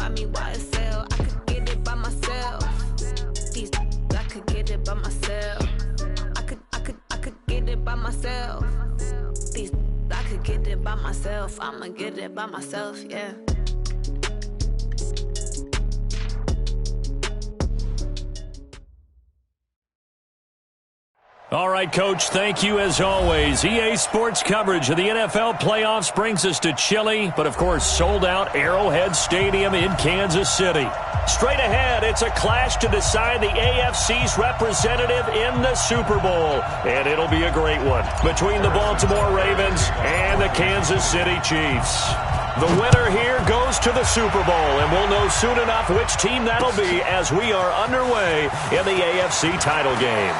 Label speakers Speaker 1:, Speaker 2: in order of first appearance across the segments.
Speaker 1: buy me YSL. I could get it by myself. These I could get it by myself. I could get it by myself. These I could get it by myself. I'ma get it by myself, yeah.
Speaker 2: All right, Coach, thank you as always. EA Sports coverage of the NFL playoffs brings us to chilly, but of course sold-out Arrowhead Stadium in Kansas City. Straight ahead, it's a clash to decide the AFC's representative in the Super Bowl, and it'll be a great one between the Baltimore Ravens and the Kansas City Chiefs. The winner here goes to the Super Bowl, and we'll know soon enough which team that'll be as we are underway in the AFC title game.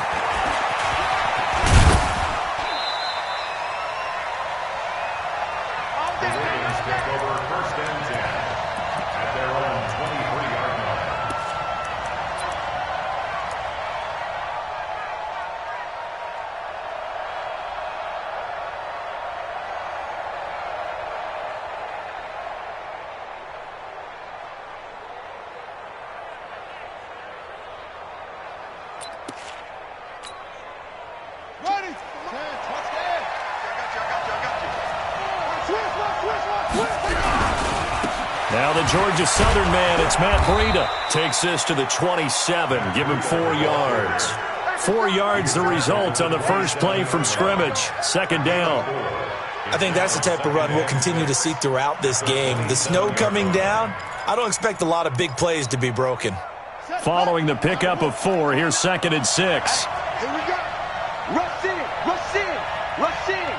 Speaker 2: Now the Georgia Southern man, it's Matt Breida, takes this to the 27, give him 4 yards. 4 yards the result on the first play from scrimmage. Second down.
Speaker 3: I think that's the type of run we'll continue to see throughout this game. The snow coming down, I don't expect a lot of big plays to be broken.
Speaker 2: Following the pickup of 4, here's 2nd and 6.
Speaker 4: Here we go. Rush in, rush in, rush in.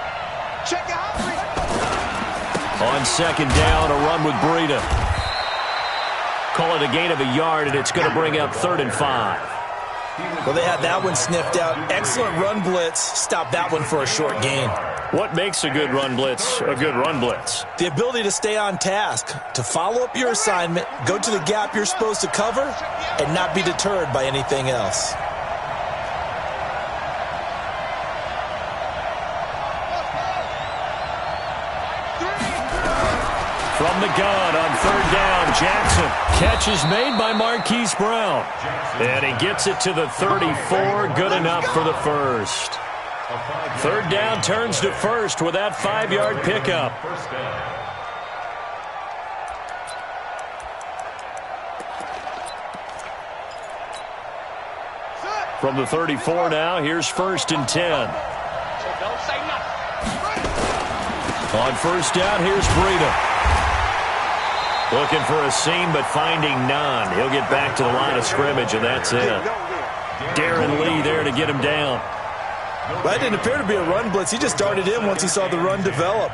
Speaker 4: Check out.
Speaker 2: On second down, a run with Breida. Call it a gain of a yard, and it's going to bring up 3rd and 5.
Speaker 3: Well, they had that one sniffed out. Excellent run blitz. Stop that one for a short gain.
Speaker 2: What makes a good run blitz a good run blitz?
Speaker 3: The ability to stay on task, to follow up your assignment, go to the gap you're supposed to cover, and not be deterred by anything else.
Speaker 2: From the gun on 3rd down, Jackson. Catch is made by Marquise Brown. And he gets it to the 34, good enough for the first. 3rd down turns to first with that 5-yard pickup. From the 34 now, here's 1st and 10. On 1st down, here's Breida. Looking for a seam, but finding none. He'll get back to the line of scrimmage, and that's it. Darren Lee there to get him down.
Speaker 3: Well, that didn't appear to be a run blitz. He just darted in once he saw the run develop.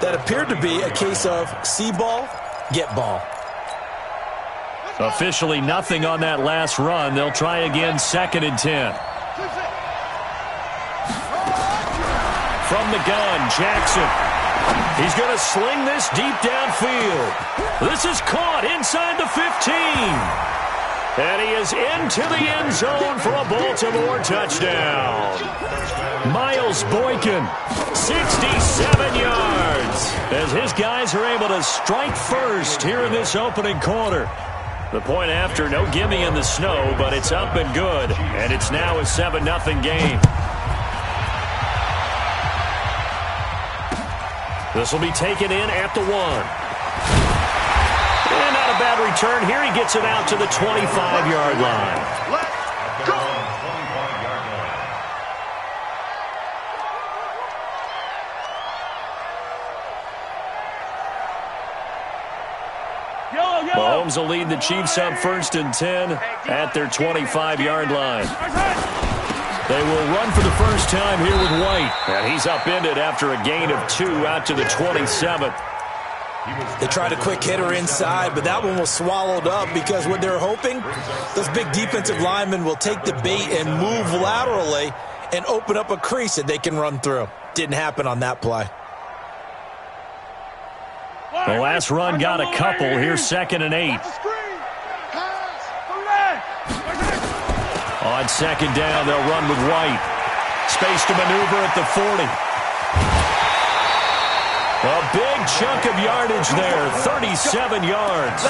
Speaker 3: That appeared to be a case of see ball, get ball.
Speaker 2: Officially nothing on that last run. They'll try again, 2nd and 10. From the gun, Jackson. He's going to sling this deep downfield. This is caught inside the 15. And he is into the end zone for a Baltimore touchdown. Miles Boykin, 67 yards, as his guys are able to strike first here in this opening quarter. The point after, no gimme in the snow, but it's up and good. And it's now a 7-0 game. This will be taken in at the 1. And not a bad return. Here he gets it out to the 25-yard line.
Speaker 4: Let's go.
Speaker 2: Mahomes will lead the Chiefs up 1st and 10 at their 25-yard line. They will run for the first time here with White. And he's upended after a gain of 2 out to the 27.
Speaker 3: They tried a quick hitter inside, but that one was swallowed up because what they're hoping, those big defensive linemen will take the bait and move laterally and open up a crease that they can run through. Didn't happen on that play.
Speaker 2: The last run got a couple. Here's 2nd and 8. On 2nd down, they'll run with White. Space to maneuver at the 40. A big chunk of yardage there, 37 yards.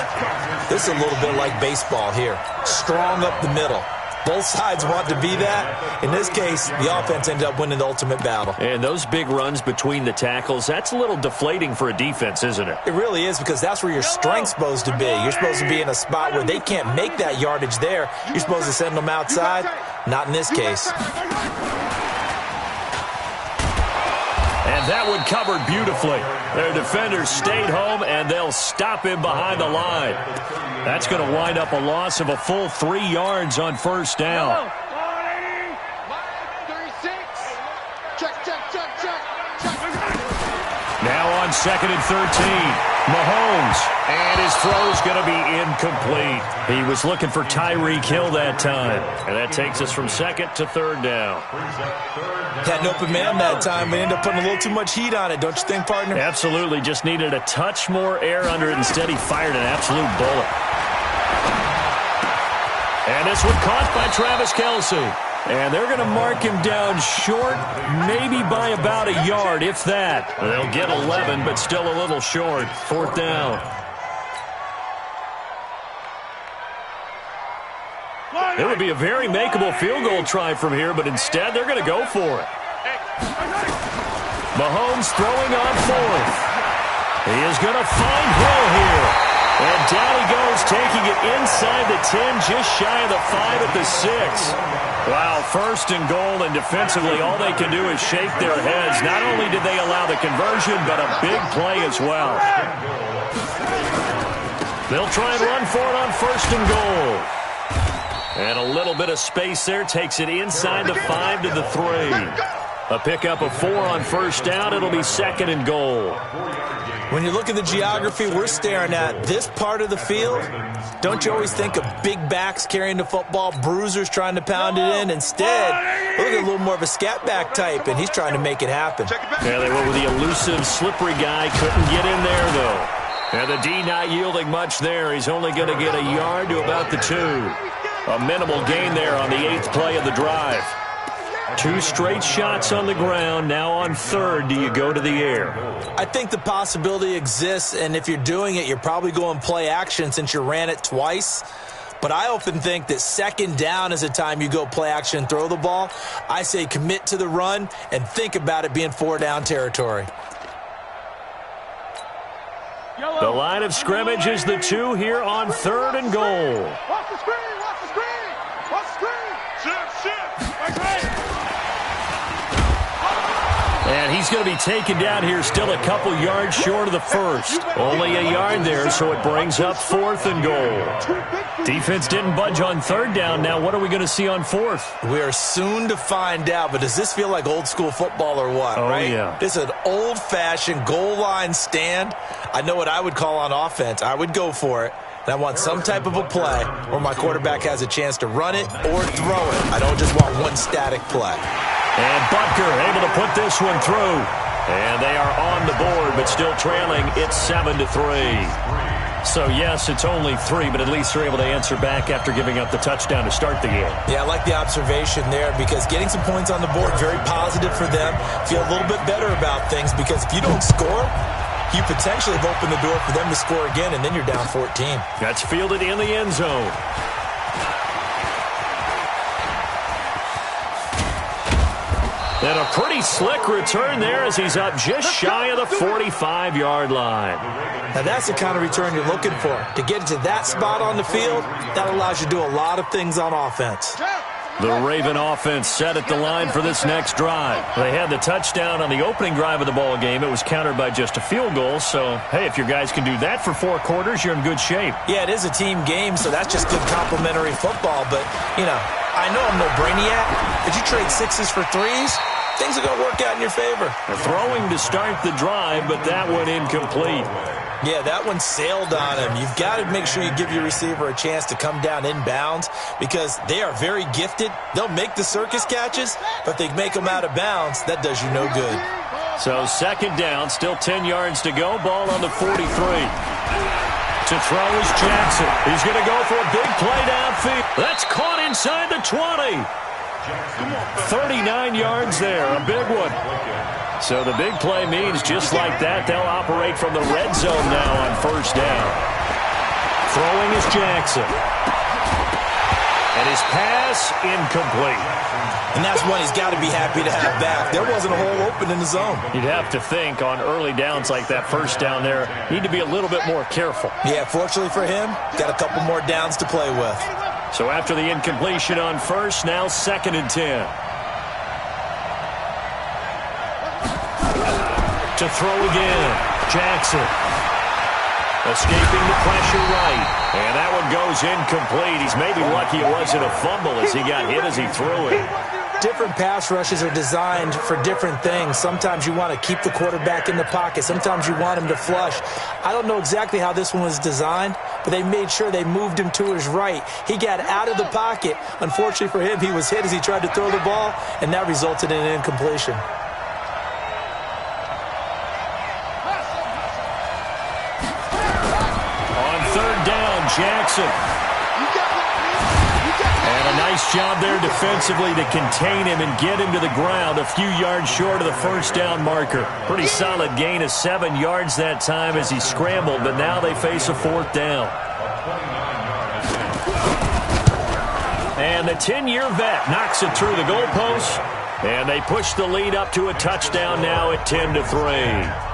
Speaker 3: This is a little bit like baseball here. Strong up the middle. Both sides want to be that. In this case, the offense ended up winning the ultimate battle.
Speaker 2: And those big runs between the tackles, that's a little deflating for a defense, isn't it?
Speaker 3: It really is, because that's where your strength's supposed to be. You're supposed to be in a spot where they can't make that yardage there. You're supposed to send them outside. Not in this case.
Speaker 2: And that one covered beautifully. Their defenders stayed home, and they'll stop him behind the line. That's going to wind up a loss of a full 3 yards on first down. Now on 2nd and 13. Mahomes, and his throw's going to be incomplete. He was looking for Tyreek Hill that time, and that takes us from 2nd to 3rd down.
Speaker 3: Had an open man that time. We ended up putting a little too much heat on it, don't you think, partner?
Speaker 2: Absolutely. Just needed a touch more air under it. Instead, he fired an absolute bullet. And this one caught by Travis Kelce. And they're going to mark him down short, maybe by about a yard, if that. They'll get 11, but still a little short. 4th down. It would be a very makeable field goal try from here, but instead they're going to go for it. Mahomes throwing on 4th. He is going to find Hill here. And down he goes, taking it inside the 10, just shy of the 5 at the 6. Wow, 1st and goal, and defensively all they can do is shake their heads. Not only did they allow the conversion, but a big play as well. They'll try and run for it on 1st and goal. And a little bit of space there, takes it inside the 5 to the 3. A pickup of 4 on 1st down. It'll be 2nd and goal.
Speaker 3: When you look at the geography we're staring at, this part of the field, don't you always think of big backs carrying the football, bruisers trying to pound it in? Instead, look at a little more of a scat back type, and he's trying to make it happen.
Speaker 2: Yeah, they went with the elusive, slippery guy. Couldn't get in there, though. And the D not yielding much there. He's only going to get a yard to about the 2. A minimal gain there on the 8th play of the drive. 2 straight shots on the ground. Now on 3rd, do you go to the air?
Speaker 3: I think the possibility exists, and if you're doing it, you're probably going play action since you ran it twice. But I often think that 2nd down is a time you go play action and throw the ball. I say commit to the run and think about it being 4 down territory.
Speaker 2: The line of scrimmage is the 2 here on 3rd and goal.
Speaker 4: Watch the screen! Watch the screen! Watch the screen! Shift! Right.
Speaker 2: And he's going to be taken down here, still a couple yards short of the 1st. Only a yard there, so it brings up 4th and goal. Defense didn't budge on 3rd down. Now what are we going to see on 4th?
Speaker 3: We are soon to find out, but does this feel like old school football or what, right?
Speaker 2: Yeah.
Speaker 3: This is an old-fashioned goal line stand. I know what I would call on offense. I would go for it. And I want some type of a play where my quarterback has a chance to run it or throw it. I don't just want one static play.
Speaker 2: And Butker able to put this one through. And they are on the board, but still trailing. It's 7-3. So, yes, it's only 3, but at least they're able to answer back after giving up the touchdown to start the game.
Speaker 3: Yeah, I like the observation there because getting some points on the board, very positive for them. Feel a little bit better about things because if you don't score, you potentially have opened the door for them to score again, and then you're down 14.
Speaker 2: That's fielded in the end zone. And a pretty slick return there as he's up just shy of the 45-yard line.
Speaker 3: Now that's the kind of return you're looking for. To get to that spot on the field, that allows you to do a lot of things on offense.
Speaker 2: The Raven offense set at the line for this next drive. They had the touchdown on the opening drive of the ball game. It was countered by just a field goal. So, hey, if your guys can do that for 4 quarters, you're in good shape.
Speaker 3: Yeah, it is a team game, so that's just good complimentary football. But, you know, I know I'm no brainiac, but you trade 6s for 3s, things are going to work out in your favor.
Speaker 2: Throwing to start the drive, but that one incomplete.
Speaker 3: Yeah, that one sailed on him. You've got to make sure you give your receiver a chance to come down inbounds because they are very gifted. They'll make the circus catches, but if they make them out of bounds, that does you no good.
Speaker 2: So 2nd down, still 10 yards to go. Ball on the 43. To throw is Jackson. He's going to go for a big play downfield. That's caught inside the 20. 39 yards there, a big one. So the big play means just like that, they'll operate from the red zone now on first down. Throwing is Jackson. And his pass incomplete.
Speaker 3: And that's one he's got to be happy to have back. There wasn't a hole open in the zone.
Speaker 2: You'd have to think on early downs like that first down there, need to be a little bit more careful.
Speaker 3: Yeah, fortunately for him, got a couple more downs to play with.
Speaker 2: So after the incompletion on first, now 2nd and 10. To throw again, Jackson. Escaping the pressure right. And that one goes incomplete. He's maybe lucky it wasn't a fumble as he got hit as he threw it.
Speaker 3: Different pass rushes are designed for different things. Sometimes you want to keep the quarterback in the pocket. Sometimes you want him to flush. I don't know exactly how this one was designed, but they made sure they moved him to his right. He got out of the pocket. Unfortunately for him, he was hit as he tried to throw the ball, and that resulted in an incompletion.
Speaker 2: On 3rd down, Jackson. And a nice job there defensively to contain him and get him to the ground a few yards short of the first down marker. Pretty solid gain of 7 yards that time as he scrambled, but now they face a 4th down. And the 10-year vet knocks it through the goalpost, and they push the lead up to a touchdown now at 10-3.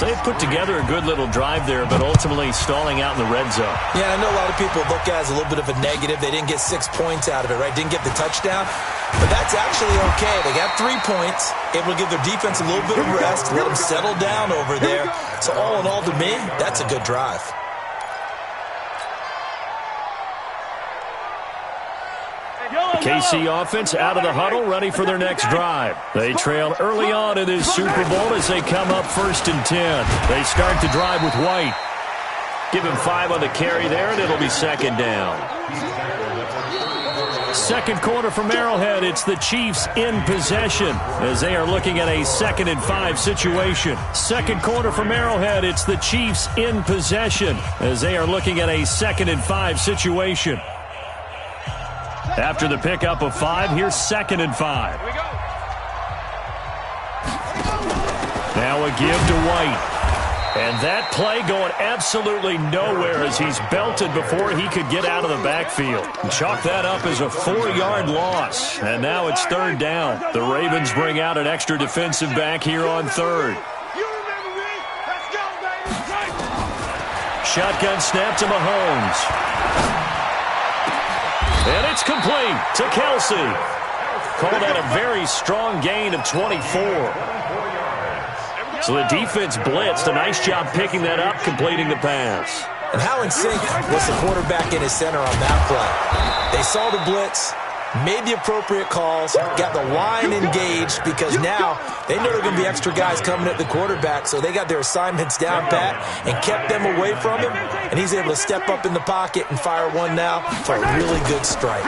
Speaker 2: So they put together a good little drive there, but ultimately stalling out in the red zone.
Speaker 3: Yeah, I know a lot of people look at it as a little bit of a negative. They didn't get 6 points out of it, right? Didn't get the touchdown. But that's actually okay. They got 3 points, able to give their defense a little bit of rest, let them settle down over there. So all in all, to me, that's a good drive.
Speaker 2: KC offense out of the huddle, ready for their next drive. They trail early on in this Super Bowl as they come up 1st and 10. They start the drive with White. Give him 5 on the carry there, and it'll be 2nd down. 2nd quarter from Arrowhead. It's the Chiefs in possession as they are looking at a 2nd and 5 situation. 2nd quarter from Arrowhead. It's the Chiefs in possession as they are looking at a 2nd and 5 situation. After the pickup of 5, here's 2nd and 5. Now a give to White. And that play going absolutely nowhere as he's belted before he could get out of the backfield. Chalk that up as a 4-yard loss. And now it's 3rd down. The Ravens bring out an extra defensive back here on 3rd. Shotgun snap to Mahomes. And it's complete to Kelsey. Called out a very strong gain of 24. So the defense blitzed. A nice job picking that up, completing the pass.
Speaker 3: And how in sync was the quarterback in his center on that play? They saw the blitz, made the appropriate calls, got the line engaged because now they know there are going to be extra guys coming at the quarterback, so they got their assignments down pat and kept them away from him, and he's able to step up in the pocket and fire one now for a really good strike.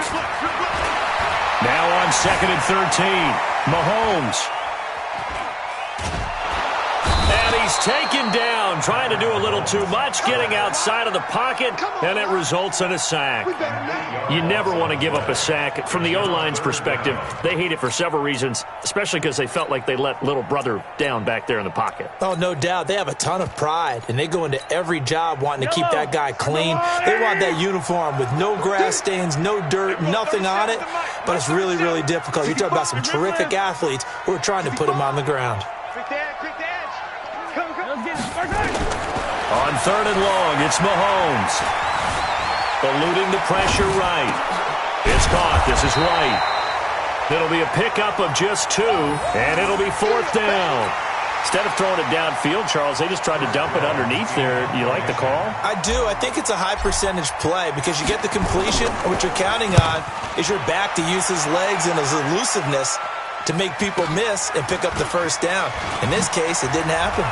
Speaker 2: Now on 2nd and 13, Mahomes. And he's taken down, trying to do a little too much, getting outside of the pocket, and it results in a sack. You never want to give up a sack. From the O-line's perspective, they hate it for several reasons, especially because they felt like they let little brother down back there in the pocket.
Speaker 3: Oh, no doubt. They have a ton of pride, and they go into every job wanting to keep that guy clean. They want that uniform with no grass stains, no dirt, nothing on it, but it's really, really difficult. You're talking about some terrific athletes who are trying to put him on the ground.
Speaker 2: On 3rd and long, it's Mahomes. Eluding the pressure right. It's caught. This is White. It'll be a pickup of just 2, and it'll be 4th down. Instead of throwing it downfield, Charles, they just tried to dump it underneath there. Do you like the call?
Speaker 3: I do. I think it's a high-percentage play because you get the completion, and what you're counting on is your back to use his legs and his elusiveness to make people miss and pick up the 1st down. In this case, it didn't happen.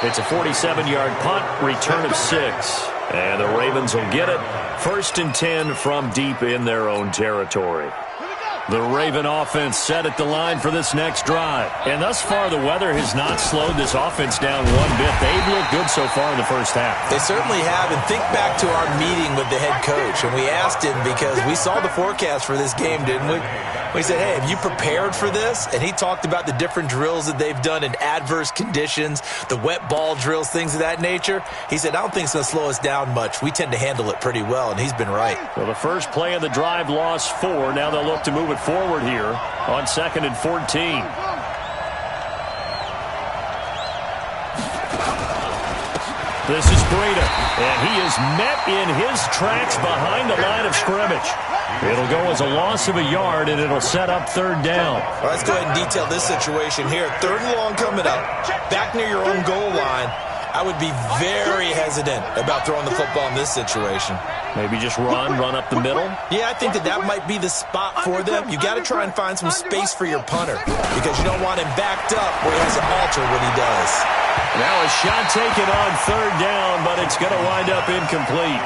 Speaker 2: It's a 47-yard punt, return of 6. And the Ravens will get it. 1st and 10 from deep in their own territory. The Raven offense set at the line for this next drive. And thus far, the weather has not slowed this offense down one bit. They've looked good so far in the first half.
Speaker 3: They certainly have, and think back to our meeting with the head coach, and we asked him because we saw the forecast for this game, didn't we? We said, hey, have you prepared for this? And he talked about the different drills that they've done in adverse conditions, the wet ball drills, things of that nature. He said, I don't think it's going to slow us down much. We tend to handle it pretty well, and he's been right.
Speaker 2: Well, the first play of the drive lost 4. Now they'll look to move it forward here on 2nd and 14. This is Breida, and he is met in his tracks behind the line of scrimmage. It'll go as a loss of a yard, and it'll set up 3rd down.
Speaker 3: Well, let's go ahead and detail this situation here. 3rd and long coming up, back near your own goal line. I would be very hesitant about throwing the football in this situation.
Speaker 2: Maybe just run up the middle?
Speaker 3: Yeah, I think that might be the spot for them. You got to try and find some space for your punter because you don't want him backed up where he has to alter what he does.
Speaker 2: Now a shot taken on 3rd down, but it's going to wind up incomplete.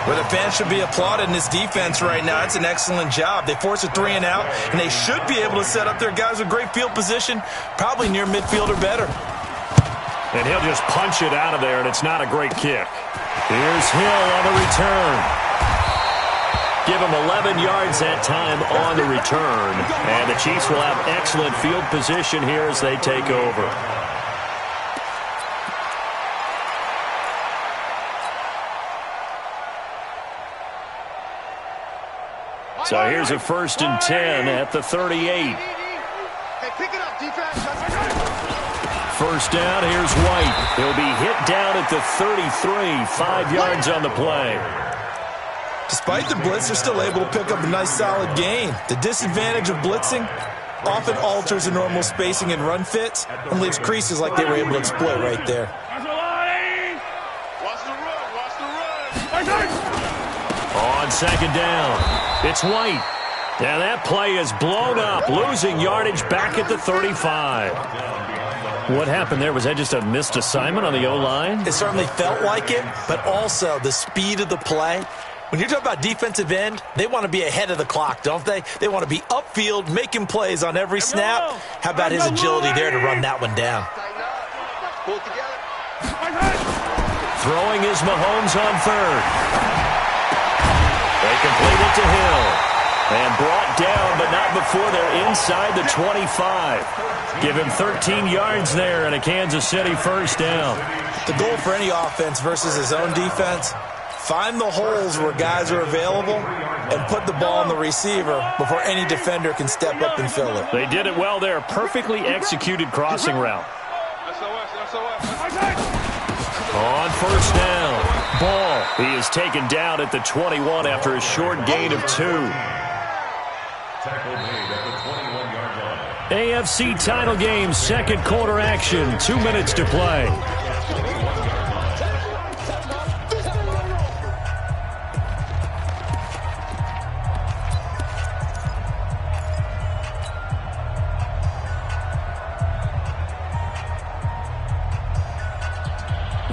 Speaker 3: Well, the fans should be applauding this defense right now. It's an excellent job. They force a 3 and out, and they should be able to set up their guys with great field position, probably near midfield or better.
Speaker 2: And he'll just punch it out of there, and it's not a great kick. Here's Hill on the return. Give him 11 yards that time on the return. And the Chiefs will have excellent field position here as they take over. So here's a 1st and 10 at the 38.
Speaker 4: Hey, pick it up, defense.
Speaker 2: 1st down, here's White. He'll be hit down at the 33, 5 yards on the play.
Speaker 3: Despite the blitz, they're still able to pick up a nice solid gain. The disadvantage of blitzing often alters the normal spacing and run fits and leaves creases like they were able to exploit right there.
Speaker 4: Watch the run.
Speaker 2: On 2nd down, it's White. Now that play is blown up, losing yardage back at the 35. What happened there? Was that just a missed assignment on the O-line?
Speaker 3: It certainly felt like it, but also the speed of the play. When you're talking about defensive end, they want to be ahead of the clock, don't they? They want to be upfield, making plays on every snap. How about his agility there to run that one down?
Speaker 4: Pull it together.
Speaker 2: Throwing is Mahomes on 3rd. They complete it to Hill. And brought down, but not before they're inside the 25. Give him 13 yards there and a Kansas City 1st down.
Speaker 3: The goal for any offense versus his own defense, find the holes where guys are available and put the ball on the receiver before any defender can step up and fill it.
Speaker 2: They did it well there. Perfectly executed crossing route. On 1st down, Ball. He is taken down at the 21 after a short gain of 2. AFC title game, 2nd quarter action, 2 minutes to play.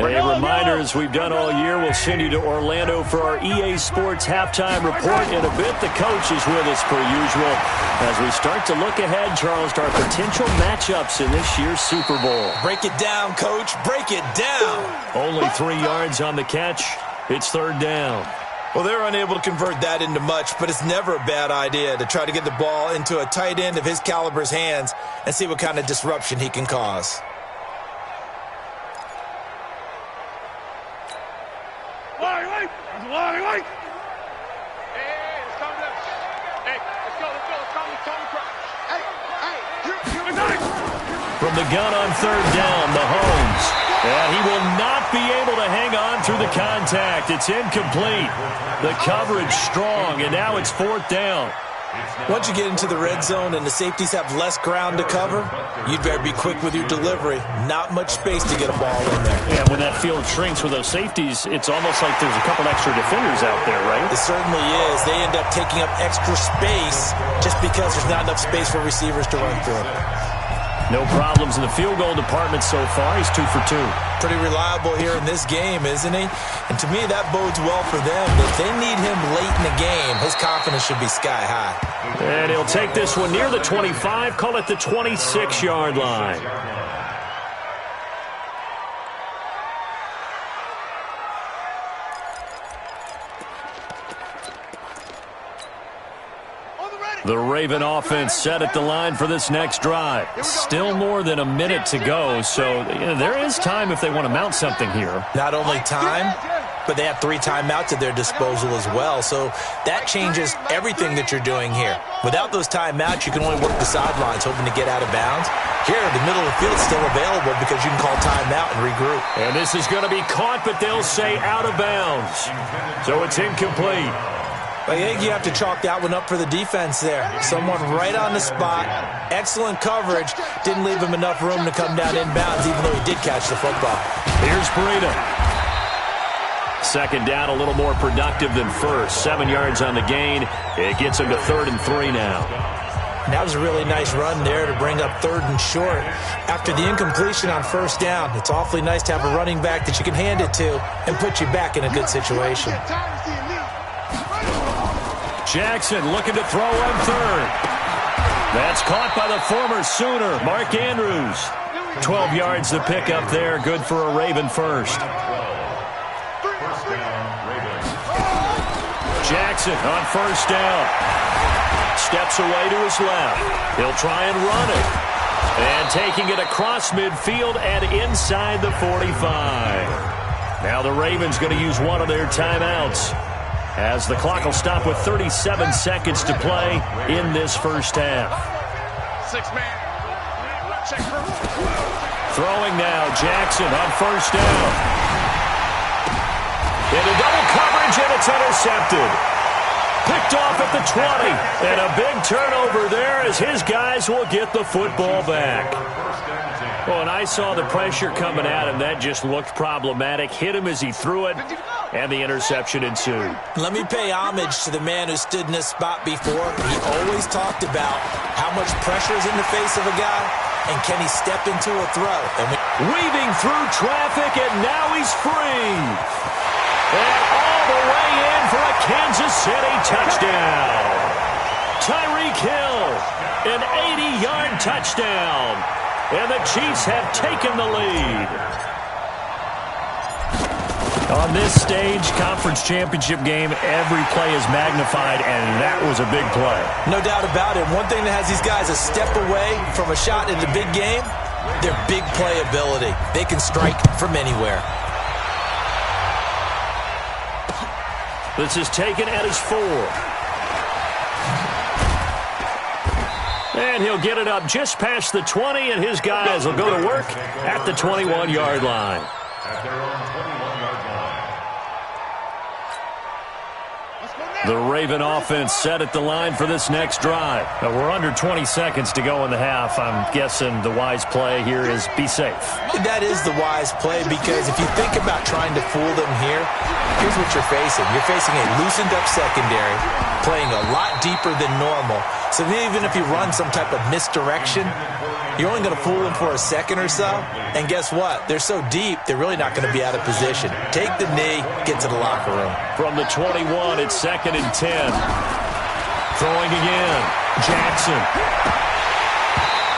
Speaker 2: A reminder, as we've done all year, we'll send you to Orlando for our EA Sports halftime report. In a bit, the coach is with us per usual as we start to look ahead, Charles, to our potential matchups in this year's Super Bowl.
Speaker 3: Break it down, Coach. Break it down.
Speaker 2: Only 3 yards on the catch. It's 3rd down.
Speaker 3: Well, they're unable to convert that into much, but it's never a bad idea to try to get the ball into a tight end of his caliber's hands and see what kind of disruption he can cause.
Speaker 2: From the gun on 3rd down, Mahomes. And he will not be able to hang on through the contact. It's incomplete. The coverage strong, and now it's 4th down.
Speaker 3: Once you get into the red zone and the safeties have less ground to cover, you'd better be quick with your delivery. Not much space to get a ball in there.
Speaker 2: Yeah, when that field shrinks with those safeties, it's almost like there's a couple extra defenders out there, right?
Speaker 3: It certainly is. They end up taking up extra space just because there's not enough space for receivers to run through.
Speaker 2: No problems in the field goal department so far. He's 2 for 2.
Speaker 3: Pretty reliable here in this game, isn't he? And to me, that bodes well for them. If they need him late in the game, his confidence should be sky high.
Speaker 2: And he'll take this one near the 25, call it the 26-yard line. The Raven offense set at the line for this next drive. Still more than a minute to go, so there is time if they want to mount something here.
Speaker 3: Not only time, but they have 3 timeouts at their disposal as well, so that changes everything that you're doing here. Without those timeouts, you can only work the sidelines, hoping to get out of bounds. Here, the middle of the field is still available because you can call timeout and regroup.
Speaker 2: And this is going to be caught, but they'll say out of bounds. So it's incomplete.
Speaker 3: I think you have to chalk that one up for the defense there. Someone right on the spot. Excellent coverage. Didn't leave him enough room to come down inbounds, even though he did catch the football.
Speaker 2: Here's Breida. Second down, a little more productive than first. 7 yards on the gain. It gets him to 3rd and 3 now.
Speaker 3: And that was a really nice run there to bring up 3rd and short. After the incompletion on 1st down, it's awfully nice to have a running back that you can hand it to and put you back in a good situation.
Speaker 2: Jackson looking to throw on 3rd. That's caught by the former Sooner, Mark Andrews. 12 yards to pick up there. Good for a Raven first. Jackson on 1st down. Steps away to his left. He'll try and run it. And taking it across midfield and inside the 45. Now the Ravens going to use one of their timeouts, as the clock will stop with 37 seconds to play in this first half.
Speaker 5: 6-man. Check for
Speaker 2: Throwing now, Jackson on 1st down. Into double coverage, and it's intercepted. Picked off at the 20. And a big turnover there as his guys will get the football back. Well, and I saw the pressure coming at him. That just looked problematic. Hit him as he threw it, and the interception ensued.
Speaker 3: Let me pay homage to the man who stood in this spot before. He always talked about how much pressure is in the face of a guy, and can he step into a throw. And
Speaker 2: weaving through traffic, and now he's free. And all the way in for a Kansas City touchdown. Tyreek Hill, an 80-yard touchdown. And the Chiefs have taken the lead. On this stage, conference championship game, every play is magnified, and that was a big play.
Speaker 3: No doubt about it. One thing that has these guys a step away from a shot in the big game, their big play ability. They can strike from anywhere.
Speaker 2: This is taken at his 4. And he'll get it up just past the 20, and his guys will go to work at the 21-yard line. The Raven offense set at the line for this next drive. Now we're under 20 seconds to go in the half. I'm guessing the wise play here is be safe.
Speaker 3: That is the wise play, because if you think about trying to fool them here, here's what you're facing. You're facing a loosened-up secondary, playing a lot deeper than normal. So even if you run some type of misdirection, you're only going to fool them for a second or so. And guess what? They're so deep, they're really not going to be out of position. Take the knee, get to the locker room.
Speaker 2: From the 21, it's 2nd and 10. Throwing again. Jackson.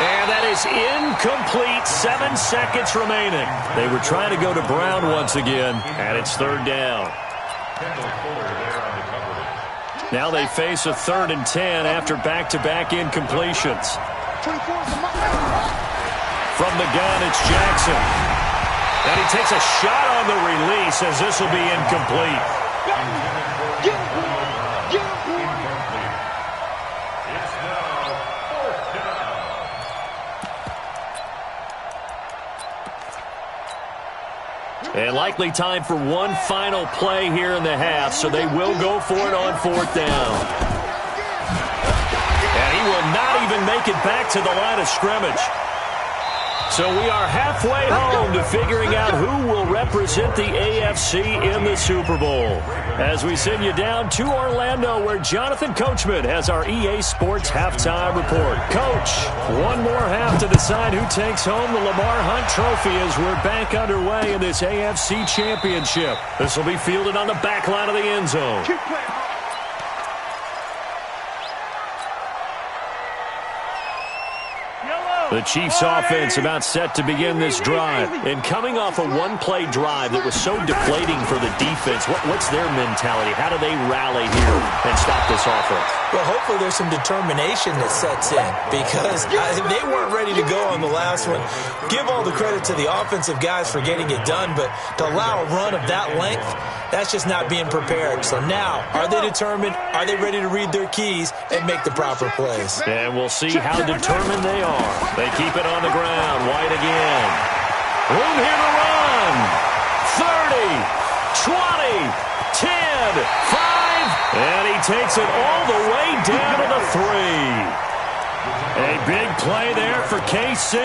Speaker 2: And that is incomplete. 7 seconds remaining. They were trying to go to Brown once again, and it's 3rd down. Now they face a 3rd and 10 after back-to-back incompletions. From the gun, it's Jackson. And he takes a shot on the release, as this will be incomplete. And likely time for one final play here in the half, so they will go for it on 4th down. And he will not even make it back to the line of scrimmage. So we are halfway home to figuring out who will represent the AFC in the Super Bowl, as we send you down to Orlando, where Jonathan Coachman has our EA Sports halftime report. Coach, one more half to decide who takes home the Lamar Hunt Trophy as we're back underway in this AFC Championship. This will be fielded on the back line of the end zone. The Chiefs offense about set to begin this drive. And coming off a one-play drive that was so deflating for the defense, what's their mentality? How do they rally here and stop this offense?
Speaker 3: Well, hopefully there's some determination that sets in because they weren't ready to go on the last one. Give all the credit to the offensive guys for getting it done, but to allow a run of that length, that's just not being prepared. So now, are they determined? Are they ready to read their keys and make the proper plays?
Speaker 2: And we'll see how determined they are. They keep it on the ground. White again. Room here to run. 30, 20, 10, 5. And he takes it all the way down to the 3. A big play there for KC.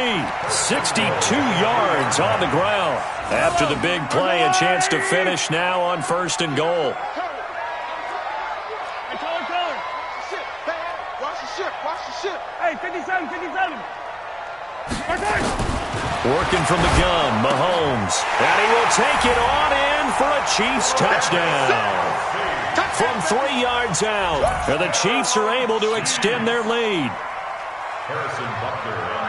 Speaker 2: 62 yards on the ground. After the big play, a chance to finish now on 1st and goal.
Speaker 4: Hey, 57, 57.
Speaker 2: Working from the gun, Mahomes. And he will take it on in for a Chiefs touchdown. From 3 yards out, and the Chiefs are able to extend their lead.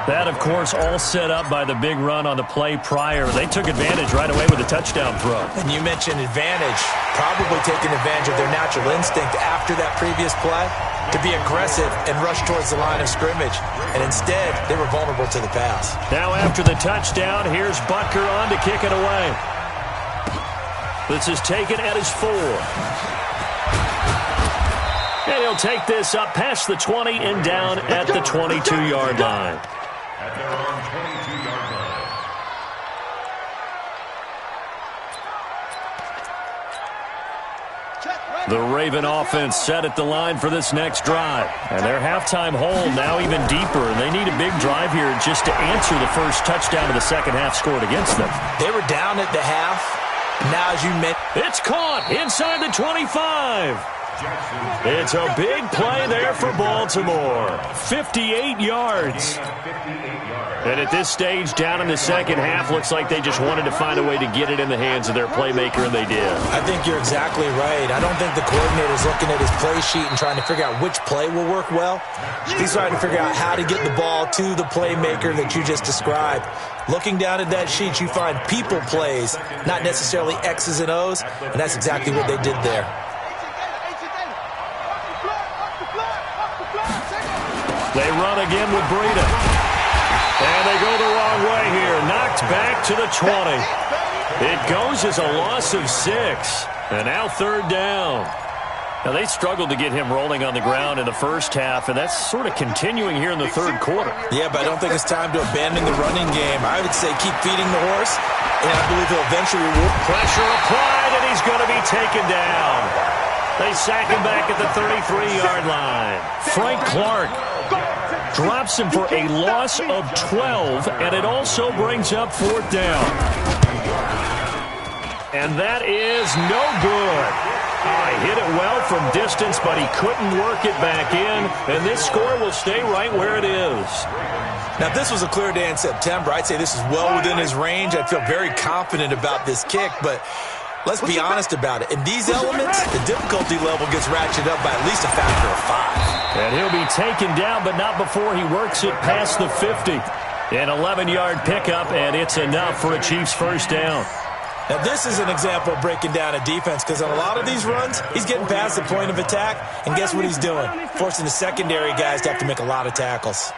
Speaker 2: That, of course, all set up by the big run on the play prior. They took advantage right away with a touchdown throw.
Speaker 3: And you mentioned advantage, probably taking advantage of their natural instinct after that previous play to be aggressive and rush towards the line of scrimmage. And instead, they were vulnerable to the pass.
Speaker 2: Now after the touchdown, here's Butker on to kick it away. This is taken at his 4. And he'll take this up past the 20 and down at the 22-yard line.
Speaker 6: At their own 22-yard line.
Speaker 2: The Raven offense set at the line for this next drive. And their halftime hole now even deeper. And they need a big drive here just to answer the first touchdown of the second half scored against them.
Speaker 3: They were down at the half. Now, as you mentioned,
Speaker 2: it's caught inside the 25. It's a big play there for Baltimore. 58 yards. And at this stage, down in the second half, looks like they just wanted to find a way to get it in the hands of their playmaker, and they did.
Speaker 3: I think you're exactly right. I don't think the coordinator's looking at his play sheet and trying to figure out which play will work well. He's trying to figure out how to get the ball to the playmaker that you just described. Looking down at that sheet, you find people plays, not necessarily X's and O's, and that's exactly what they did there.
Speaker 2: They run again with Breida. And they go the wrong way here. Knocked back to the 20. It goes as a loss of 6. And now 3rd down. Now, they struggled to get him rolling on the ground in the first half, and that's sort of continuing here in the 3rd quarter.
Speaker 3: Yeah, but I don't think it's time to abandon the running game. I would say keep feeding the horse, and I believe he'll eventually reward.
Speaker 2: Pressure applied, and he's going to be taken down. They sack him back at the 33-yard line. Frank Clark drops him for a loss of 12, and it also brings up 4th down. And that is no good. Hit it well from distance, but he couldn't work it back in, and this score will stay right where it is.
Speaker 3: Now, if this was a clear day in September, I'd say this is well within his range. I'd feel very confident about this kick, but let's be honest about it. In these elements, the difficulty level gets ratcheted up by at least a factor of 5.
Speaker 2: And he'll be taken down, but not before he works it past the 50. An 11-yard pickup, and it's enough for a Chiefs 1st down.
Speaker 3: Now, this is an example of breaking down a defense because on a lot of these runs, he's getting past the point of attack, and guess what he's doing? Forcing the secondary guys to have to make a lot of tackles.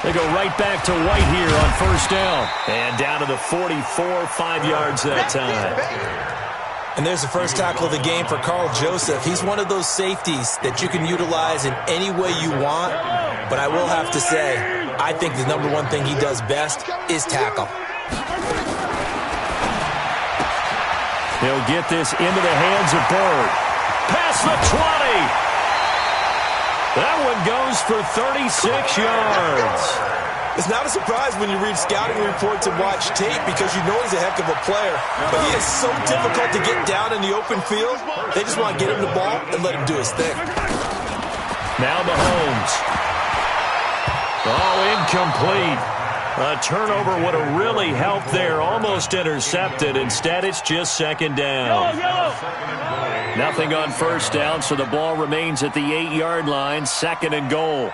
Speaker 2: They go right back to White here on 1st down. And down to the 44, 5 yards that time.
Speaker 3: And there's the first tackle of the game for Carl Joseph. He's one of those safeties that you can utilize in any way you want, but I will have to say, I think the number one thing he does best is tackle.
Speaker 2: He'll get this into the hands of Bird. Past the 20. That one goes for 36 yards.
Speaker 3: It's not a surprise when you read scouting reports and watch tape because you know he's a heck of a player. But he is so difficult to get down in the open field. They just want to get him the ball and let him do his thing.
Speaker 2: Now Mahomes. Oh, incomplete. A turnover would have really helped there. Almost intercepted. Instead, it's just 2nd down. Nothing on 1st down, so the ball remains at the 8-yard line. 2nd and goal.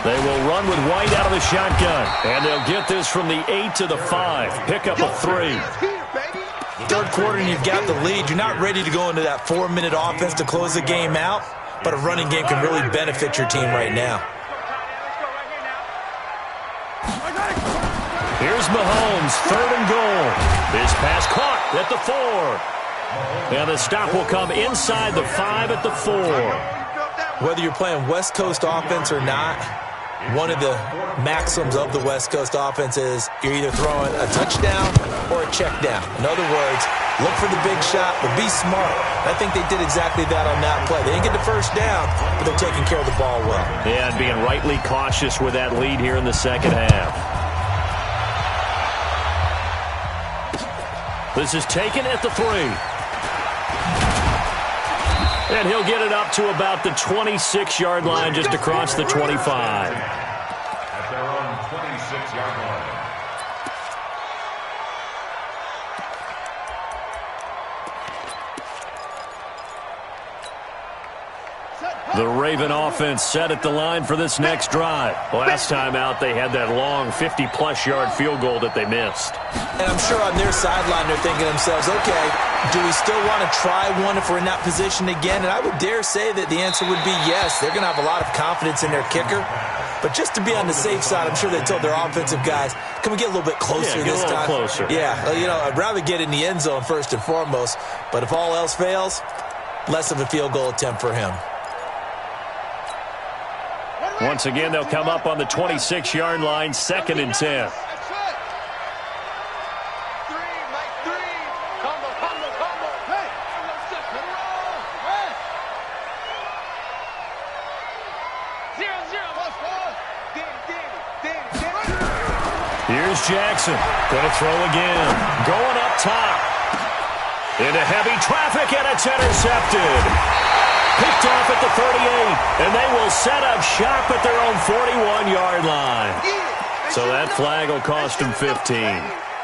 Speaker 2: They will run with White out of the shotgun. And they'll get this from the 8 to the 5. Pick up a 3.
Speaker 3: Third quarter and you've got the lead. You're not ready to go into that 4-minute offense to close the game out, but a running game can really benefit your team right now.
Speaker 2: Here's Mahomes, 3rd and goal. His pass caught at the 4. And the stop will come inside the 5 at the 4.
Speaker 3: Whether you're playing West Coast offense or not, one of the maxims of the West Coast offense is you're either throwing a touchdown or a check down. In other words, look for the big shot, but be smart. I think they did exactly that on that play. They didn't get the first down, but they're taking care of the ball well.
Speaker 2: Yeah, and being rightly cautious with that lead here in the second half. This is taken at the 3. And he'll get it up to about the 26-yard line, just across the 25.
Speaker 6: At their own 26-yard line.
Speaker 2: The Raven offense set at the line for this next drive. Last time out, they had that long 50-plus yard field goal that they missed.
Speaker 3: And I'm sure on their sideline they're thinking to themselves, okay, do we still want to try one if we're in that position again? And I would dare say that the answer would be yes. They're going to have a lot of confidence in their kicker. But just to be on the safe side, I'm sure they told their offensive guys, can we get a little bit closer this time?
Speaker 2: Closer.
Speaker 3: Yeah, you know, I'd rather get in the end zone first and foremost. But if all else fails, less of a field goal attempt for him.
Speaker 2: Once again, they'll come up on the 26-yard line, 2nd and 10. Here's Jackson. Going to throw again. Going up top. Into heavy traffic, and it's intercepted. Picked off at the 38, and they will set up shop at their own 41-yard line. So that flag will cost them 15.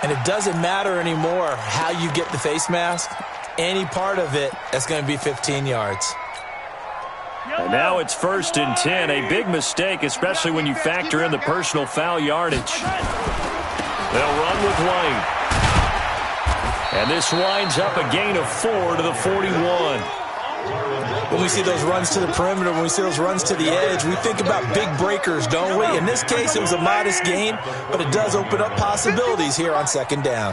Speaker 3: And it doesn't matter anymore how you get the face mask. Any part of it, that's going to be 15 yards.
Speaker 2: And now it's 1st and 10. A big mistake, especially when you factor in the personal foul yardage. They'll run with White. And this winds up a gain of 4 to the 41.
Speaker 3: When we see those runs to the perimeter, when we see those runs to the edge, we think about big breakers, don't we? In this case, it was a modest gain, but it does open up possibilities here on 2nd down.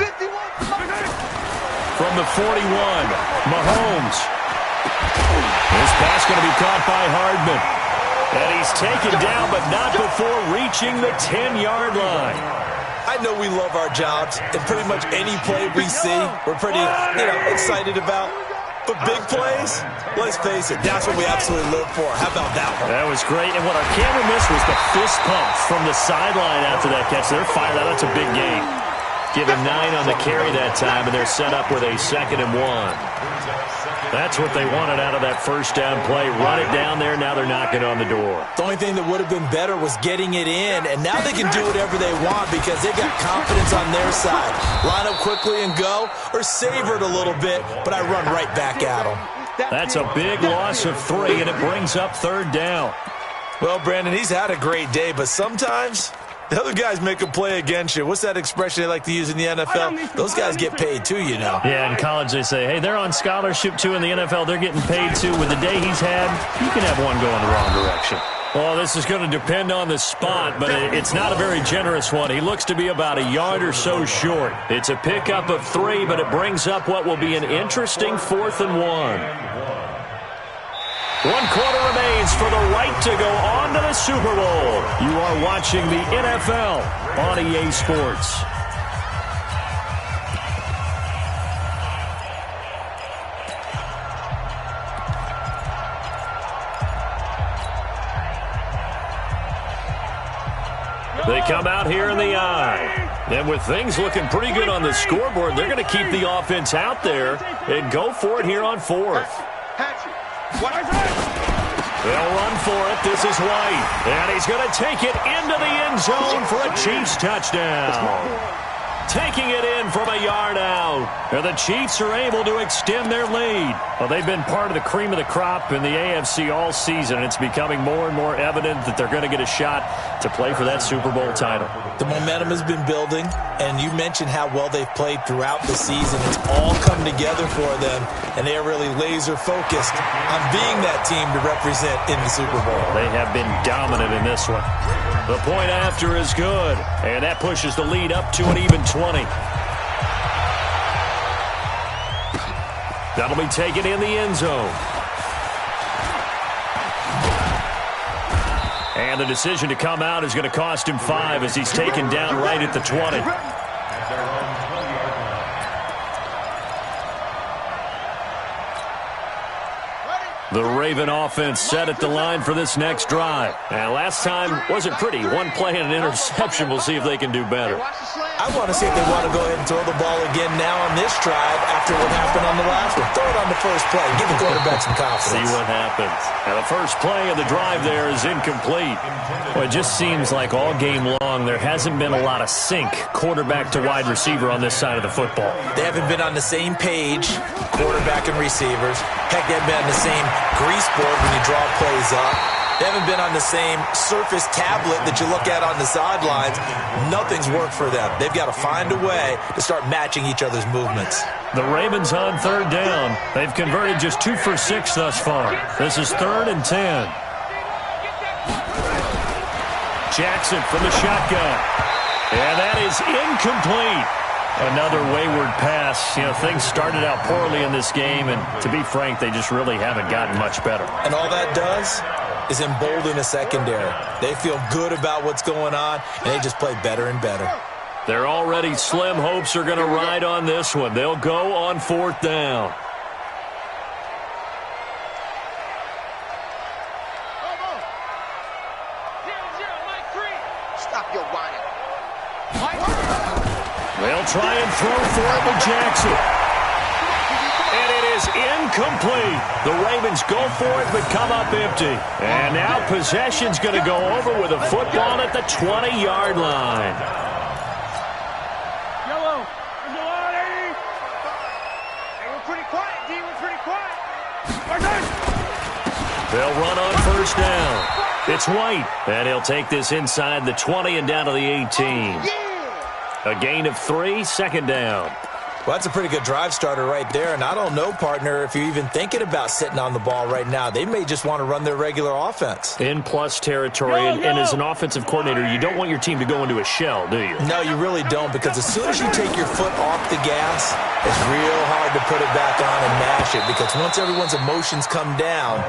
Speaker 2: From the 41, Mahomes. This pass going to be caught by Hardman. And he's taken down, but not before reaching the 10-yard line.
Speaker 3: I know we love our jobs, and pretty much any play we see, we're pretty, excited about. But big plays, let's face it, that's what we absolutely live for. How about that one?
Speaker 2: That was great. And what our camera missed was the fist pump from the sideline after that catch. They're fired out. That's a big gain. Give him 9 on the carry that time, and they're set up with a 2nd and 1. That's what they wanted out of that first down play. Run it down there. Now they're knocking on the door.
Speaker 3: The only thing that would have been better was getting it in, and now they can do whatever they want because they've got confidence on their side. Line up quickly and go, or savor it a little bit, but I run right back at them.
Speaker 2: That's a big loss of 3, and it brings up 3rd down.
Speaker 3: Well, Brandon, he's had a great day, but sometimes the other guys make a play against you. What's that expression they like to use in the NFL? Those guys get paid too, you know.
Speaker 2: Yeah, in college they say, hey, they're on scholarship too. In the NFL, they're getting paid too. With the day he's had, you can have one going the wrong direction. Well, this is going to depend on the spot, but it's not a very generous one. He looks to be about a yard or so short. It's a pickup of 3, but it brings up what will be an interesting 4th and 1. 1 quarter remains for the right to go on to the Super Bowl. You are watching the NFL on EA Sports. They come out here in the eye. And with things looking pretty good on the scoreboard, they're going to keep the offense out there and go for it here on 4th. They'll run for it. This is White. And he's going to take it into the end zone for a Chiefs touchdown. taking it in from a yard out. And the Chiefs are able to extend their lead. Well, they've been part of the cream of the crop in the AFC all season, and it's becoming more and more evident that they're going to get a shot to play for that Super Bowl title.
Speaker 3: The momentum has been building, and you mentioned how well they've played throughout the season. It's all come together for them, and they are really laser-focused on being that team to represent in the Super Bowl.
Speaker 2: They have been dominant in this one. The point after is good, and that pushes the lead up to an even 20. That'll be taken in the end zone. And the decision to come out is going to cost him 5 as he's taken down right at the 20. The Raven offense set at the line for this next drive. And last time wasn't pretty. One play and an interception. We'll see if they can do better.
Speaker 3: I want to see if they want to go ahead and throw the ball again now on this drive after what happened on the last one. Throw it on the first play. Give the quarterback some confidence.
Speaker 2: See what happens. Now the first play of the drive there is incomplete. Well, it just seems like all game long there hasn't been a lot of sync quarterback to wide receiver on this side of the football.
Speaker 3: They haven't been on the same page, quarterback and receivers. Heck, they haven't been on the same grease board when you draw plays up. They haven't been on the same surface tablet that you look at on the sidelines. Nothing's worked for them. They've got to find a way to start matching each other's movements.
Speaker 2: The Ravens on third down. They've converted just 2 for 6 thus far. This is 3rd and 10. Jackson from the shotgun. And that is incomplete. Another wayward pass. You know, things started out poorly in this game, and to be frank, they just really haven't gotten much better.
Speaker 3: And all that does is embolden a secondary. They feel good about what's going on, and they just play better and better.
Speaker 2: Their already slim hopes are going to ride on this one. They'll go on 4th down.
Speaker 4: Stop your whining.
Speaker 2: They'll try and throw for it with Jackson. And it is incomplete. The Ravens go for it but come up empty. And now possession's going to go over with a football at the 20-yard line.
Speaker 5: Yellow. Hey, we're pretty quiet, D. We're pretty quiet.
Speaker 2: They'll run on 1st down. It's White. And he'll take this inside the 20 and down to the 18. A gain of 3, 2nd down.
Speaker 3: Well, that's a pretty good drive starter right there, and I don't know, partner, if you're even thinking about sitting on the ball right now. They may just want to run their regular offense.
Speaker 2: In plus territory, and as an offensive coordinator, you don't want your team to go into a shell, do you?
Speaker 3: No, you really don't, because as soon as you take your foot off the gas, it's real hard to put it back on and mash it, because once everyone's emotions come down,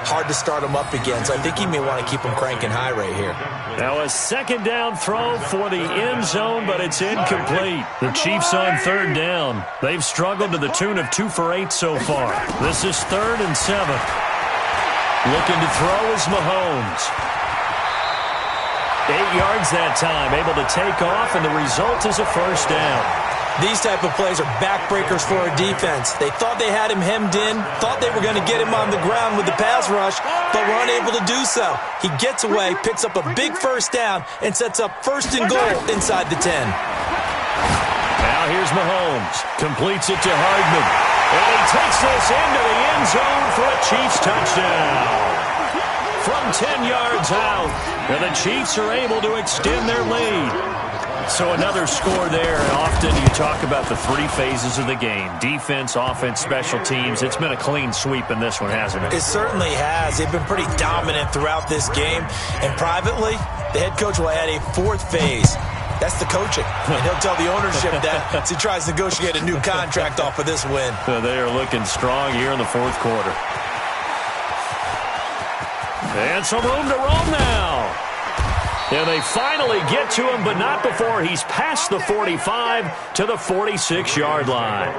Speaker 3: hard to start them up again. So I think you may want to keep them cranking high right here.
Speaker 2: Now a 2nd down throw for the end zone, but it's incomplete. The Chiefs on 3rd down. They've struggled to the tune of 2 for 8 so far. This is 3rd and 7. Looking to throw is Mahomes. 8 yards that time, able to take off, and the result is a 1st down.
Speaker 3: These type of plays are backbreakers for a defense. They thought they had him hemmed in, thought they were going to get him on the ground with the pass rush, but were unable to do so. He gets away, picks up a big 1st down, and sets up 1st and goal inside the 10.
Speaker 2: Now here's Mahomes. Completes it to Hardman. And he takes this into the end zone for a Chiefs touchdown. From 10 yards out, and the Chiefs are able to extend their lead. So another score there, and often you talk about the 3 phases of the game. Defense, offense, special teams. It's been a clean sweep in this one, hasn't it?
Speaker 3: It certainly has. They've been pretty dominant throughout this game. And privately, the head coach will add a 4th phase. That's the coaching. And he'll tell the ownership that as he tries to negotiate a new contract off of this win.
Speaker 2: So they are looking strong here in the 4th quarter. And some room to roam now. And they finally get to him, but not before he's past the 45 to the 46-yard line.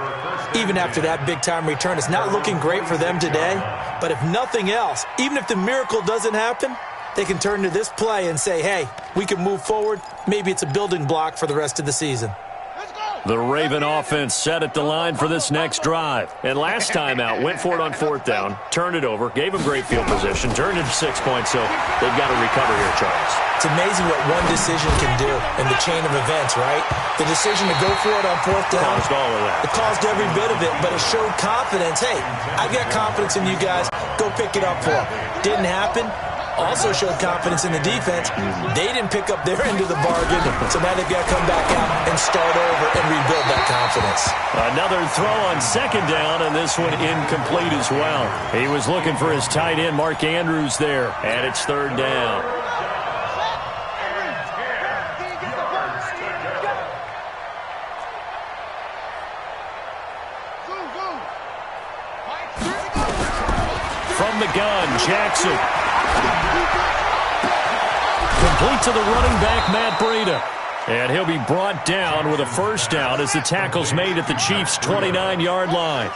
Speaker 3: Even after that big-time return, it's not looking great for them today. But if nothing else, even if the miracle doesn't happen, they can turn to this play and say, hey, we can move forward. Maybe it's a building block for the rest of the season.
Speaker 5: Let's go.
Speaker 2: The Raven offense set at the line for this next drive. And last time out, went for it on 4th down, turned it over, gave them great field position, turned it to 6 points, so they've got to recover here, Charles.
Speaker 3: It's amazing what one decision can do in the chain of events, right? The decision to go for it on 4th down.
Speaker 2: Caused all of that.
Speaker 3: It caused every bit of it, but it showed confidence. Hey, I've got confidence in you guys. Go pick it up for them. Didn't happen. Also showed confidence in the defense. They didn't pick up their end of the bargain, so now they've got to come back out and start over and rebuild that confidence.
Speaker 2: Another throw on 2nd down, and this one incomplete as well. He was looking for his tight end, Mark Andrews, there, and it's 3rd down. From the gun, Jackson. Complete to the running back, Matt Breida. And he'll be brought down with a 1st down as the tackle's made at the Chiefs' 29-yard line.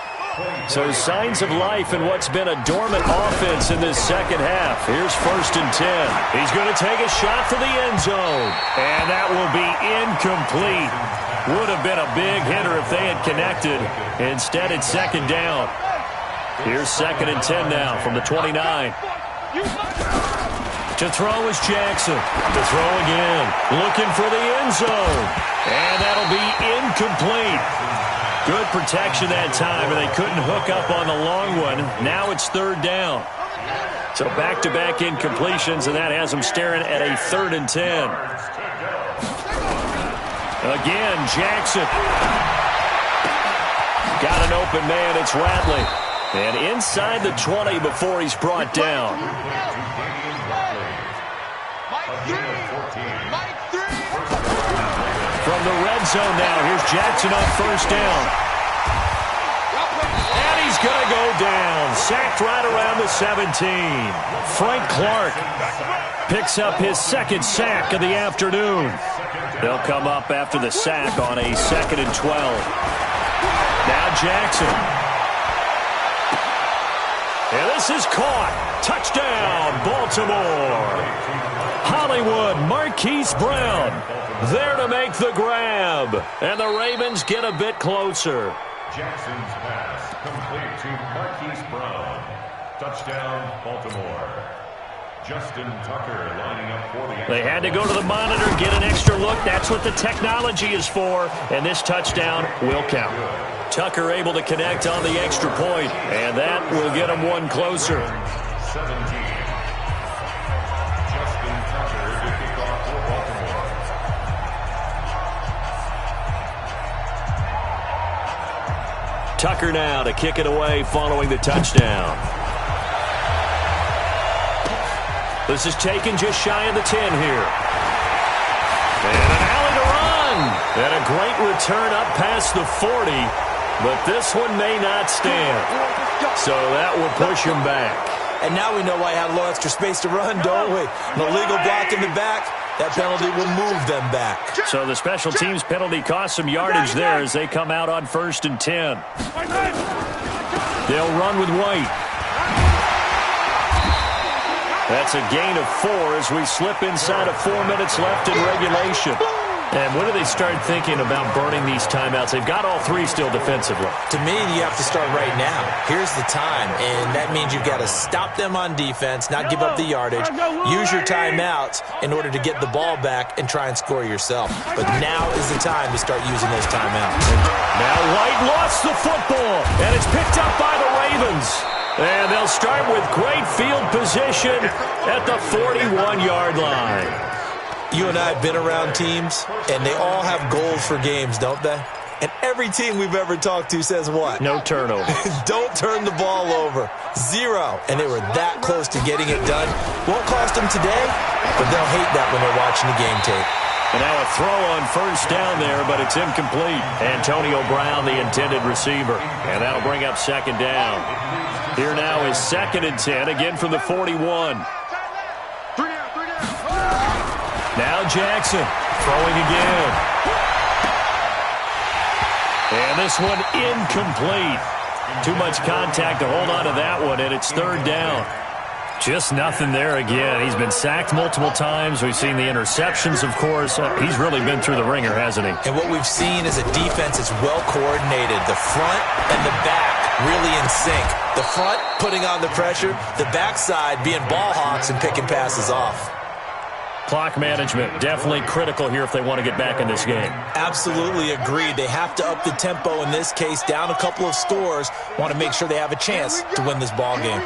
Speaker 2: So signs of life in what's been a dormant offense in this second half. Here's 1st and 10. He's going to take a shot for the end zone. And that will be incomplete. Would have been a big hitter if they had connected. Instead, it's 2nd down. Here's 2nd and 10 now from the 29. To throw is Jackson. To throw again. Looking for the end zone. And that'll be incomplete. Good protection that time, and they couldn't hook up on the long one. Now it's 3rd down. So back-to-back incompletions, and that has them staring at a 3rd and 10. Again, Jackson. Got an open man. It's Ratley. And inside the 20 before he's brought down. From the red zone now, here's Jackson on 1st down. And he's going to go down. Sacked right around the 17. Frank Clark picks up his 2nd sack of the afternoon. They'll come up after the sack on a 2nd and 12. Now Jackson. And this is caught. Touchdown, Baltimore. Hollywood, Marquise Brown there to make the grab. And the Ravens get a bit closer.
Speaker 6: Jackson's pass complete to Marquise Brown. Touchdown, Baltimore. Justin Tucker lining up for the...
Speaker 2: They had to go to the monitor, get an extra look. That's what the technology is for. And this touchdown will count. Tucker able to connect on the extra point, and that will get him one closer.
Speaker 6: 17. Justin Tucker to kick off for Baltimore.
Speaker 2: Tucker now to kick it away following the touchdown. This is taken just shy of the 10 here. And an alley to run. And a great return up past the 40. But this one may not stand. So that will push him back.
Speaker 3: And now we know why I have a little extra space to run, don't we? An illegal block in the back. That penalty will move them back.
Speaker 2: So the special teams penalty cost some yardage there as they come out on 1st and 10. They'll run with White. That's a gain of 4 as we slip inside of 4 minutes left in regulation. And when do they start thinking about burning these timeouts? They've got all 3 still defensively.
Speaker 3: To me, you have to start right now. Here's the time, and that means you've got to stop them on defense, not give up the yardage, use your timeouts in order to get the ball back and try and score yourself. But now is the time to start using those timeouts.
Speaker 2: Now White lost the football, and it's picked up by the Ravens. And they'll start with great field position at the 41-yard line.
Speaker 3: You and I have been around teams, and they all have goals for games, don't they? And every team we've ever talked to says what?
Speaker 2: No turnover.
Speaker 3: Don't turn the ball over. 0. And they were that close to getting it done. Won't cost them today, but they'll hate that when they're watching the game tape.
Speaker 2: And now a throw on 1st down there, but it's incomplete. Antonio Brown, the intended receiver. And that'll bring up 2nd down. Here now is 2nd and 10, again from the 41. Now Jackson throwing again. And this one incomplete. Too much contact to hold on to that one, and it's 3rd down. Just nothing there again. He's been sacked multiple times. We've seen the interceptions, of course. He's really been through the ringer, hasn't he?
Speaker 3: And what we've seen is a defense that's well coordinated. The front and the back really in sync. The front putting on the pressure, the backside being ball hawks and picking passes off.
Speaker 2: Clock management, definitely critical here if they want to get back in this game.
Speaker 3: Absolutely agreed. They have to up the tempo in this case, down a couple of scores. Want to make sure they have a chance to win this ball game.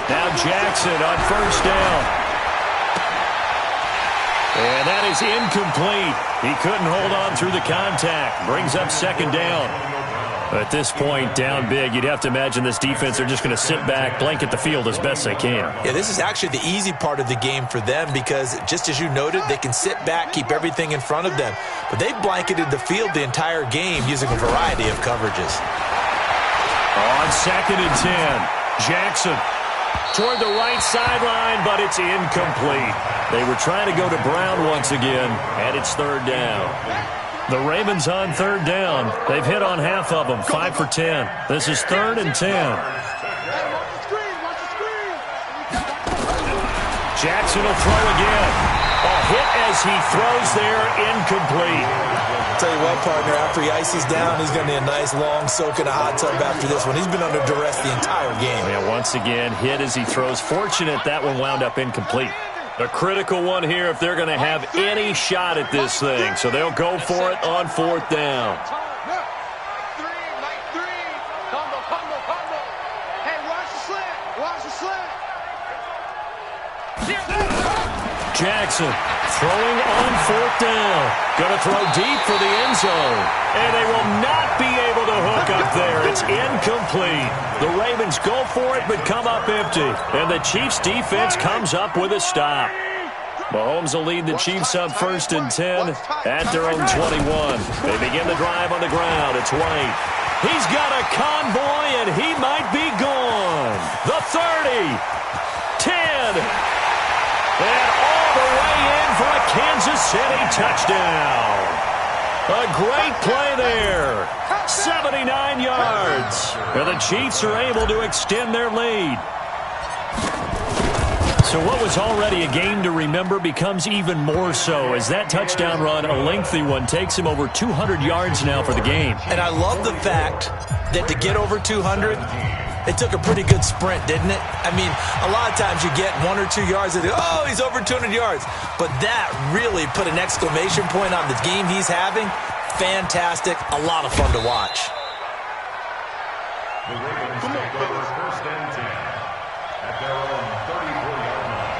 Speaker 2: Now Jackson on first down. And that is incomplete. He couldn't hold on through the contact. Brings up second down. At this point, down big, you'd have to imagine this defense, they're just going to sit back, blanket the field as best they can.
Speaker 3: Yeah, this is actually the easy part of the game for them because, just as you noted, they can sit back, keep everything in front of them. But they've blanketed the field the entire game using a variety of coverages.
Speaker 2: On second and 10, Jackson toward the right sideline, but it's incomplete. They were trying to go to Brown once again, and it's third down. The Ravens on third down. They've hit on half of them, 5 for 10. This is third and 10. Jackson will throw again. A hit as he throws there, incomplete.
Speaker 3: Tell you what, partner, after he ices down, he's going to need a nice long soak in a hot tub after this one. He's been under duress the entire game.
Speaker 2: Yeah, once again, hit as he throws. Fortunate that one wound up incomplete. A critical one here if they're going to have any shot at this thing. So they'll go for it on fourth down. Jackson throwing on fourth down. Going to throw deep for the end zone. And they will not be able to hook up there. It's incomplete. The Ravens go for it but come up empty. And the Chiefs defense comes up with a stop. Mahomes will lead the Chiefs up first and 10 at their own 21. They begin the drive on the ground. It's White. He's got a convoy and he might be gone. The 30. 10. And all the way in for a Kansas City touchdown. A great play there. 79 yards. And the Chiefs are able to extend their lead. So what was already a game to remember becomes even more so as that touchdown run, a lengthy one, takes him over 200 yards now for the game.
Speaker 3: And I love the fact that to get over 200, it took a pretty good sprint, didn't it? I mean, a lot of times you get 1 or 2 yards and oh, he's over 200 yards. But that really put an exclamation point on the game he's having. Fantastic. A lot of fun to watch.
Speaker 6: The Ravens take over first and 10 at their own 34-yard line.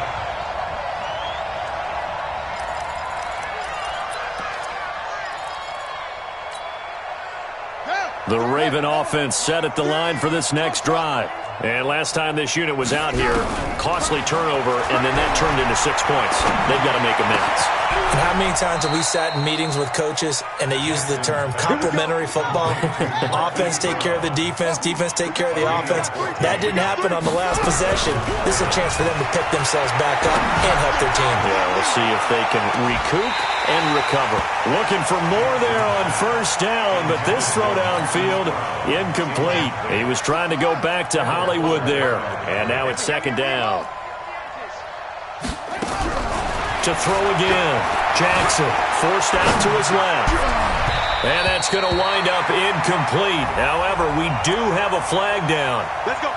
Speaker 2: The Raven offense set at the line for this next drive. And last time this unit was out here, costly turnover, and then that turned into 6 points. They've got to make amends.
Speaker 3: And how many times have we sat in meetings with coaches and they use the term complementary football? Offense take care of the defense, defense take care of the offense. That didn't happen on the last possession. This is a chance for them to pick themselves back up and help their team.
Speaker 2: Yeah, we'll see if they can recoup and recover. Looking for more there on first down, but this throw downfield, incomplete. He was trying to go back to Hollywood there, and now it's second down. To throw again. Jackson forced out to his left. And that's going to wind up incomplete. However, we do have a flag down.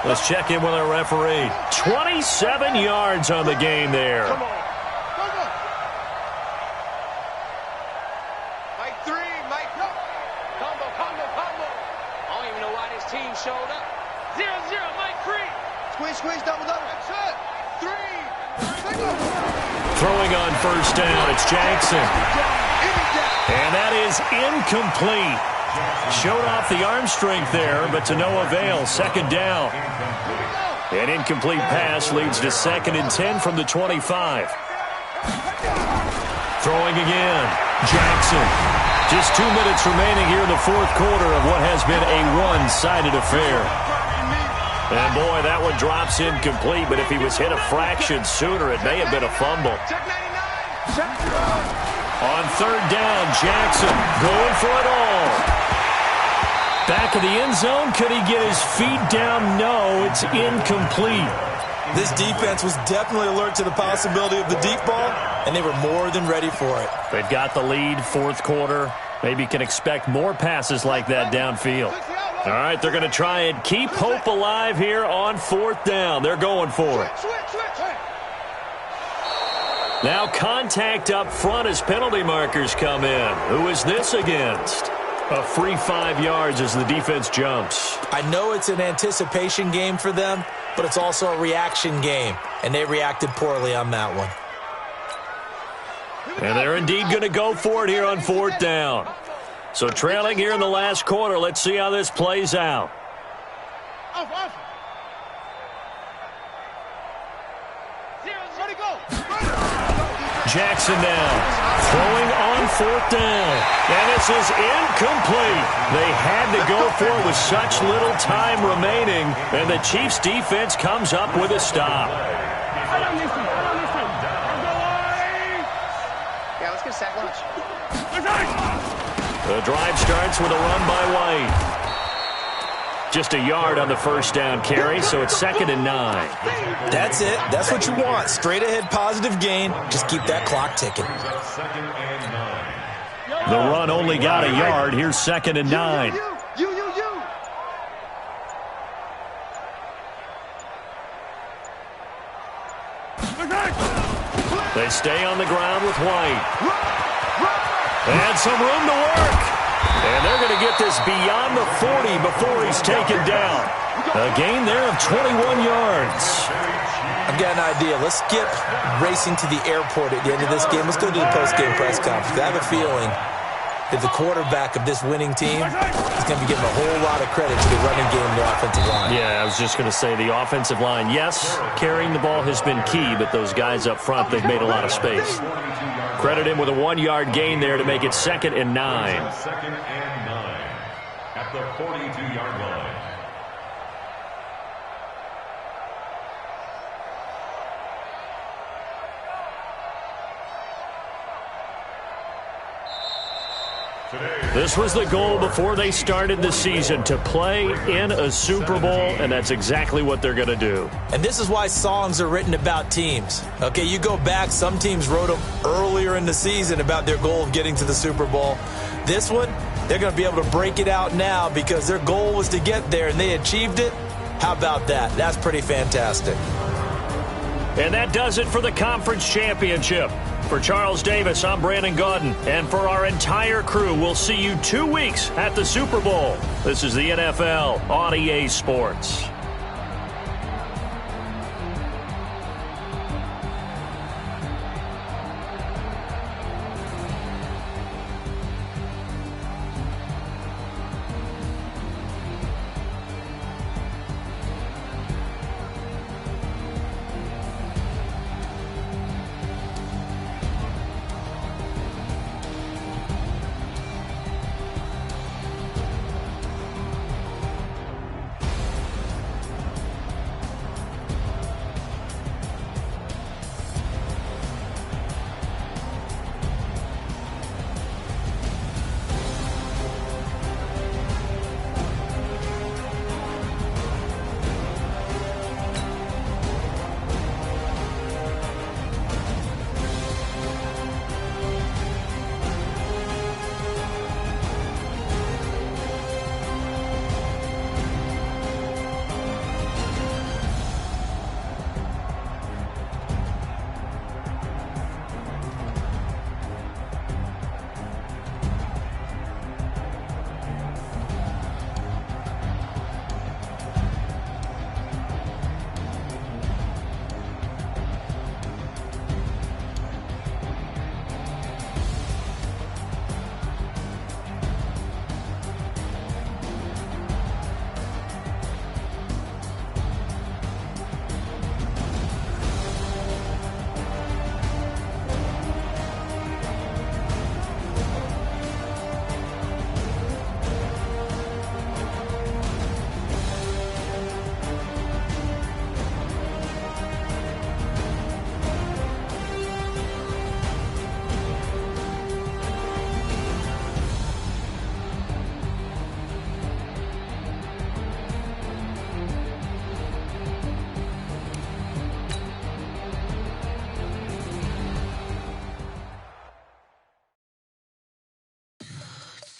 Speaker 2: Let's check in with our referee. 27 yards on the game there.
Speaker 5: Mike 3, Mike. Combo. I don't even know why this team showed up. 0-0, Mike 3. Squeeze, double. That's it. 3.
Speaker 2: Throwing on first down, it's Jackson. And that is incomplete. Showed off the arm strength there, but to no avail. Second down. An incomplete pass leads to second and 10 from the 25. Throwing again. Jackson. Just 2 minutes remaining here in the fourth quarter of what has been a one-sided affair. And, boy, that one drops incomplete, but if he was hit a fraction sooner, it may have been a fumble. On third down, Jackson going for it all. Back of the end zone. Could he get his feet down? No, it's incomplete.
Speaker 3: This defense was definitely alert to the possibility of the deep ball, and they were more than ready for it.
Speaker 2: They've got the lead, fourth quarter. Maybe you can expect more passes like that downfield. All right, they're going to try and keep hope alive here on fourth down. They're going for it. Now contact up front as penalty markers come in. Who is this against? A free 5 yards as the defense jumps.
Speaker 3: I know it's an anticipation game for them, but it's also a reaction game, and they reacted poorly on that one.
Speaker 2: And they're indeed going to go for it here on fourth down. So trailing here in the last quarter, let's see how this plays out. Jackson now, throwing on fourth down. And this is incomplete. They had to go for it with such little time remaining. And the Chiefs defense comes up with a stop.
Speaker 5: Yeah, let's get a sack lunch.
Speaker 2: The drive starts with a run by White. Just a yard on the first down carry, so it's 2nd and 9.
Speaker 3: That's it. That's what you want. Straight ahead positive gain. Just keep that clock ticking.
Speaker 2: The run only got a yard. Here's 2nd and 9. They stay on the ground with White. And some room to work. And they're going to get this beyond the 40 before he's taken down. A gain there of 21 yards.
Speaker 3: I've got an idea. Let's skip racing to the airport at the end of this game. Let's go to the post-game press conference. I have a feeling that the quarterback of this winning team is going to be giving a whole lot of credit to the running game and the offensive line.
Speaker 2: Yeah, I was just going to say the offensive line, yes, carrying the ball has been key, but those guys up front, they've made a lot of space. Credit him with a 1-yard gain there to make it 2nd and 9.
Speaker 6: 2nd and 9 at the 42-yard line.
Speaker 2: This was the goal before they started the season, to play in a Super Bowl, and that's exactly what they're going to do.
Speaker 3: And this is why songs are written about teams. Okay, you go back, some teams wrote them earlier in the season about their goal of getting to the Super Bowl. This one, they're going to be able to break it out now because their goal was to get there, and they achieved it. How about that? That's pretty fantastic.
Speaker 2: And that does it for the conference championship. For Charles Davis, I'm Brandon Gaudin. And for our entire crew, we'll see you 2 weeks at the Super Bowl. This is the NFL on EA Sports.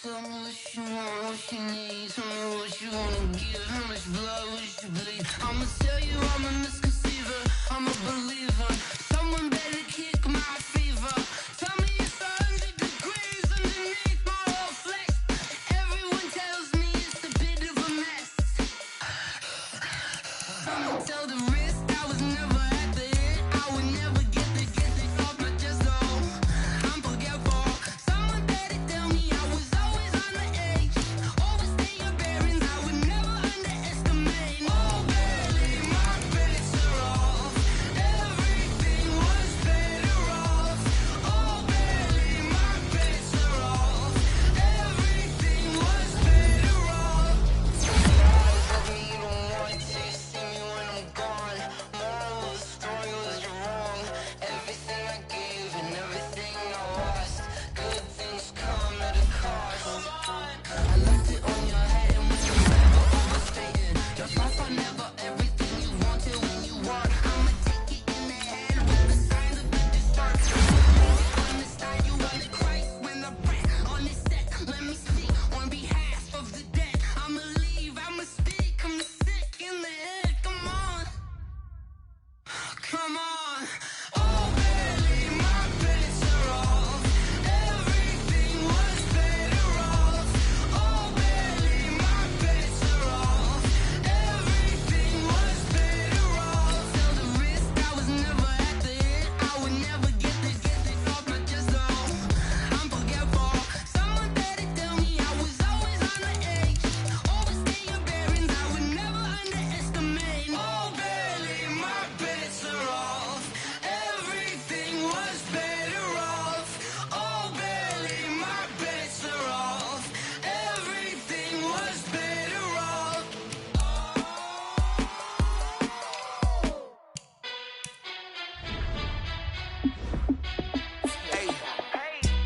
Speaker 1: Tell me what you want, what you need. Tell me what you wanna give. How much blood would you bleed? I'ma tell you I'm a misconceiver. I'm a believer. Someone better kick my fever. Tell me it's 100 degrees underneath my whole flesh. Everyone tells me it's a bit of a mess. I'ma tell the risk I was never at the hit. I would never get this off my chest though. I'm forgetful. Someone better tell me I was always on the edge. Overstay your bearings, I would never underestimate. Oh barely, my bets are off. Everything was better off. Oh barely, my bets are off. Everything was better off. Love me, you don't want to see me when I'm gone. Moral of the story was you're wrong. Everything I gave and everything I lost. Good things come at a cost. I left it on your head and when you never overstated. Your thoughts are never everything you wanted when you want. I'ma take it in the head with the signs of the distort. On the side, you on the Christ when the breath on this set. Let me speak on behalf of the dead. I'ma leave, I'ma speak, I'm sick in the head. Come on, come on. Oh, barely, my bets are off. Everything was better off. Oh, barely, my bets are off. Everything was better off. Tell the risk I was never at the hit. I would never get this off my chest though. I'm forgetful. Someone better tell me I was always on the edge. Overstay your bearings, I would never underestimate. Oh, barely, my bets are off. Everything was better off. Oh, barely, my bets are off. Everything was better off.
Speaker 7: Hey,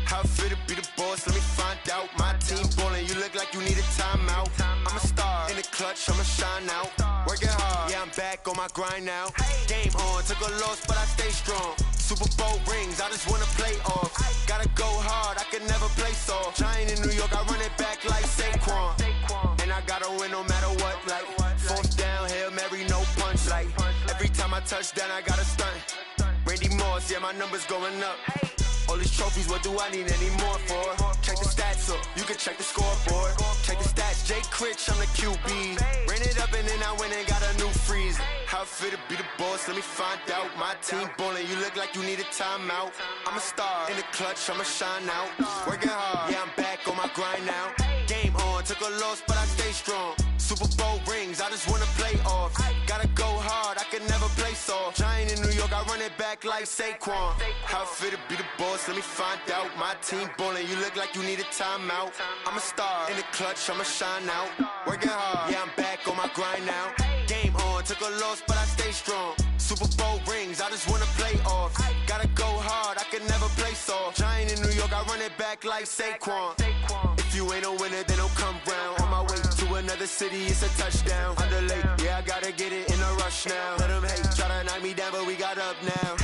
Speaker 7: how it feel to be the boss? Let me find out. My team ballin', you look like you need a timeout. I'm a star in the clutch, I'ma shine out. Working hard, yeah, I'm back on my grind now. Game on, took a loss, but I stay strong. Super Bowl rings, I just wanna play off. Gotta go hard, I can never play soft. Giant in New York, I run it back like Saquon. And I gotta win no matter what, like fourth down, Hail Mary, no punch. Like every time I touch down, I gotta stunt. Randy Moss, yeah, my numbers going up. All these trophies, what do I need any more for? Check the stats up, you can check the scoreboard. Check the stats, Jake Critch, I'm the QB. Ran it up and then I went and got a new freeze. How it feel to be the boss, let me find out. My team ballin', you look like you need a timeout. I'm a star in the clutch, I'ma shine out. Working hard, yeah, I'm back on my grind now. Game on, took a loss, but I stay strong. Super Bowl rings, I just wanna play off. Gotta go hard, I can never play soft. Giant in New York, I run it back like Saquon. How it feel to be the boss, let me find out. My team ballin', you look like you need a timeout. I'm a star in the clutch, I'ma shine out. Working hard, yeah, I'm back on my grind now. Game on, took a loss, but I stay strong. Super Bowl rings, I just wanna play off. Gotta go hard, I can never play soft. Giant in New York, I run it back like Saquon. If you ain't a winner, then don't come round. On my way to another city, it's a touchdown. Underlay, yeah, I gotta get it in a rush now. Let them hate, try to knock me down, but we got up now.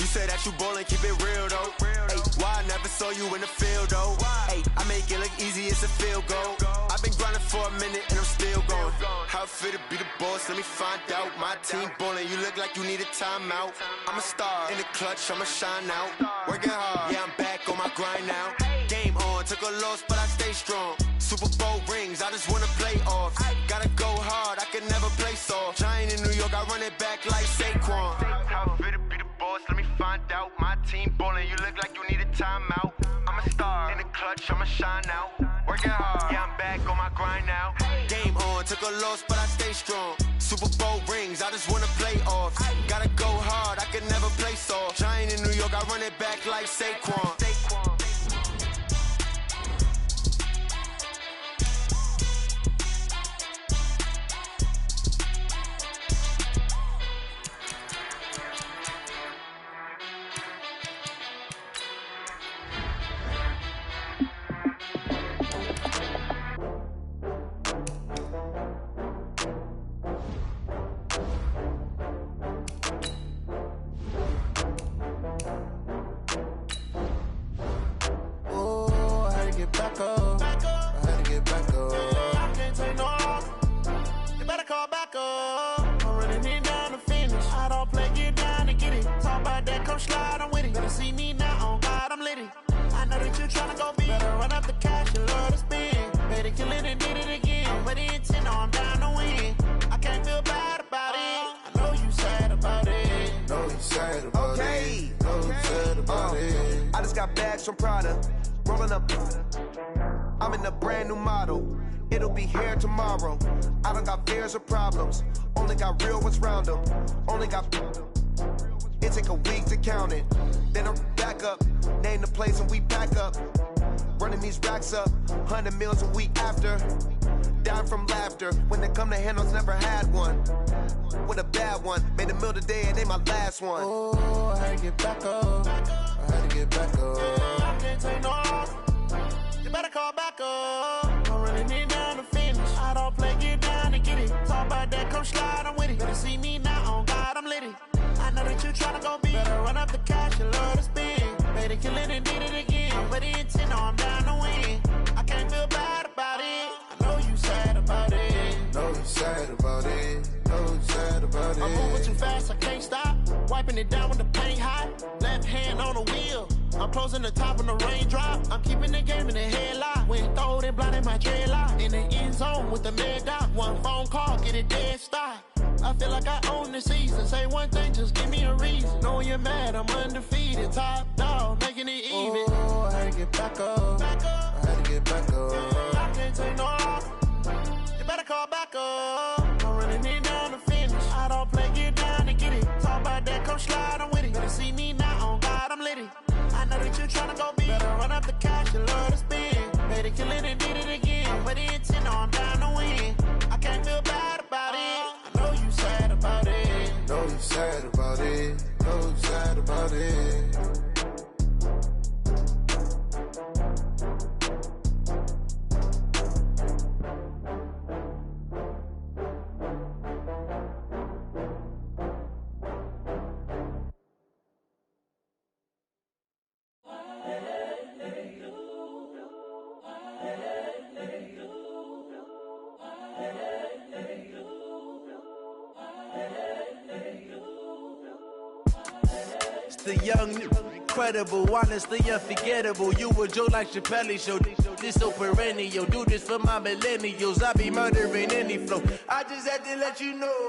Speaker 7: You say that you ballin', keep it real though. Hey, why I never saw you in the field though? Hey, I make it look easy, it's a field goal. I've been grinding for a minute and I'm still going. How it feel to be the boss, let me find out. My team ballin', you look like you need a timeout. I'm a star in the clutch, I'ma shine out. Working hard, yeah, I'm back on my grind now. Game on, took a loss, but I stay strong. Super Bowl rings, I just wanna play off. Gotta go hard, I can never play soft. Giant in New York, I run it back like Saquon. How it feel to be the boss, let me find out. My team ballin', you look like you need a timeout. I'm a star in the clutch, I'ma shine out. Working hard, yeah, I'm back on my grind now. Game on, took a loss, but I stay strong. Super Bowl rings, I just wanna play off. Gotta go hard, I can never play soft. Giant in New York, I run it back like Saquon.
Speaker 8: come slide, I'm with it. Better see me now, on God, I'm litty. I know that you tryna go big. Better run up the cash and love to spend. Better kill it and did it again. But the intent, no, I'm down to win. I can't feel bad about it. I know you sad about it.
Speaker 7: Know you sad about it. Know you sad about it.
Speaker 9: I just got bags from Prada. Rolling up. I'm in a brand new model. It'll be here tomorrow. I don't got fears or problems. Only got real ones round them. Only got. It take a week to count it. Then I'm back up. Name the place and we pack up. Running these racks up. 100 meals a week after. Down from laughter. When they come to handles, never had one. With a bad one. Made a meal today and they my last one.
Speaker 8: Oh, I had to get back up.
Speaker 7: I had to get back up.
Speaker 8: I can't take no loss. You better call back up. I'm running it down to finish. I don't play, get down to get it. Talk about that, come slide, I'm with it. Better see me now, on God, I'm litty. I know that you tryna go big. Better run up the cash and love to spend. Better kill it and did it again. But the intent, no, I'm down to win. I can't feel bad about it. I know you sad about it.
Speaker 7: Know you sad about it. Know you sad about it.
Speaker 8: I'm moving too fast, I can't stop. Wiping it down with the paint hot. Left hand on the wheel. I'm closing the top when the raindrop. I'm keeping the game in the headlock. When throwed and blinded my dreadlock. In the end zone with the mad dot. One phone call, get it dead stop. I feel like I own the season. Say one thing, just give me a reason. Knowing you're mad, I'm undefeated. Top dog, making it even.
Speaker 7: Oh, I had to get back up.
Speaker 8: Back up.
Speaker 7: I had to get back up.
Speaker 8: I can't take no loss. You better call back up. I'm running it down to finish. I don't play, get down to get it. Talk about that, come slide, I'm with it. Better see me now, on God, I'm litty. I know that you tryna go big. Better run up the cash and love to spend. Better kill it and did it again. But the intent, no, I'm down to win. I can't feel bad about it. I know you sad about it.
Speaker 7: Know you sad about it. Know you sad about it.
Speaker 10: The young, incredible, honestly unforgettable. You a joke like Chappelle show. This so perennial. Do this for my millennials. I be murdering any flow. I just had to let you know.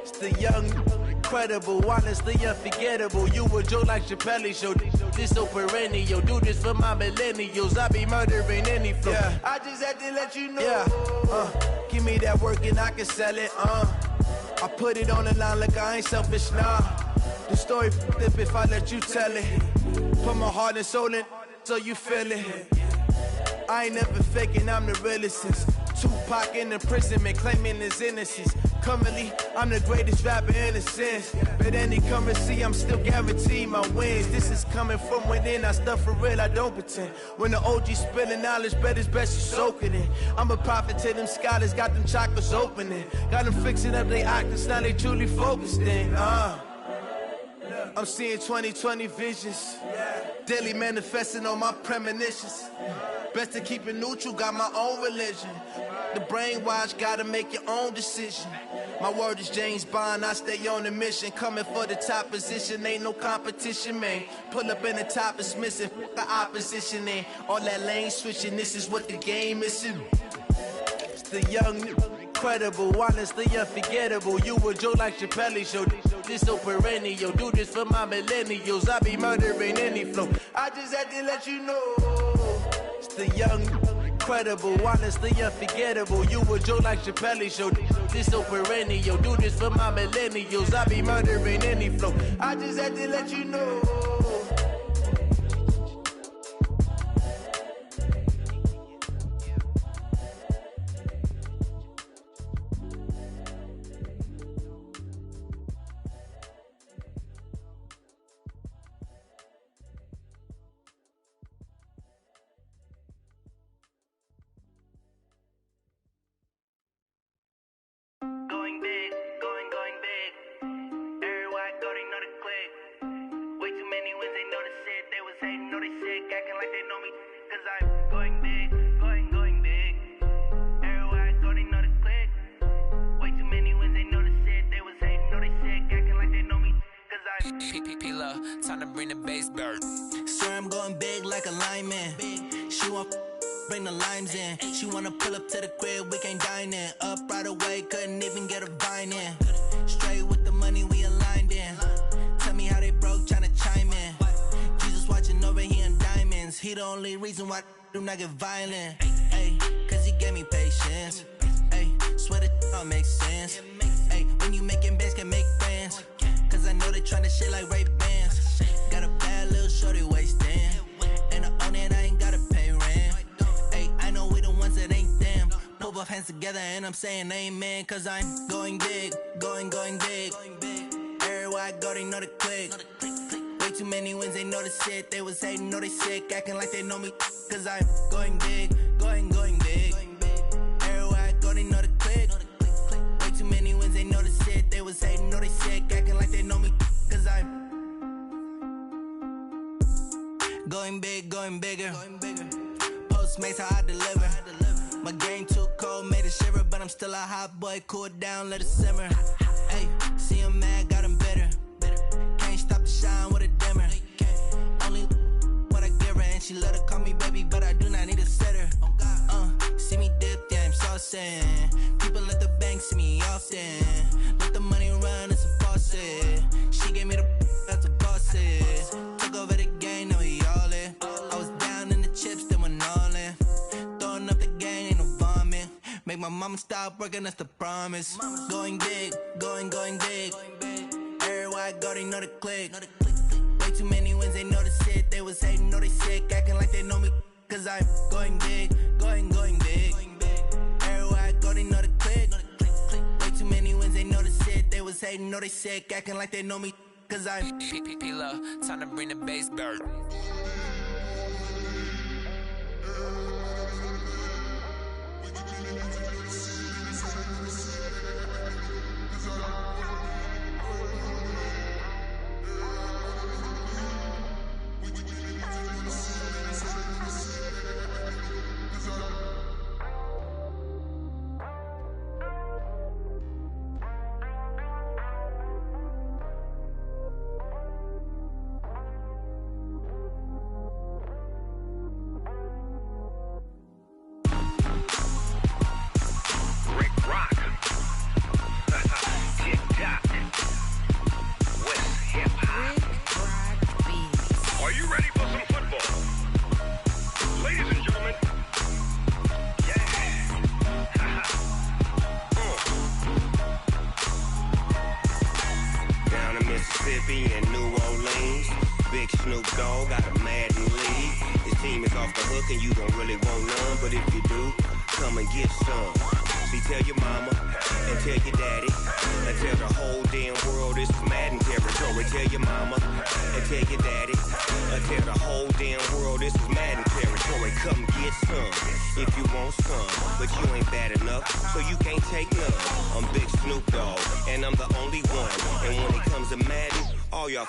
Speaker 10: It's the young, incredible, honestly unforgettable. You a joke like Chappelle show. This so perennial. Do this for my millennials. I be murdering any flow. Yeah. I just had to let you know. Yeah. Give me that work and I can sell it. I put it on the line like I ain't selfish, nah. The story flip if I let you tell it. Put my heart and soul in so you feel it. I ain't never faking, I'm the realest since Tupac in imprisonment, claiming his innocence. Currently, I'm the greatest rapper in a sense. But any currency, I'm still guaranteed my wins. This is coming from within, I stuff for real, I don't pretend. When the OG spilling knowledge, bet it's best you soak it in. I'm a prophet to them scholars, got them chakras opening. Got them fixing up their octaves, now they truly focused in. I'm seeing 2020 visions. Daily manifesting on my premonitions. Best to keep it neutral, got my own religion. The brainwash, gotta make your own decision. My word is James Bond, I stay on a mission. Coming for the top position, ain't no competition, man. Pull up in the top, it's missing, the opposition in. All that lane switching, this is what the game is. It's the young, incredible, honestly unforgettable. You a joke like Chappelle show. This so perennial. Do this for my millennials. I be murdering any flow. I just had to let you know. It's the young, incredible, honestly unforgettable. You a joke like Chappelle show. This so perennial. Do this for my millennials. I be murdering any flow. I just had to let you know.
Speaker 11: P-Love, time to bring the bass bird.
Speaker 10: Swear I'm going big like a lineman. She want bring the limes in. She wanna pull up to the crib, we can't dine in. Up right away, couldn't even get a vine in. Straight with the money we aligned in. Tell me how they broke, tryna chime in. Jesus watching over here in diamonds. He the only reason why I do not get violent. Ay, cause he gave me patience. Ay, swear that all makes sense. Ay, when you making bands, can make friends. Cause I know they tryna shit like Ray-Bans. Got a bad little shorty wasting. And I own it, I ain't gotta pay rent. Ay, I know we the ones that ain't them. Put both hands together and I'm saying amen. Cause I'm going big, going big. Everywhere I go, they know the click. Way too many wins, they know the shit. They was hating, know they sick, acting like they know me. Cause I'm going big, going big. Everywhere I go, they know the click. Way too many wins, they know the shit. They was hating, know they sick, acting like they know me. Cause I'm going big, going bigger. Postmates how I deliver. My game too cold, made it shiver. But I'm still a hot boy, cool it down, let it simmer. Hey, see him mad, got him bitter. Can't stop the shine with a dimmer. Only what I give her, and she let her call me baby, but I do not need a sitter. See me dip, yeah, I'm saucing. People at the bank see me often. Let the money run, it's a faucet. She gave me the that's a bosses. Took over the game, now we all in. I was down in the chips, then went all in. Throwing up the game, ain't no vomit. Make my mama stop working, that's the promise. Going big, going big. Everywhere I go, they know the click. Way too many wins, they know the shit. They was hating, know they sick, acting like they know me. Cause I'm going big, going big. Everywhere I go, they know the click. Way too many wins, they know the shit. They was hating, know they sick, acting like they know me. Cause I'm
Speaker 11: P-Love, time to bring the bass bird.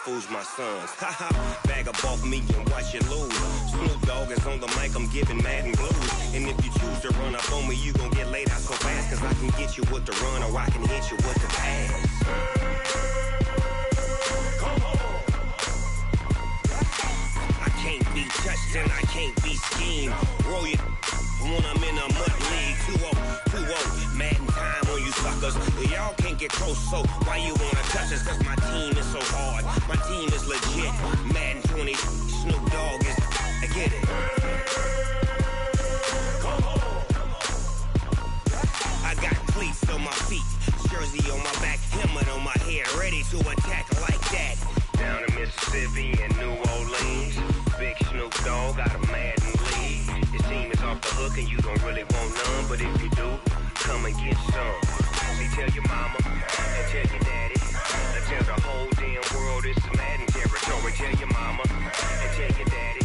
Speaker 12: Fools my sons. Haha, bag up off me and watch you lose. Snoop Dogg is on the mic, I'm giving Madden blues. And if you choose to run up on me, you gon' get laid out so fast. Cause I can get you with the run or I can hit you with the pass. Come on. I can't be touched and I can't be schemed. Roll it when I'm in a mud league. 2-0, Madden time on you suckers. Y'all can't get close, so why you wanna touch us? Cause my team is so hard. My team is legit. Madden 20, Snoop Dogg is. I get it. Come on. I got cleats on my feet, jersey on my back, helmet on my head, ready to attack like that. Down in Mississippi and New Orleans, big Snoop Dogg got a Madden league. Your team is off the hook and you don't really want none, but if you do, come and get some. See, tell your mama and tell your daddy. Tell the whole damn world it's Madden territory. Tell your mama and tell your daddy.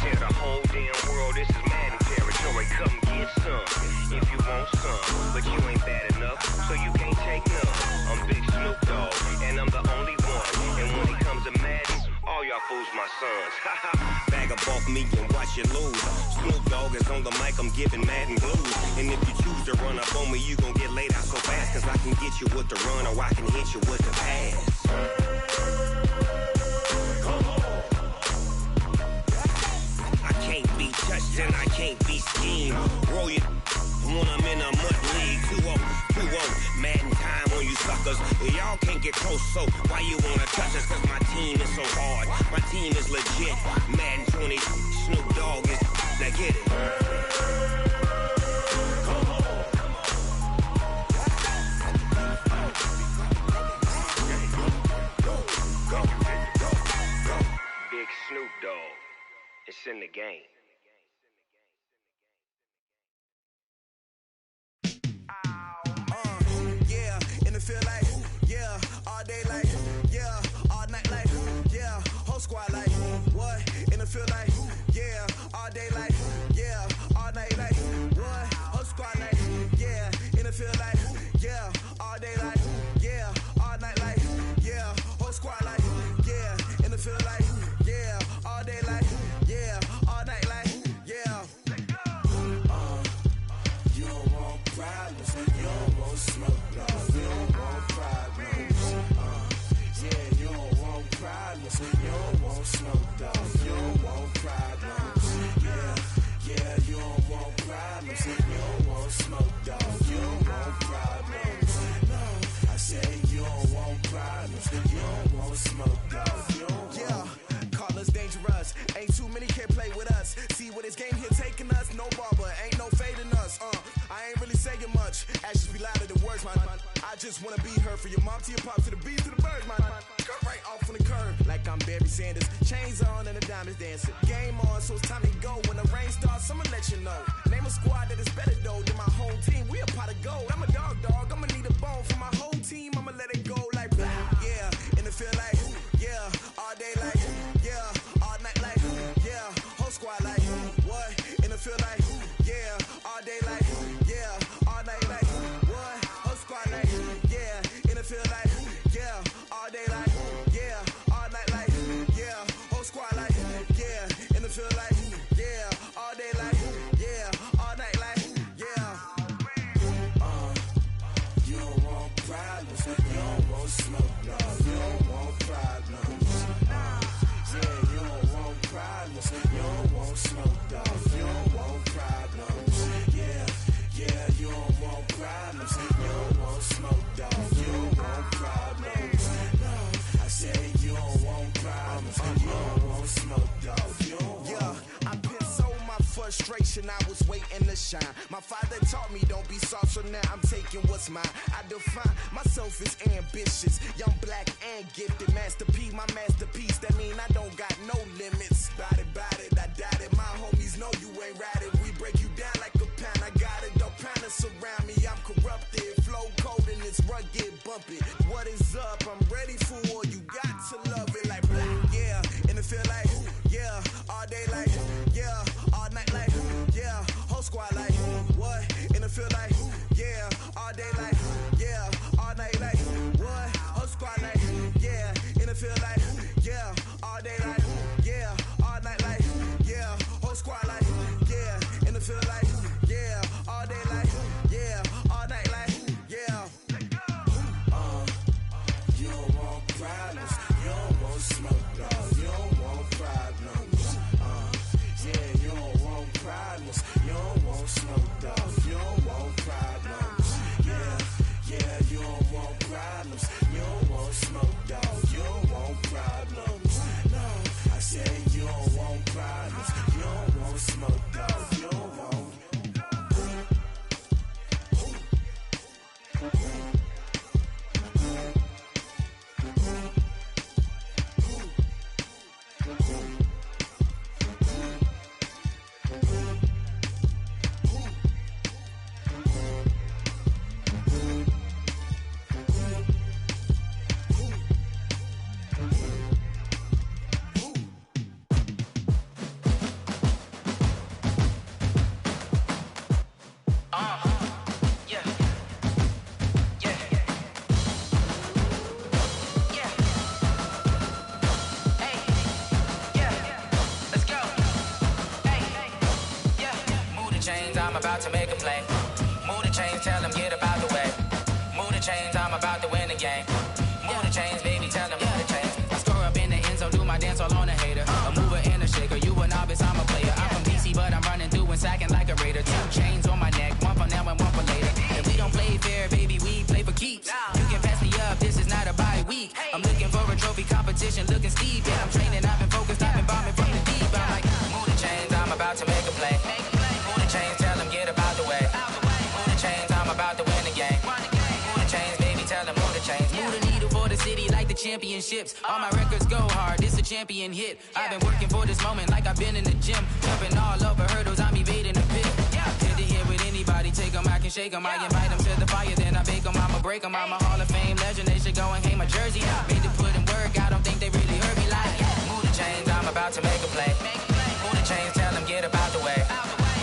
Speaker 12: Tell the whole damn world this is Madden territory. Come get some if you want some, but you ain't bad enough, so you can't take none. I'm Big Snoop Dogg, and I'm the only one. And when it comes to Madden, all y'all fools my sons. Bag up off me and watch you lose. Snoop Dogg is on the mic, I'm giving Madden blues. And if you choose to run up on me, you gon' get laid out so fast. Cause I can get you with the run or I can hit you with the pass. team. Roll your when I'm in a mud league. 2-0, Madden time on you suckers. Y'all can't get close, so why you wanna touch us? Cause my team is so hard. My team is legit. Madden 20, Snoop Dogg is. Now get it. Big Snoop Dogg. It's in the game.
Speaker 10: Yeah, in the field like, yeah, all day like, yeah, all night like, yeah, whole squad like, what? In the field like, yeah, all day like, yeah, all night like, what? Whole squad like, yeah, in the field like, yeah, all day like, yeah, all night like, yeah, whole squad like, yeah, in the field like, yeah, all day like, yeah, all night like, yeah. You don't want problems, you don't want smoke, no, you don't want problems. Yeah, you don't want problems, you don't want smoke, dog, you don't want problems. Yeah, you don't want problems, you don't want smoke, dog, you don't want problems. No, I say you don't want problems, you don't want smoke, dog, you don't want. Yeah, call us dangerous, ain't too many can play with us. See what this game here taking us, no barber, ain't no fading us. I ain't really saying much, actions be louder than words, man. I just wanna be heard from your mom to your pop to the beat to the birds, man. Cut right off on the curb, like I'm Barry Sanders. Chains on and the diamonds dancing. Game on, so it's time to go. When the rain starts, I'ma let you know. Name a squad that is better though than my home team. We a pot of gold. I'm a dog, I'ma need a bone for my whole team. I'ma let it go like blah. Yeah, in the field like, yeah, all day like, yeah, all night like, yeah, whole squad like, what? In the field like, yeah, all day like, yeah, all night like, what? Whole squad like, yeah, in the field like, yeah, all day like, yeah, all night like, yeah, whole squad like, yeah, in the field like, yeah, all day like, yeah, all night like, yeah. You don't want problems, you don't want smoke, no, you don't want problems. Yeah, you don't want problems, you don't want smoke, dog, you don't want problems. Yeah, you don't want problems, you don't want smoke, dog, you don't want problems. No, I say you don't want problems, you don't want smoke, dog, you don't want. Yeah, I've been so my frustration, I was waiting to shine. My father taught me don't be soft, so now I'm taking what's mine. I define myself as ambitious, young, black, and gifted. Master P, my masterpiece, that mean I don't got no limits. Bout it, I doubt it. My homies know you ain't ratted. We break you down like a pound. I got it, don't pound surround me. I'm corrupted, flow cold and it's rugged, bumpy. What is up? I'm ready for war. You got to love it like blah. Yeah, in the field like, yeah, all day like, yeah, all night like, yeah, whole squad like, what? In the field like, yeah, all day like, yeah, all night like, what? Whole squad like, yeah, in the field like, yeah, all day like, yeah, all night like, yeah, whole squad like, yeah, in the field like, yeah, all day like, yeah, all night like, yeah. You don't want problems, you don't want smoke, no, you don't want problems. Yeah, you don't want problems, you don't want smoke, dog, you don't want problems. Yeah, you don't want problems, you don't want smoke, dog, you don't want problems. No, I say you don't want problems, you don't want smoke, dog, you don't want.
Speaker 11: competition looking steep. Yeah, I'm training, I've been focused, I've been bombing from the deep. I'm like, move the chains, I'm about to make a play. Move the chains, tell them get about the way. Move the chains, I'm about to win the game. Move the chains, baby, tell them move the chains. Move the needle for the city like the championships. All my records go hard, this a champion hit. I've been working for this moment like I've been in the gym. Jumping all over hurdles, I'm evading the pit. Hit to hit with anybody, take them, I can shake them. I invite them to the fire, then I bake them, I'ma break them. I'm a Hall of Fame legend, they should go and hang my jersey. Made to put in work, I don't think they really heard me like. Move the chains, I'm about to make a play. Move the chains, tell them get about the way.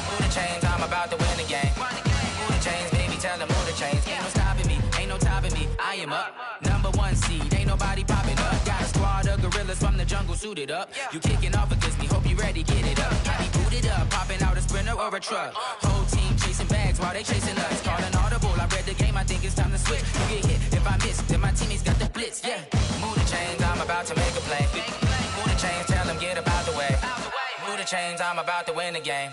Speaker 11: Move the chains, I'm about to win the game. Move the chains, baby, tell them move the chains. Ain't no stopping me, ain't no topping me, I am up. #1 seed, ain't nobody popping up. Got a squad of gorillas from the jungle suited up. You kicking off against me, hope you ready, get it up. I be booted up, popping out a sprinter or a truck. Whole team chasing bags while they chasing us. Calling audible, I read the game, I think it's time to switch. You get hit, if I miss, then my teammates got the blitz, yeah. Move the chains, I'm about to make a play. Move the chains, tell them get about the way. Move the chains, I'm about to win the game.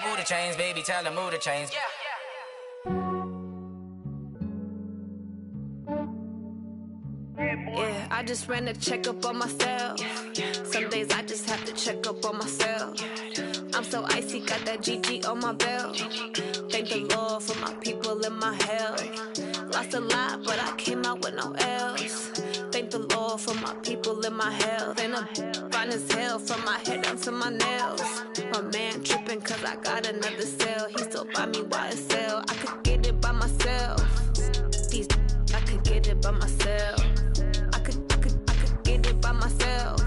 Speaker 11: Move the chains, baby, tell them move the chains.
Speaker 1: Yeah, I just ran a checkup on myself. Some days I just have to check up on myself. I'm so icy, got that GG on my belt. Thank the Lord for my people in my health. Lost a lot, but I came out with no L's. Thank the Lord for my people in my health. And I'm fine as hell from my head down to my nails. My man tripping cause I got another cell. He still buy me YSL. I could get it by myself. These I could get it by myself. I could get it by myself.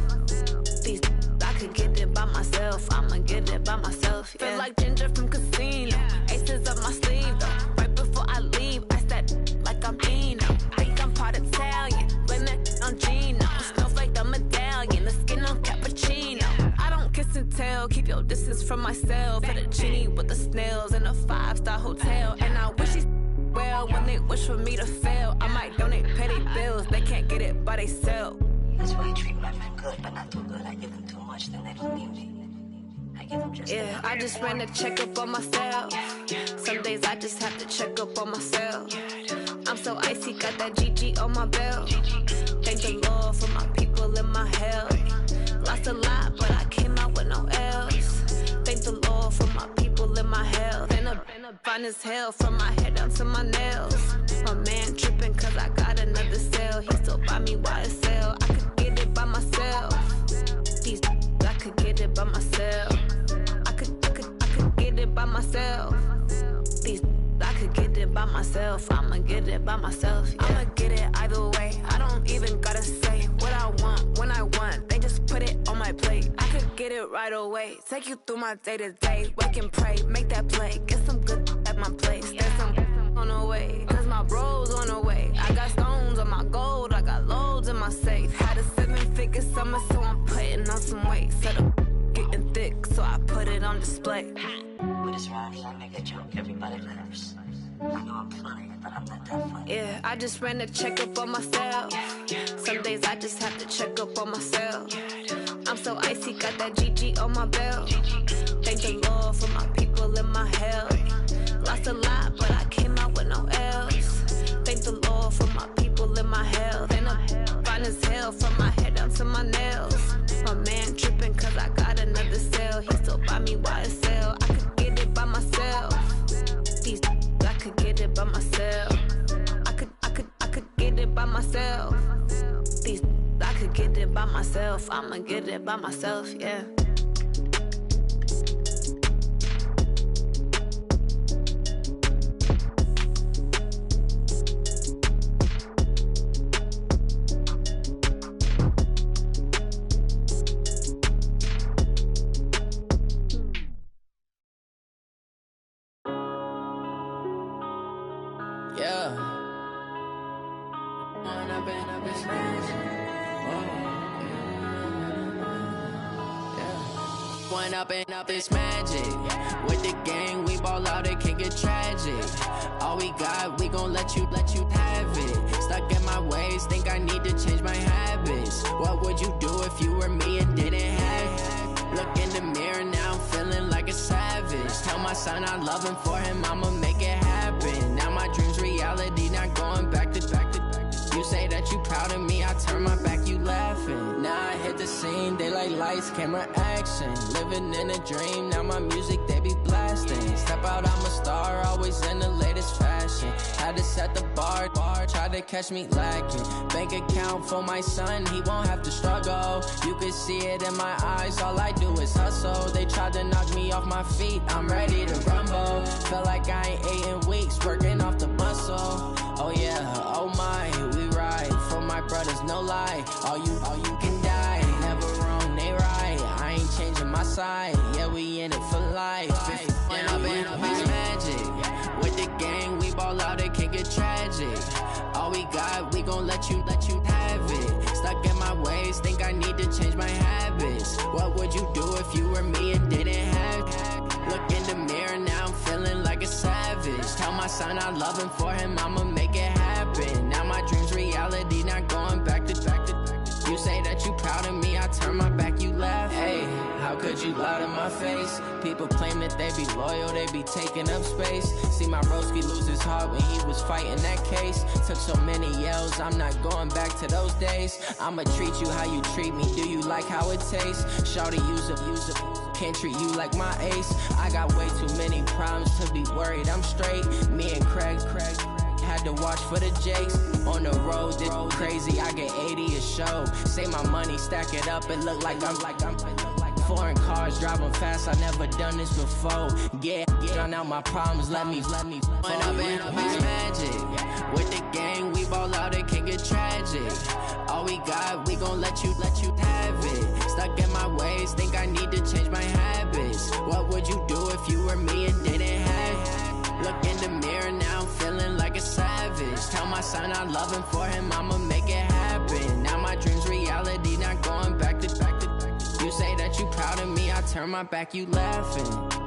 Speaker 1: These I could get it by myself. I'ma get it by myself. Yeah. Feel like Ginger from Casino. Aces up my sleeve though. Right before I leave, I said like I'm Dino. Think I'm part Italian. Blame that on Gino. Snowflake the medallion. The skin on cappuccino. I don't kiss and tell. Keep your distance from myself. At a genie with the snails in a 5-star hotel. And I wish he's well when they wish for me to fail. I might donate petty bills. They can't get it by themselves.
Speaker 13: That's why I treat my men good, but not too good. I give them too much, then they don't need me. I give them just
Speaker 1: yeah, I just ran a checkup on myself. Some days I just have to check up on myself. I'm so icy, got that GG on my belt. Thank the Lord for my people in my health. Lost a lot, but I came out with no L's. Thank the Lord for my people in my health. And I'm fine as hell from my head down to my nails. My man tripping cause I got another cell. He still buy me YSL. I could get it by myself. These I could get it by myself. I could get it by myself. These I could get it by myself. I'ma get it by myself. Yeah. I'ma get it either way. I don't even gotta say what I want when I want. They just put it on my plate. I could get it right away. Take you through my day to day. Wake and pray, make that play. Get some good at my place. There's some on the way. Cause my bro's on the way. I got stones on my gold. I got loads in my safe. Had a 7-figure summer, so I'm putting on some weight. Set up getting thick, so I put it on display.
Speaker 13: With this rhymes, I make a joke, everybody laughs. I know I'm funny, but I'm not that funny.
Speaker 1: Yeah, I just ran a checkup on myself. Some days I just have to check up on myself. I'm so icy, got that GG on my belt. Thank the Lord for my people in my health. Lost a lot, but I came out with no L's. Thank the Lord for my people in my health. And I'm fine as hell from my head down to my nails. My man tripping cause I got another cell. He still buy me YSL. I could get it by myself. These I could get it by myself. I could get it by myself. These I could get it by myself. I'ma get it by myself, yeah.
Speaker 14: Up this magic. With the gang, we ball out, it can get tragic. All we got, we gon' let you have it. Stuck in my ways, think I need to change my habits. What would you do if you were me and didn't have it? Look in the mirror now, I'm feeling like a savage. Tell my son I love him, for him I'ma make it happen. Now my dream's reality, not going back to. You say that you proud of me, I turn my back, you laughing. lights, camera, action. Living in a dream, now my music, they be blasting. Step out, I'm a star, always in the latest fashion. Had to set the bar, try to catch me lacking. Bank account for my son, he won't have to struggle. You can see it in my eyes, all I do is hustle. They tried to knock me off my feet, I'm ready to rumble. Feel like I ain't ate in weeks, working off the muscle. Oh yeah, oh my, we ride for my brothers, no lie. All you can die, never wrong, they right. I ain't changing my side, yeah, we in it for life. When up in it's magic. With the gang, we ball out, it can get tragic. All we got, we gon' let you have it. Stuck in my ways, think I need to change my habits. What would you do if you were me and didn't have it? Look in the mirror, now I'm feeling like a savage. Tell my son I love him, for him I'ma make it happen. Now my dream's reality, not going back to. You say that you proud of me, I turn my back, you laugh. Hey, how could you lie to my face? People claim that they be loyal, they be taking up space. See my broski lose his heart when he was fighting that case. Took so many yells, I'm not going back to those days. I'ma treat you how you treat me, do you like how it tastes? Shawty, use it, can't treat you like my ace. I got way too many problems to be worried, I'm straight. Me and Craig had to watch for the Jakes. On the road, this crazy, I get 80 a show. Say my money, stack it up, it look like I'm foreign cars, driving fast, I never done this before. Get on out my problems, let me When up in it's magic. With the gang, we ball out, it can get tragic. All we got, we gon' let you have it. Stuck in my ways, think I need to change my habits. What would you do if you were me and didn't have it? Look in the mirror, now I'm feeling like a savage. Tell my son I love him, for him I'ma make it happen. Now my dream's reality, not going back to. You say that you proud of me, I turn my back, you laughing.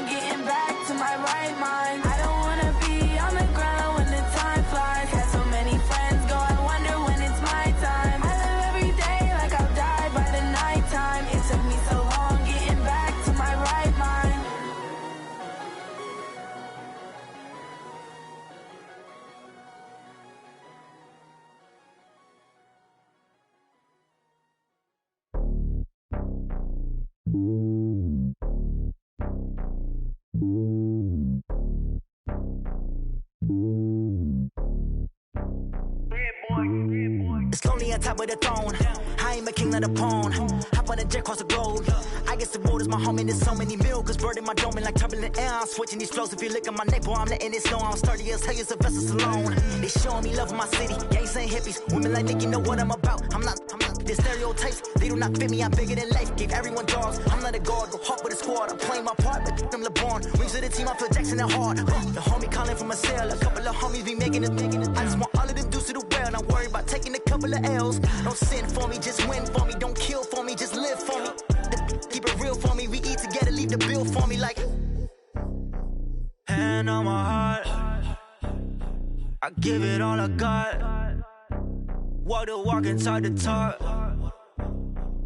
Speaker 15: long getting back to my right mind. I don't wanna be on the ground when the time flies. Had so many friends go, I wonder when it's my time. I live every day like I'll die by the nighttime. It took me so long getting back to my right mind.
Speaker 16: It's lonely on top of the throne. I ain't a king of the pawn. Hop on a jet across the globe. I guess the world is my home and there's so many milkers birding my dome like turbulent air. I'm switching these flows. If you look at my neck, boy, I'm letting it snow. I'm sturdy as hell, a vessel alone. They showing me love in my city. Gangs ain't hippies. Women like Nick, you know what I'm about. I'm not the stereotypes. They do not fit me. I'm bigger than life. Gave everyone dogs. I'm not a guard. Go hard with a squad. I'm playing my part, but them LeBron. Rings to the team. I feel Jackson and hard. The homie calling from a cell. A couple of homies be making it. I just want all of them dudes to do well. Not worry about taking a couple of L's. Don't sin for me, just win for me. Don't kill for me, just live for me. Keep it real for me. We eat together, leave the bill for me like.
Speaker 10: Hand on my heart, I give it all I got. Walk the walk and talk the talk.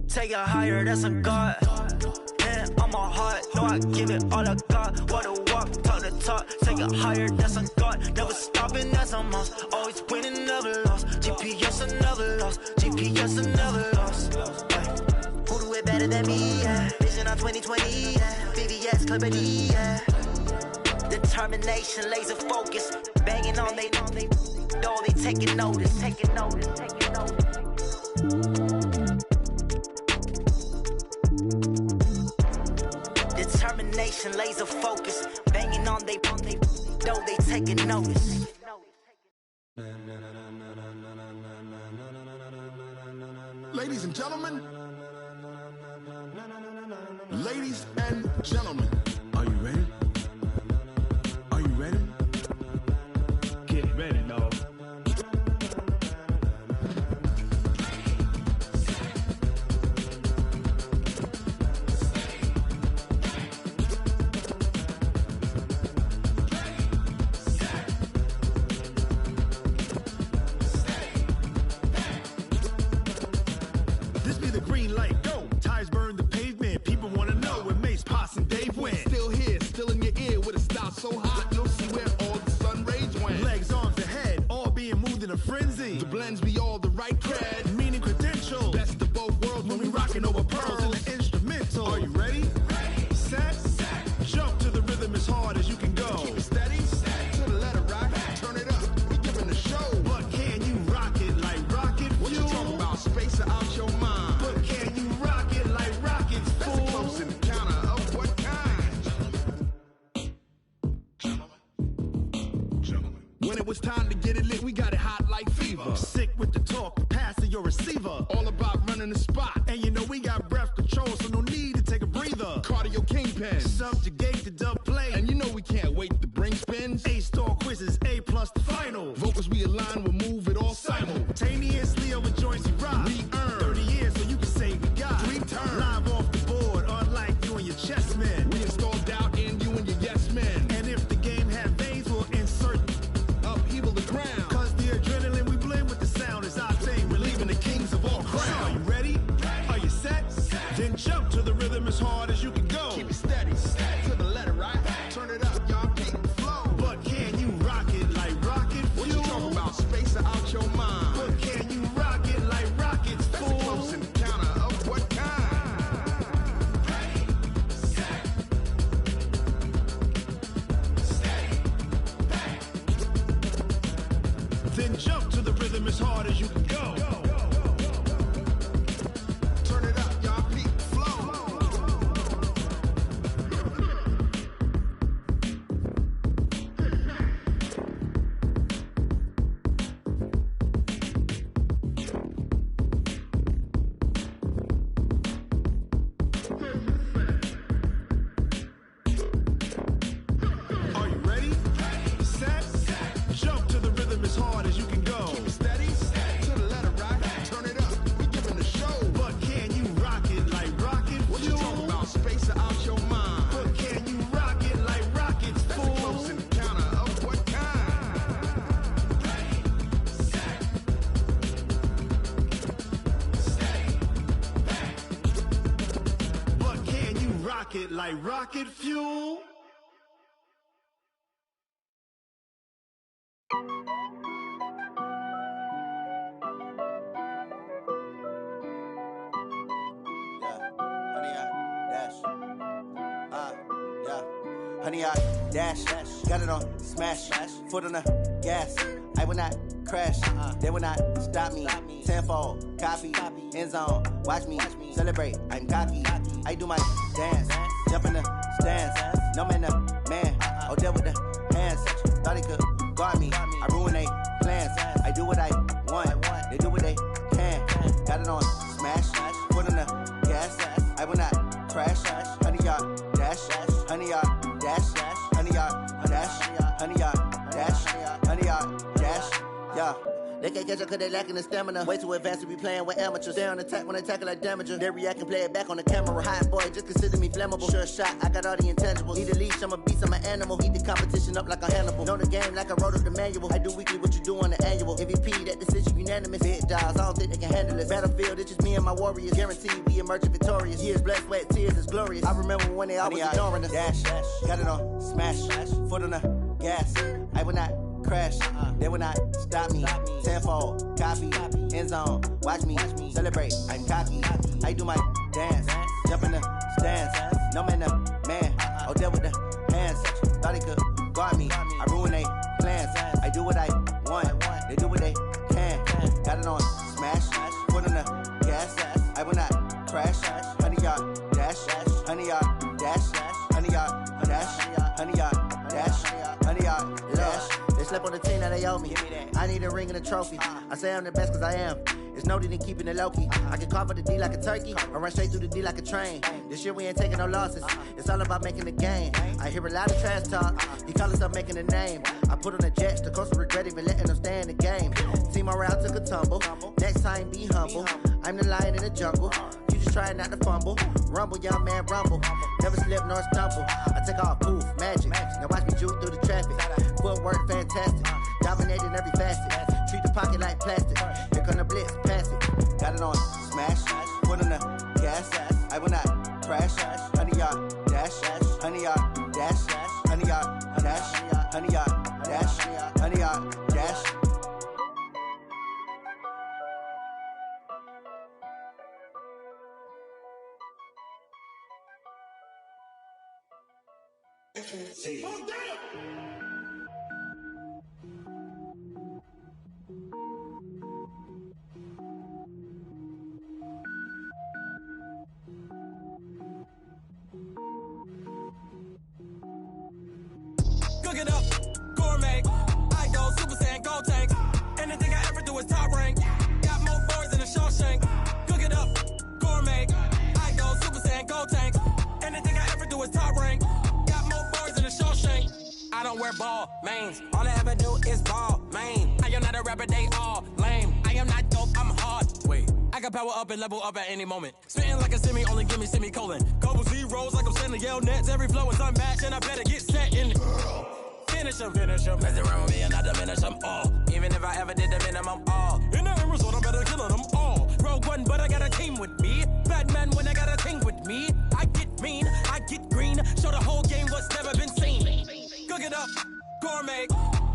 Speaker 10: Take it higher, that's a God. Hand on my heart, no, I give it all I got. Walk the walk, talk the talk. Take it higher, that's a God. Never stopping, that's a must. Always winning, never lost. GPS, I never lost. GPS, I never lost.
Speaker 16: Who do it better than me? Yeah. Vision on 2020. Yeah. VVS, Clippity. Yeah. Determination, laser focus. Banging on they door, they taking notice. Taking notice. Taking notice. Determination, laser focus. Banging on they door, they taking notice.
Speaker 17: Ladies and gentlemen, ladies and gentlemen, are you ready? Are you ready? Get ready, dog. This be the green light, go. Tires burn the pavement. People wanna know where Mace, Potts, and Dave went. Still here, still in your ear with a style so hot, you'll see where all the sun rays went. Legs, arms, the head, all being moved in a frenzy. The blends be all the right cred, meaning credentials. Best of both worlds when we rockin' over pearls in the instrumental. Are you ready? Ready. Set. Jump to the rhythm as hard as you can go. Keep it steady. To the letter rock. Turn it up. We giving the show. But can you rock it like rocket fuel? What you talking about? Space it out your mind. But can you rock it like rockets, fool? That's a close encounter of what kind? Gentlemen. When it was time to get it lit, we got it hot like fever. Sick with the talk, passing your receiver. All about running the spot. And you know we got breath control, so no need to take a breather. Cardio kingpin, subjugate the dub play. And you know we can't wait to bring spins. A-star quizzes, A+ the final. Vocals we align, we'll move it all simultaneously over joints we rock. We earn 30 years, so you can say we got 3 turns. Live off the board, unlike you and your chess men. We install doubt in you and your yes men. And if the game had veins, we'll insert upheaval the ground. Cause the adrenaline we blend with the sound is our thing. We're leaving the kings of all crowns. So are you ready? Are you set? Then jump to the rhythm as hard as you can go. Keep it steady. To the letter right. Turn it up, y'all keep the flow. But can you rock it like rocket fuel? What you talking about? Space it out your mind. But can you rock it like rockets, fool? That's a close encounter of what kind? Ready, set, steady, back. Then jump to the rhythm as hard as you can go. Turn it up, y'all keep the flow. Are you ready? Set. Jump to the rhythm as hard as you can go. Keep it steady. To the letter right. it like rocket fuel.
Speaker 10: Honey, I dash, got it on smash, foot on the gas. I will not crash, they will not stop me. Tenfold, copy, end zone, watch me celebrate. I'm cocky, I do my dance, jump in the stands. No man, the man, Odell with the hands. Thought he could guard me, I ruin they plans. I do what I want, they do what they can. Got it on smash, foot on the gas. I will not crash, honey, y'all dash, honey, y'all dash, honey, y'all dash, honey, y'all dash, honey, y'all dash, yeah. They can't catch up cause they lacking the stamina. Way too advanced to be playing with amateurs. Stay on attack when they tackle like damager. They react and play it back on the camera. Hot boy, just consider me flammable. Sure shot, I got all the intangibles. Need a leash, I'm a beast, I'm an animal. Heat the competition up like a Hannibal. Know the game like I wrote up the manual. I do weekly what you do on the annual. MVP, that decision unanimous. Big dials, I don't think they can handle it. Battlefield, it's just me and my warriors. Guaranteed we emerging victorious. Years, blood, sweat, tears, it's glorious. I remember when they always ignoring us. Dash, got it on smash, foot on the gas. I will not crash, they will not stop me. Tenfold, copy, end zone, watch me celebrate. I'm cocky, I do my dance, jump in the stands. No man, the man, Odell with the hands. Thought he could guard me, I ruin they plans. I do what I want, they do what they can. Got it on smash, foot on the gas. I will not crash, honey, y'all dash, honey, y'all dash, honey, y'all dash, honey, y'all dash, honey, y'all dash. They slept on the team, now they owe me. I need a ring and a trophy. I say I'm the best cause I am. It's no need in keeping it low-key. I can carve up the D like a turkey, or run straight through the D like a train. This year we ain't taking no losses. It's all about making the game. I hear a lot of trash talk. He call us up making a name. I put on the jets, the coast will regret even letting them stay in the game. Team around took a tumble. Next time be humble. I'm the lion in the jungle. You just trying not to fumble. Rumble, young man, rumble. Never slip nor stumble. I take off, poof, magic. Now watch me juke through the traffic. Footwork fantastic. Dominating every facet. Treat the pocket like plastic. Here come the blitz, pass it. Got it on smash, foot on the gas. I will not crash. Honey, y'all dash, honey, y'all dash, honey, y'all dash, honey, y'all dash, honey, y'all dash.
Speaker 18: Cook it up, gourmet. I go Super Saiyan, go tank. Anything I ever do is top rank. Got more boards than a Shawshank. Cook it up, gourmet. I go Super Saiyan, go tank. Anything I ever do is top rank. Got more boards than a Shawshank. I don't wear ball mains. All I ever do is ball main. I am not a rapper, they all lame. I am not dope, I'm hard. Wait, I can power up and level up at any moment. Spitting like a semi, only give me semicolon. Couple zeros like I'm sending yell nets. Every flow is unmatched and I better get set in. Finish them. Mess around with me and I diminish them all. Even if I ever did the minimum all. In the end result, I'm better killing them all. Rogue One, but I got a team with me. Batman when I got a team with me. I get mean, I get green. Show the whole game what's never been seen. Cook it up, gourmet.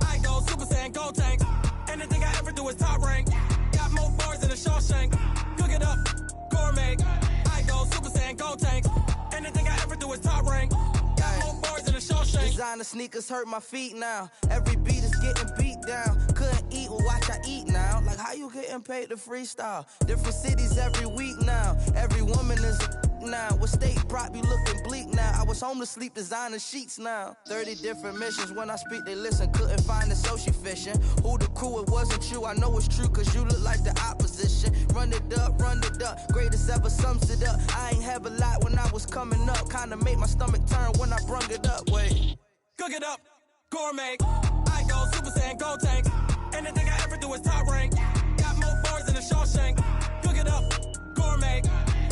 Speaker 18: I go Super Saiyan, go tank. Anything I ever do is top rank. Got more bars than a Shawshank. Cook it up, gourmet. I go Super Saiyan, go tank. Anything I ever do is top rank. Got more bars than a Shawshank.
Speaker 10: Designer sneakers hurt my feet now. Every beat is getting beat down. Couldn't eat, well watch I eat now. Like how you getting paid to freestyle? Different cities every week now. Every woman is a now. What state prop you looking bleak now? I was home to sleep designer sheets now. 30 different missions. When I speak they listen. Couldn't find the social fishing. Who the crew? It wasn't you. I know it's true cause you look like the opposition. Run it up. Greatest ever sums it up. I ain't have a lot when I was coming up. Kinda made my stomach turn when I brung it up. Wait.
Speaker 18: Cook it up, gourmet. I go Super Saiyan, go tank. Anything I ever do is top rank. Got more bars than a Shawshank. Cook it up, gourmet.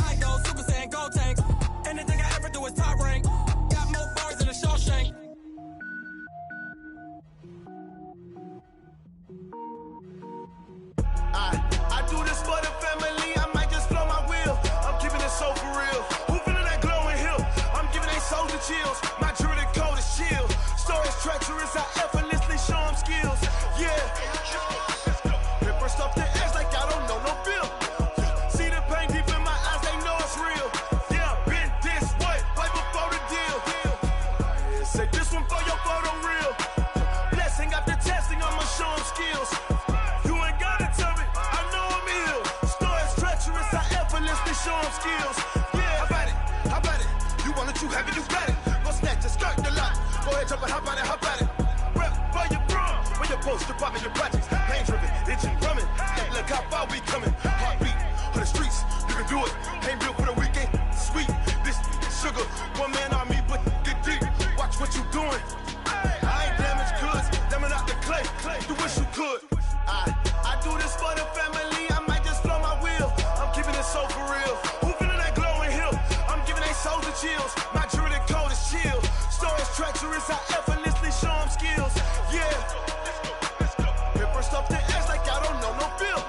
Speaker 18: I go Super Saiyan, go tank. Anything I ever do is top rank. Got more bars than a Shawshank.
Speaker 17: I do this for the family. I might just blow my wheel. I'm keeping it so for real. Who feeling that glowing hill? I'm giving
Speaker 8: Say this one for your photo reel. Blessing after testing, I'ma show them skills. You ain't gotta tell me, I know I'm ill. Stories treacherous, I effortlessly show them skills. Yeah, how about it? You want it, you have it, you got it. Go snatch it, skirt the lot. Go ahead, jump it, how about it? Rep for your bro, when your poster popping your projects. Pain driven, engine drumming. Hey, look how far we coming. Heartbeat on the streets, you can do it. Ain't built for the weekend, sweet. This sugar, one man army, but get deep. Watch what you doing. I ain't damaged goods, damn out the clay. You wish you could. I do this for the family. I might just blow my wheel. I'm keeping it so for real. Who feeling that glowing hill? I'm giving they souls the chills. My jewelry code is chill. Stories treacherous, I effortlessly show them skills. Yeah. Paper stuff to edge like I don't know no feel.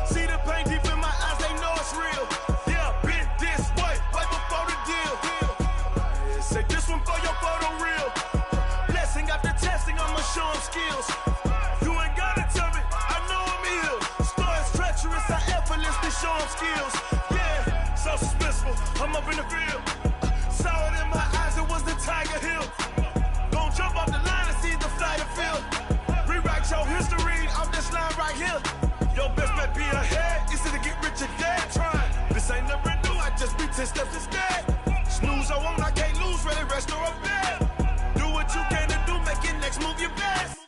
Speaker 8: See the pain deep in my eyes, they know it's real. Yeah, been this way, right before the deal. Say this one for your photo reel. Blessing after testing, I'ma show them skills. You ain't gotta tell me, I know I'm ill. Stories treacherous, I effortlessly show them skills. Yeah, so suspenseful, I'm up in the field. Saw it in my eyes, it was the Tiger Hill. Gon' jump off the line and see the flight of field. Rewrite your history off this line right here. Your best bet be ahead, easy to get rich or dead. Trying, this ain't never new, I just be 10 steps instead. Snooze I won't, I can't lose, ready, rest or a bed. Do what you can to do, make your next move your best.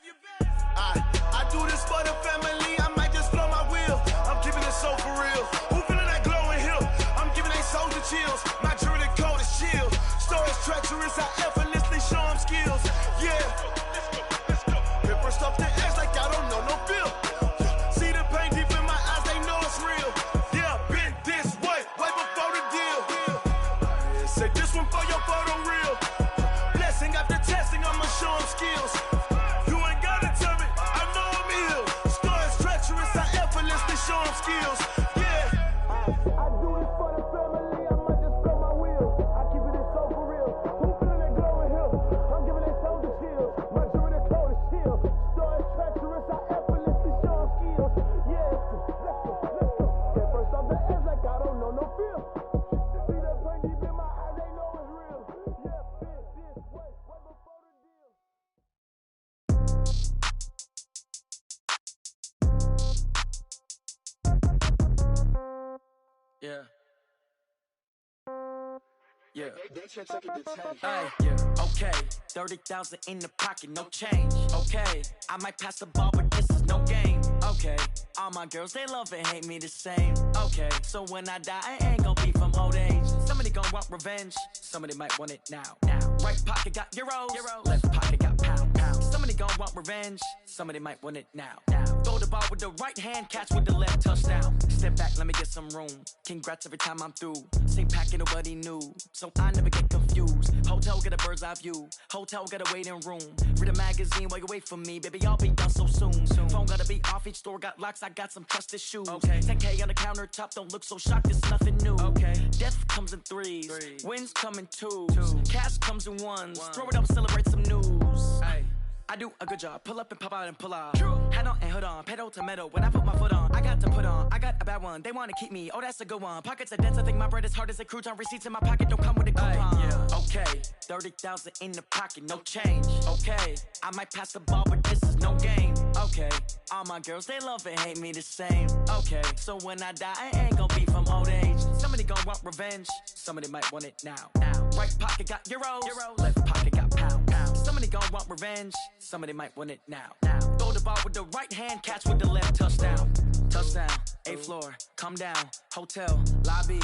Speaker 8: I do this for the family, I might just blow my wheel. I'm keeping it so for real. Who feeling that glowing hill? I'm giving they souls the chills. My jewelry code is chill. Stories treacherous, I effortlessly show them skills. Yeah. Paper stuff to edge like I don't know no feel. See the pain deep in my eyes, they know it's real. Yeah, been this way, way before the deal. Say this one for your photo reel. Blessing after testing, I'ma show them skills. You ain't gotta tell me, I know I'm ill. Stories treacherous, I effortlessly show them skills. Yeah. I do this for the family, I might just blow my wheel. I keep it so for real. Who feeling that glowing hill? I'm giving they souls the chills. My jewelry code is chill. Stories treacherous, I effortlessly show them skills. Yeah, let's go. Get first off the edge like I don't know no feel. See that pain deep in my eyes, they know it's real. Yeah, been this way, right before the deal.
Speaker 14: Yeah. Yeah. Hey, yeah. Okay. 30,000 in the pocket, no change. Okay. I might pass the ball, but this is no game. Okay. All my girls, they love and hate me the same. Okay. So when I die, I ain't gonna be from old age. Somebody gonna want revenge. Somebody might want it now. Right pocket got euros. Left pocket got pound. Somebody gonna want revenge. Somebody might want it now. Throw the ball with the right hand, catch with the left, touchdown. Step back, let me get some room. Congrats every time I'm through. Same packet, nobody knew. So I never get confused. Hotel get a bird's eye view. Hotel get a waiting room. Read a magazine while you wait for me. Baby, I'll be done so soon. Phone gotta be off, each store got locks. I got some trusted shoes. Okay. 10K on the countertop, don't look so shocked, it's nothing new. Okay. Death comes in threes. Wins come in twos. Cash comes in ones. Throw it up, celebrate some news. Hey. I do a good job, pull up and pop out and pull off. Hat on and hood on, pedal to metal. When I put my foot on, I got to put on. I got a bad one, they wanna keep me, oh that's a good one. Pockets are dense, I think my bread is hard as a crouton. Receipts in my pocket don't come with a coupon. Yeah. Okay, 30,000 in the pocket, no change. Okay, I might pass the ball, but this is no game. Okay, all my girls, they love and hate me the same. Okay, so when I die, I ain't gonna be from old age. Somebody gonna want revenge, somebody might want it now. Right pocket got euros. Left pocket got pound. Somebody gonna want revenge, somebody might want it now. Throw the ball with the right hand, catch with the left, touchdown. Touchdown, 8th floor, come down, hotel, lobby.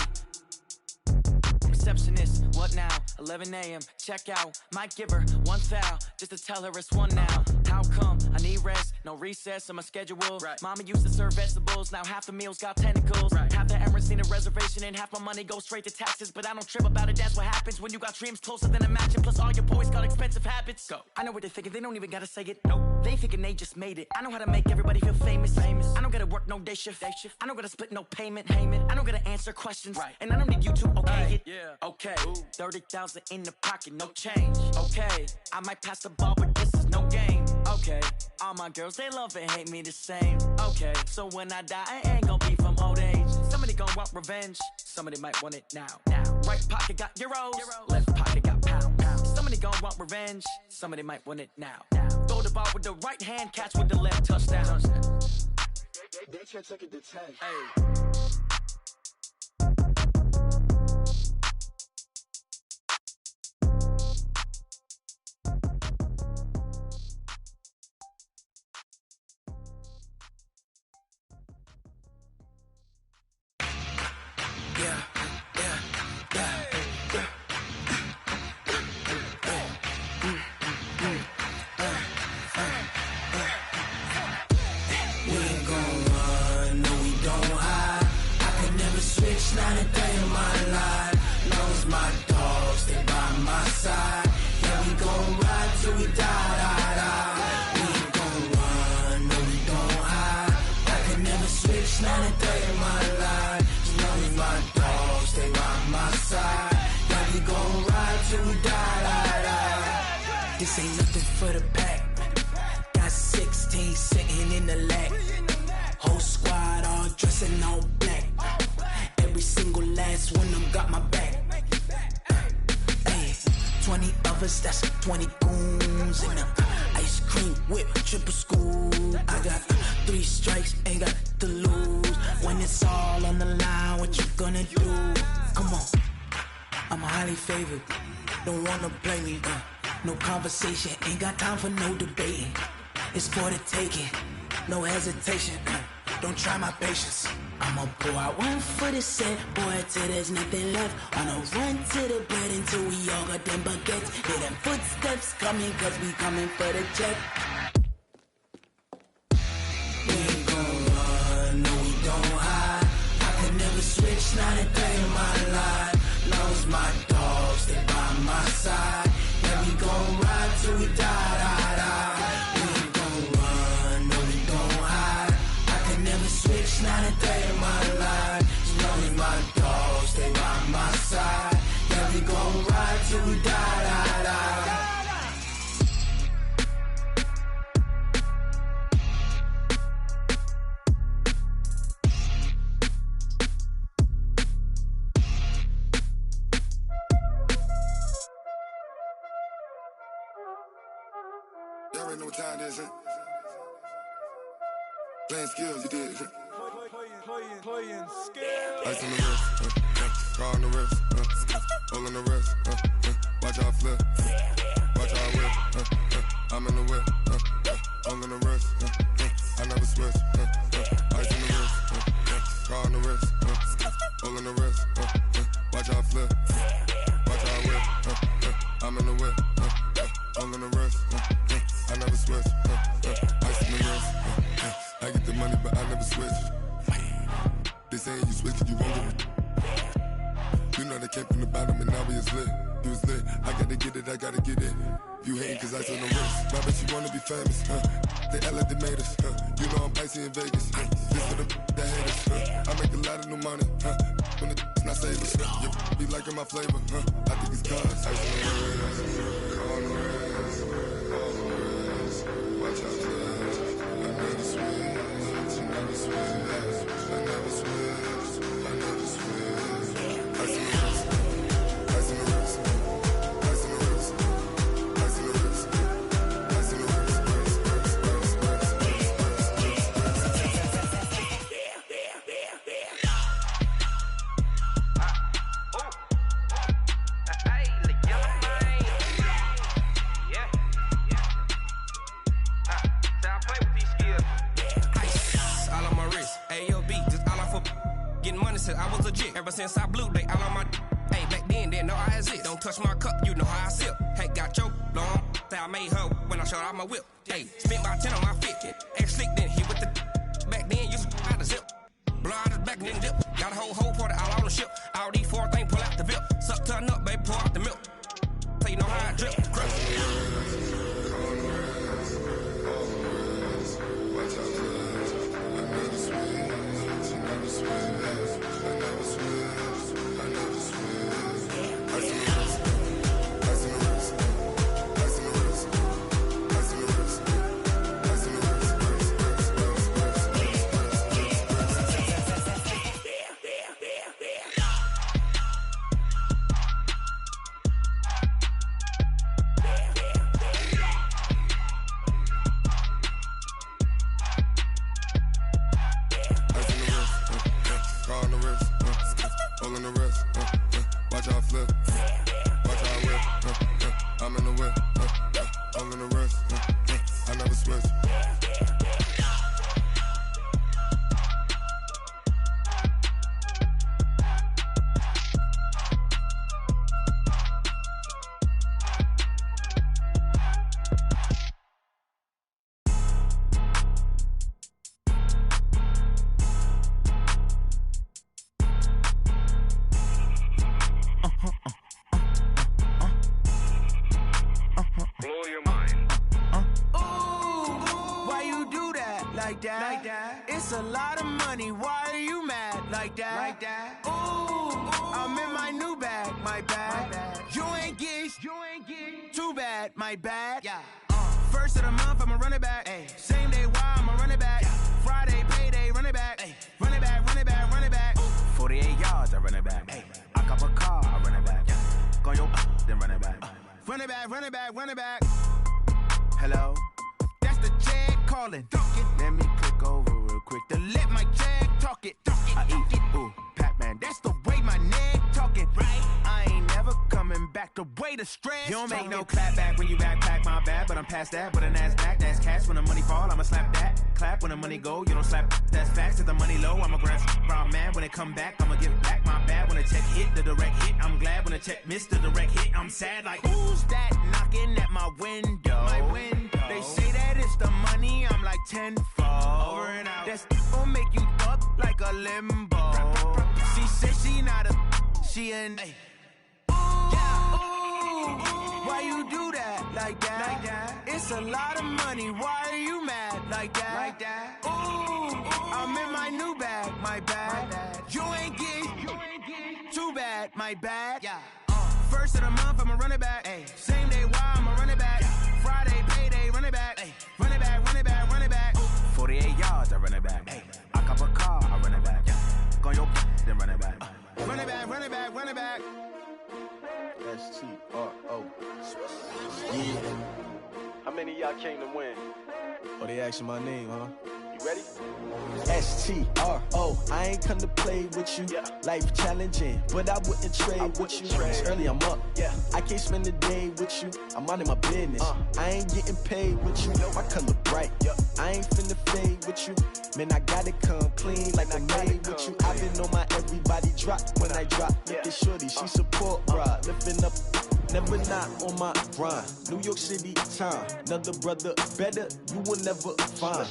Speaker 14: Receptionist, what now? 11 a.m., check out. Might give her one foul, just to tell her it's one now. How come? I need rest, no recess in my schedule. Mama used to serve vegetables, now half the meals got tentacles. Half the Emirates need a reservation and half my money goes straight to taxes. But I don't trip about it, that's what happens when you got dreams closer than a matching. Plus all your boys got expensive habits. Go. I know what they're thinking, they don't even gotta say it. Nope. They thinking they just made it. I know how to make everybody feel famous. I don't gotta work no day shift. I don't gotta split no payment. I don't gotta answer questions. And I don't need you to okay it. Yeah. Okay, 30,000 in the pocket, no change. Okay, I might pass the ball, but this is no game. Okay, all my girls, they love and hate me the same. Okay, so when I die, I ain't gonna be from old age. Somebody gonna want revenge, somebody might want it now. Right pocket got euros, left pocket got pound. Somebody
Speaker 19: gon' want revenge. Somebody might want it now. Throw the ball with the right hand, catch with the left, touchdown.
Speaker 20: They can't take it to 10.
Speaker 19: Hey.
Speaker 8: Not a day in my life. Knows my dogs, stay by my side. Yeah, we gon' ride till we die. We ain't gon' run, no, we don't hide. I can never switch, not a day in my life. Knows my dogs, stay by my side. Yeah, we gon' ride till we die. This ain't nothing for the pack. Got 16 sitting in the lap. Whole squad all dressing all black. Every single last one of them got my back. Ay, 20 of us, that's 20 goons. And ice cream whip, triple scoop. I got 3 strikes, ain't got to lose. When it's all on the line, what you gonna do? Come on, I'm highly favored. Don't wanna play me, no conversation. Ain't got time for no debating. It's for the taking, no hesitation. Don't try my patience. I'ma pour out one for the set, boy, till there's nothing left. On a run to the bed until we all got them baguettes. Hear them footsteps coming, cause we coming for the check. We ain't gon' run, no, we don't hide. I can never switch, not a day in my life. Knows my dogs, stay by my side. Yeah, we gon' ride till we die. We ain't gon' run, no, we don't hide. I can never switch, not a day in my life. Knows my dogs, stay by my side. Yeah, we gon' ride till we die.
Speaker 20: Y'all already know what time it is, huh? Playing skills, you did.
Speaker 18: Playing skills.
Speaker 20: Ice on the wrist, car on the wrist, hole in the wrist, watch out flip, watch out whip, I'm in the whip, hole in the wrist, I never switch, ice on the wrist, car on the wrist, hole in the wrist, watch out flip, watch out whip, I'm in the whip, hole in the wrist, I never switch, ice on the wrist, I get the money but I never switch. They saying you switch it, you won't get it. You know they came from the bottom and now we is lit. You was lit, I gotta get it, I gotta get it. You hating cause I told them wrist. I bet you wanna be famous, They Ella they made us, You know I'm icy in Vegas, This for the that haters, I make a lot of new money, When the not savers, You be liking my flavor, I think it's cause ice on the wrist, on the wrist, on the wrist. Watch out, flash, I never switch, I never switch. I never switch, I never switch. Ice in the wrist, ice in the wrist, ice in the wrist, ice in the wrist, ice in the wrist,
Speaker 18: I was legit ever since I blew they all on my hey back then didn't know I exist. Don't touch my cup, you know how I sip. Hey, got your long I made her when I showed out my whip. Hey, spent about 10 on my fit. X slick then hit with the back then used to out the zip. Blow out his back then dip. Got a whole party all on the ship. All these 4 things pull out the VIP. Suck turn up, baby, pour out the milk. So you know how I drip. Crush.
Speaker 10: like that. It's a lot of money, why are you mad like that? Ooh, I'm in my new bag, my bad. You ain't get too bad, my bad. First of the month, I'ma run it back. Same day, why I'ma run it back. Friday, payday, run it back. Run it back, run it back, run it back. 48 yards, I run it back. I cop a car, I run it back. Go yo, then run it back. Run it back, run it back, run it back. Hello? That's the jag calling. Let me click over real quick to let my jag talk it. I eat it, ooh, Pac-Man. That's the way my neck talking. Right? I ain't never coming back the way the stress. You don't make no clap back when you backpack, my bad. But I'm past that with a NASDAQ. That's cash when the money fall, I'ma slap that. Clap when the money go, you don't slap. That's facts. If the money low, I'ma grab brown man. When it come back, I'ma give back my bad. When the check hit, the direct hit. I'm glad when the check missed the direct hit. I'm sad like, who's that knocking at my window? My window. They say that it's the money, I'm like tenfold. Over and out. That's gon' make you up like a limbo. She said she not a, she an. Why you do that like that? It's a lot of money, why are you mad like that? Ooh, I'm in my new bag, my bad. You ain't get too bad, my bad. First of the month, I'ma run it back. Same day, why I'ma run it back. Friday, payday, run it back. Run it back, run it back, run it back. 48 yards, I run it back. I cop a car, I run it back. Go yo, then run it back. Run it back, run it back, run it back.
Speaker 21: S-T-R-O. Yeah. How many of y'all came to win?
Speaker 10: Oh, they asking my name, huh?
Speaker 21: You ready?
Speaker 10: S-T-R-O. I ain't come to play with you. Life challenging, but I wouldn't trade with you. It's early, I'm up. I can't spend the day with you. I'm minding my business. I ain't getting paid with you. My color bright. I ain't finna fade with you. Man, I gotta come clean like I made with you. I've been on my everybody drop when I drop. Look at shorty, she support ride. Lifting up, never not on my grind. New York City time. Another brother better, you will never find.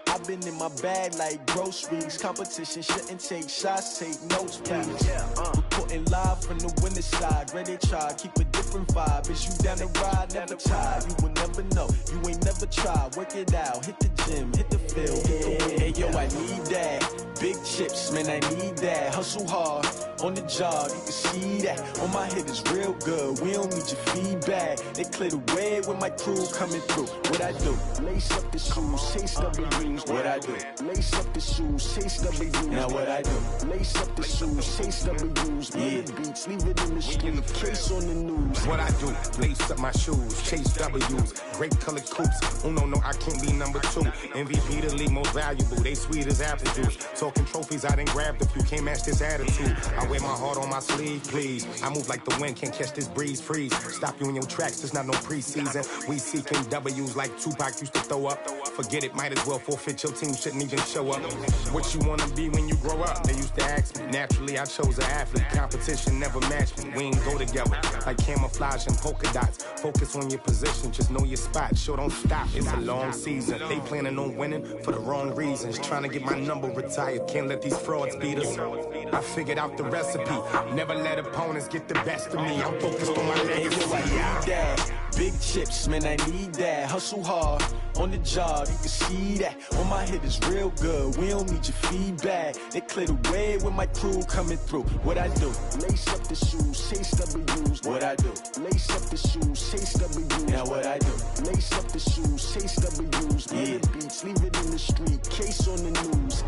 Speaker 10: I've been in my bag like groceries. Competition shouldn't take shots, take notes, please. Reporting live from the winning side. Ready to try, keep a different vibe. Is you down the ride, never tired. You will never know, you ain't never tried. Work it out, hit the gym, hit the field, hit the wind. Hey yo, I need that. Big chips, man, I need that. Hustle hard, on the job, you can see that. On my head is real good, we don't need your feedback. They clear the way with my crew coming through. What I do? Lace up the shoes, chase W's. What I do? Lace up the shoes, chase W's. Now what I do? Lace up the shoes, chase W's. Yeah. Beats, leave it in the street, case on the news.
Speaker 22: What I do? Lace up my shoes, chase W's. Great colored coops. Oh no, I can't be number 2. MVP the league most valuable. They sweet as apple juice. Talking trophies, I didn't grab the few. Can't match this attitude. I wear my heart on my sleeve, please. I move like the wind, can't catch this breeze, freeze. Stop you in your tracks, there's not no preseason. We seeking W's like Tupac used to throw up. Forget it, might as well forfeit. Your team shouldn't even show up. What you wanna be when you grow up? They used to ask me. Naturally, I chose an athlete. Competition never matched me. We ain't go together like camouflage and polka dots. Focus on your position, just know your spot. Sure, don't stop. It's a long season. They planning on winning for the wrong reasons. Trying to get my number retired. Can't let these frauds beat us. I figured out the recipe. Never let opponents get the best of me. I'm focused on my legacy.
Speaker 10: Big chips, man, I need that. Hustle hard, on the job, you can see that. On my head is real good, we don't need your feedback. They clear the way with my crew coming through. What I do? Lace up the shoes, chase W's. What I do? Lace up the shoes, chase W's. Now what I do? Lace up the shoes, chase W's. Yeah. Beats, leave it in the street, case on the news.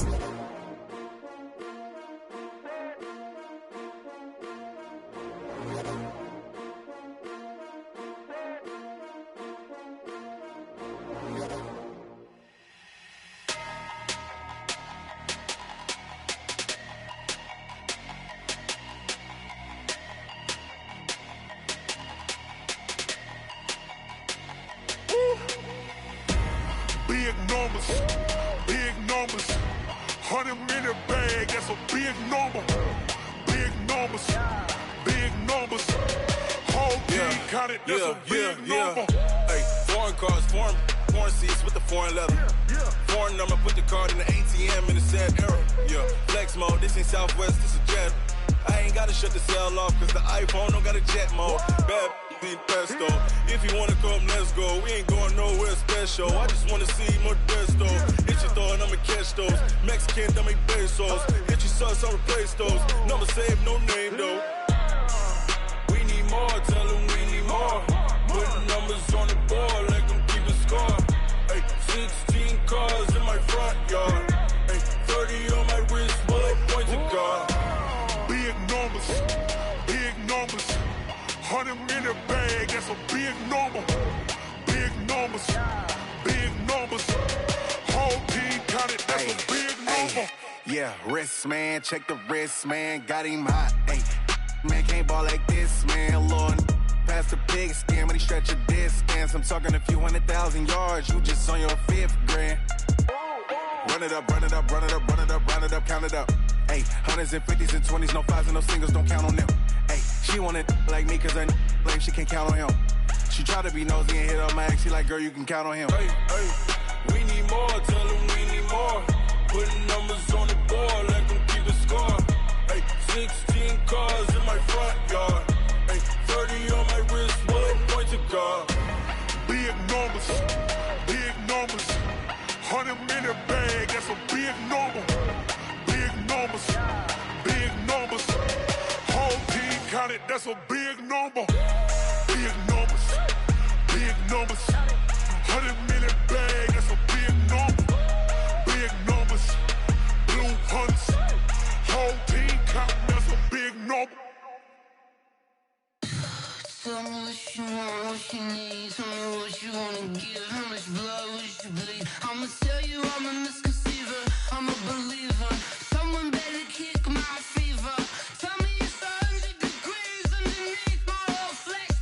Speaker 23: Big numbers, 100 minute bag, that's a big number. Big numbers, whole team counted, that's a big number.
Speaker 24: Hey, foreign cars, foreign seats with the foreign leather. Foreign number, put the card in the ATM in the sad era. Yeah, flex mode, this ain't Southwest, this a jet. I ain't gotta shut the cell off, cause the iPhone don't got a jet mode. Bad need pesto. If you wanna come, let's go. We ain't going nowhere special. I just wanna see Modesto. It's your throw and I'ma catch those. Mexican, don't make pesos. Hit you sus, I'll replace those. Number save, no name though. We need more, tell them we need more. Putting numbers on the board, let them keep a score. Ay, 16 cars in my front yard. Ay, 30 on my wrist, bullet point to God.
Speaker 23: Big numbers, big numbers. 100 in the bag, that's a big number. Big numbers, big numbers. Whole team counted, that's a big number.
Speaker 3: Yeah, wrist man, check the wrist man, got him hot. Ay, man can't ball like this, man. Lord, past the pig skin when he stretch a distance. I'm talking a few 100,000 yards, you just on your 5th grand. Run it up, run it up, run it up, run it up, run it up, count it up. Ay, hundreds and 50s and 20s, no 5s and no singles, don't count on them. Ay, she want it like me cause her lame, she can't count on him. She try to be nosy and hit up my ex, she like, girl, you can count on him.
Speaker 24: Hey, hey, we need more, tell them we need more. Putting numbers on the board, let them keep a score. Hey, 16 cars in my front yard. Hey, 30 on my wrist, bullet point to God.
Speaker 23: Big numbers, big numbers. 100 in the bag, that's a big number. Big numbers, big numbers. Whole team counted, that's a big number. Big numbers, big numbers. 100 in the bag, that's a big number. Big numbers, blue hunts. Whole team counting, that's a big number.
Speaker 15: Tell me what you want, what you need. Tell me what you wanna give. How much blood would you bleed? I'ma tell you I'm a misconceiver. I'm a believer. Someone better kick my fever. Tell me it's 100 degrees underneath my whole flesh.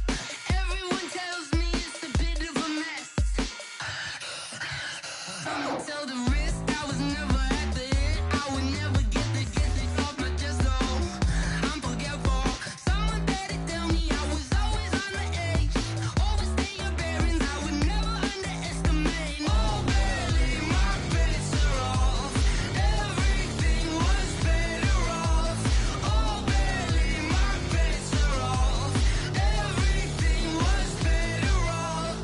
Speaker 15: Everyone tells me it's a bit of a mess. I'ma tell the wrist I was never at the hit. I would never get it off my chest though. I'm forgetful. Someone better tell me I was always on the edge. Overstay your bearings, I would never underestimate. Oh, barely, my bets are off. Everything was better off. Oh, barely, my bets are off. Everything was better off.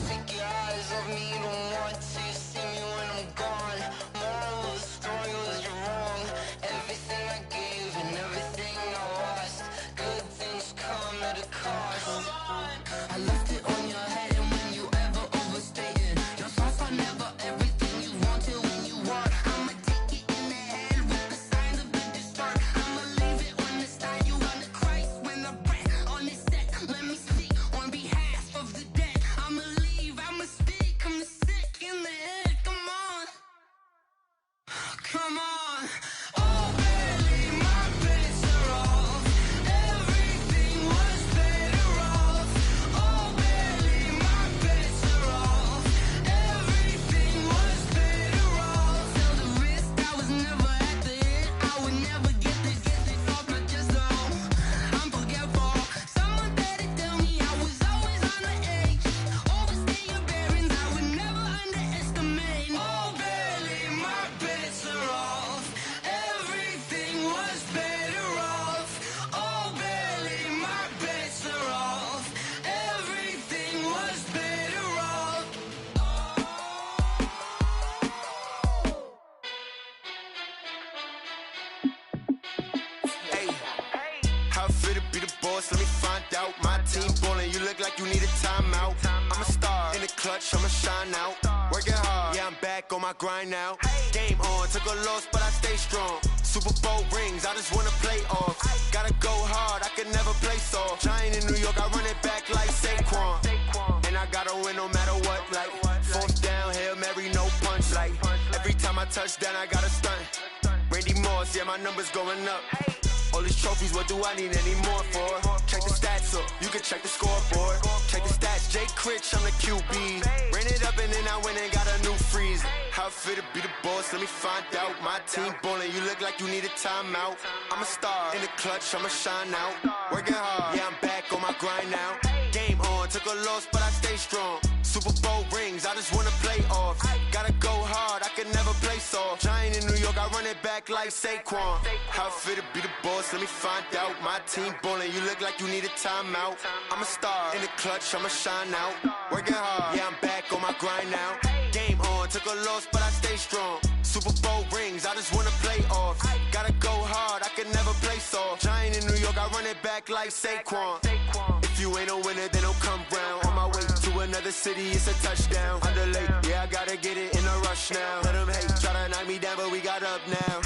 Speaker 15: Take your eyes off me, you don't want to see me when I'm gone. Moral of the story was you're wrong. Everything I gave and everything I lost. Good things come at a cost. I left it on your head, and when you ever overstay it, your thoughts are never everything you wanted when you want. I'ma take it in the head with the signs of the distort. I'ma leave it on the side. You on the Christ when I breath on this set. Let me speak on behalf of the dead. I'ma leave, I'ma speak. I'm sick in the head. Come on, come on. Oh, barely, my bets are off. Everything was better off. Oh, barely, my bets are off. Everything was better off. Tell the wrist I was never at the hit. I would never get it off my chest though. I'm forgetful. Someone better tell me I was always on the edge. Overstay your bearings, I would never underestimate. Oh, barely, my bets are off. Everything was better off. Oh, barely, my bets are off. Everything was better off.
Speaker 7: Hey, how fit to be the boss? Let me find out. My team ballin', you look like you need a timeout. I'm a star in the clutch, I'ma shine out. Working hard, yeah, I'm back on my grind now. Game on, took a loss, but I stay strong. Super Bowl rings, I just wanna play off. Gotta go hard, I can never play soft. Giant in New York, I run it back like Saquon. And I gotta win no matter what, like fourth down, Hail Mary, no punch. Like every time I touch down, I gotta stunt. Randy Moss, yeah, my numbers going up. All these trophies, what do I need any more for? Check the stats up, you can check the scoreboard. Check the stats, Jay Critch, I'm the QB. Ran it up and then I went and got a new freeze. How fit to be the boss, let me find out. My team ballin', you look like you need a timeout. I'm a star in the clutch, I'ma shine out. Working hard, yeah, I'm back on my grind now. Game on, took a loss, but I stay strong. Super Bowl rings, I just wanna play off. Gotta go hard, I can never play soft. Giant in New York, I run it back like Saquon. How fit to be the boss, let me find out. My team ballin', you look like you need a timeout. I'm a star in the clutch, I'ma shine out. Working hard, yeah, I'm back on my grind now. Game on, took a a loss, but I stay strong. Super Bowl rings, I just wanna play off. Gotta go hard, I can never play soft. Giant in New York, I run it back like Saquon. If you ain't a winner, then don't come round. On my way to another city, it's a touchdown. Underlay, yeah, I gotta get it in a rush now. Let them hate, try to knock me down, but we got up now.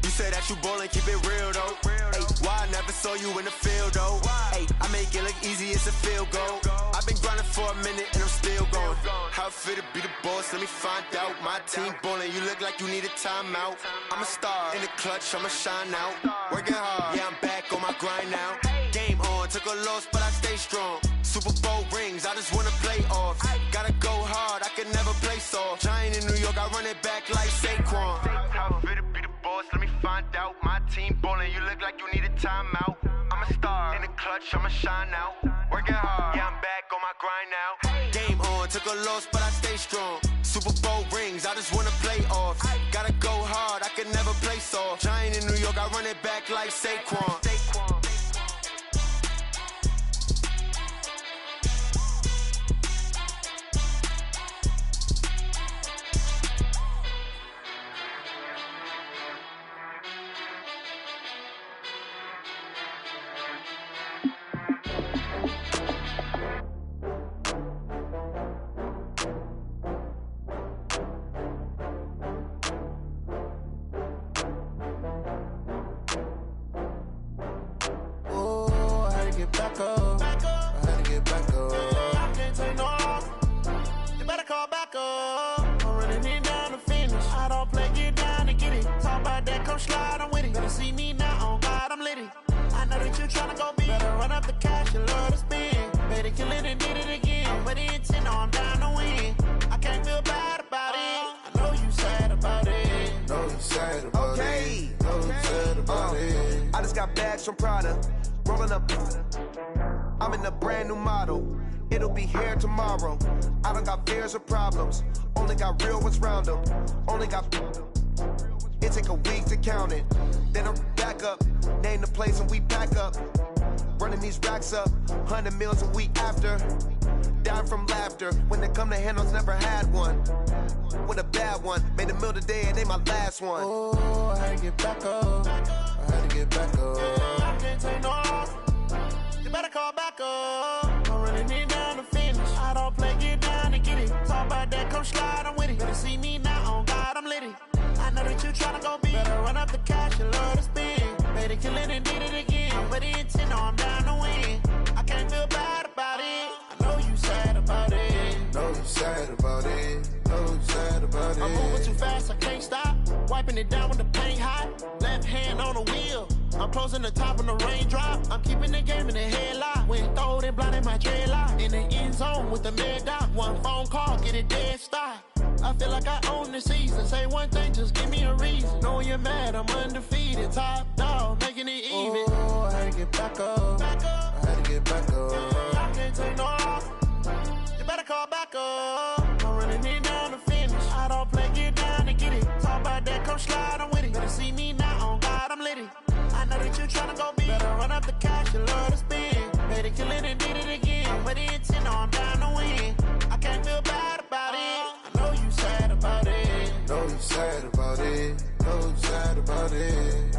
Speaker 7: You say that you ballin', keep it real though. Ay, why I never saw you in the field though? Ay, I make it look easy, it's a field goal. I've been grinding for a minute and I'm still going. How it feel to be the boss, let me find out. My team ballin', you look like you need a timeout. I'm a star in the clutch, I'ma shine out. Working hard, yeah, I'm back on my grind now. Game on, took a loss, but I stay strong. Super Bowl rings, I just wanna play off. Gotta go hard, I can never play soft. Giant in New York, I run it back like Saquon. How it feel to be the boss, let me find out. My team ballin', you look like you need a timeout. I'm a star in the clutch, I'ma shine out. Working hard, yeah, I'm back on my grind now. Game on, took a loss, but I stay strong. Super Bowl rings, I just wanna play off. Gotta go hard, I can never play soft. Giant in New York, I run it back like Saquon.
Speaker 9: From Prada, rolling up. I'm in a brand new model. It'll be here tomorrow. I don't got fears or problems. Only got real ones round them. Only got. It take a week to count it. Then I'm back up. Name the place and we pack up. Running these racks up. 100 meals a week after. Dying from laughter. When they come to handles, never had one. With a bad one. Made a meal today and they my last one.
Speaker 8: Oh, I had to get back up. I had to get back up. I can't take no off. You better call back up. I'm running it down to finish. I don't play, get down and get it. Talk about that, come slide, I'm with it. Better see me now, on God, I'm litty. I know that you tryna go big. Better run up the cash, you love to spend. Made it, kill it, and did it again. But the intent, no, I'm down to win. I can't feel bad about it. I know you sad about it.
Speaker 20: Know you sad about it. Know you sad about it.
Speaker 8: I'm moving too fast, I can't stop. Wiping it down with the paint hot. Left hand on the wheel. I'm closing the top on the raindrop. I'm keeping the game in the headlock. When throwed and blinded my dreadlock. In the end zone with the mad dot. One phone call, get it dead stop. I feel like I own the season. Say one thing, just give me a reason. Knowing you're mad, I'm undefeated. Top dog, making it even.
Speaker 9: Oh, I had to get back up. I had to get back up.
Speaker 8: I can't take no off. You better call back up. I'm running it down to finish. I don't play, get down and get it. Talk about that, come slide, I'm with it. Better see me now, on God, I'm litty. I know that you tryna go big. Better run up the cash, you love to spend. Made it, kill it, and did it again. But the intent, no, I'm down to win. I can't feel bad about it. I know you sad about it.
Speaker 20: Know you sad about it. Know you sad about it.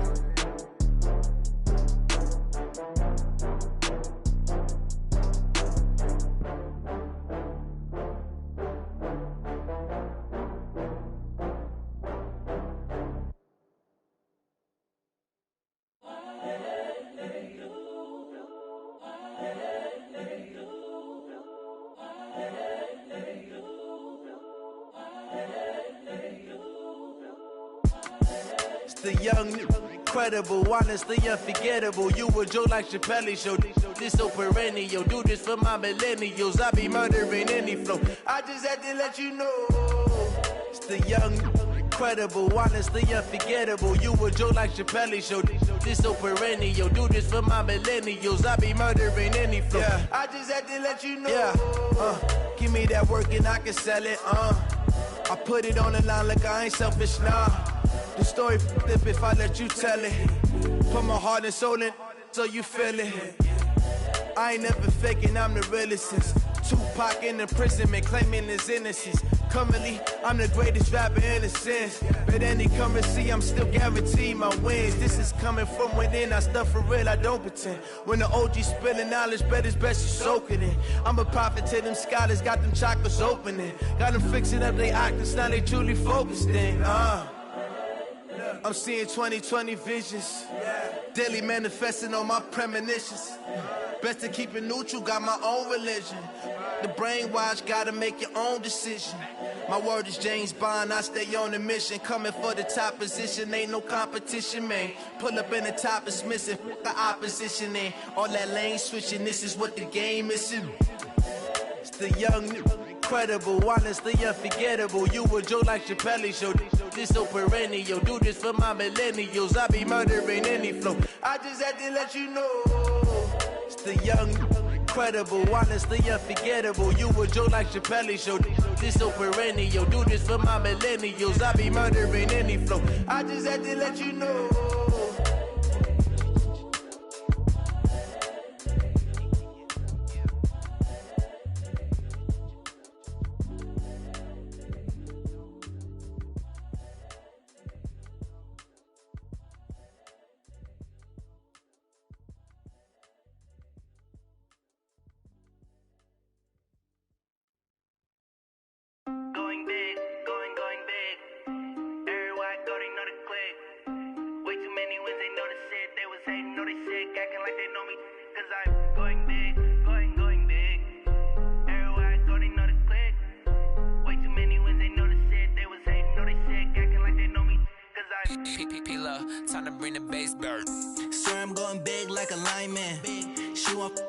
Speaker 10: The young, incredible, honestly unforgettable. You a Joe like Chappelle show. This so perennial. Do this for my millennials. I be murdering any flow. I just had to let you know. It's the young, incredible, honestly unforgettable. You a Joe like Chappelle show. This so perennial. Do this for my millennials. I be murdering any flow. Yeah. I just had to let you know. Yeah. Give me that work and I can sell it. I put it on the line like I ain't selfish, nah. The story flip if I let you tell it. Put my heart and soul in so you feel it. I ain't never faking, I'm the realest since Tupac in imprisonment, claiming his innocence. Currently, I'm the greatest rapper in a sense. But any currency, I'm still guaranteed my wins. This is coming from within, I stuff for real, I don't pretend. When the OG spilling knowledge, bet it's best you soak it in. I'm a prophet to them scholars, got them chakras opening. Got them fixing up they octaves, now they truly focused in. I'm seeing 2020 visions. Daily manifesting on my premonitions. Best to keep it neutral, got my own religion. The brainwash, gotta make your own decision. My word is James Bond, I stay on the mission. Coming for the top position, ain't no competition, man. Pull up in the top, it's missing, the opposition in. All that lane switching, this is what the game is. It's the young, incredible, honestly unforgettable. You a joke like Chappelle show. This so perennial, do this for my millennials. I be murdering any flow. I just had to let you know. It's the young, incredible, honestly unforgettable. You a joke like Chappelle show. This so perennial, do this for my millennials. I be murdering any flow. I just had to let you know.
Speaker 2: Going big, going big. Everywhere I go, they know the click. Way too many wins, they know the shit. They was hating, know they sick, acting like they know me. Cause I'm going big, going big. Everywhere I go, they know the click. Way too many wins, they know the shit. They was hating, know they sick, acting like they know me. Cause I'm
Speaker 11: P-P-P-Love, time to bring the bass bird.
Speaker 16: Swear I'm going big like a lineman. She want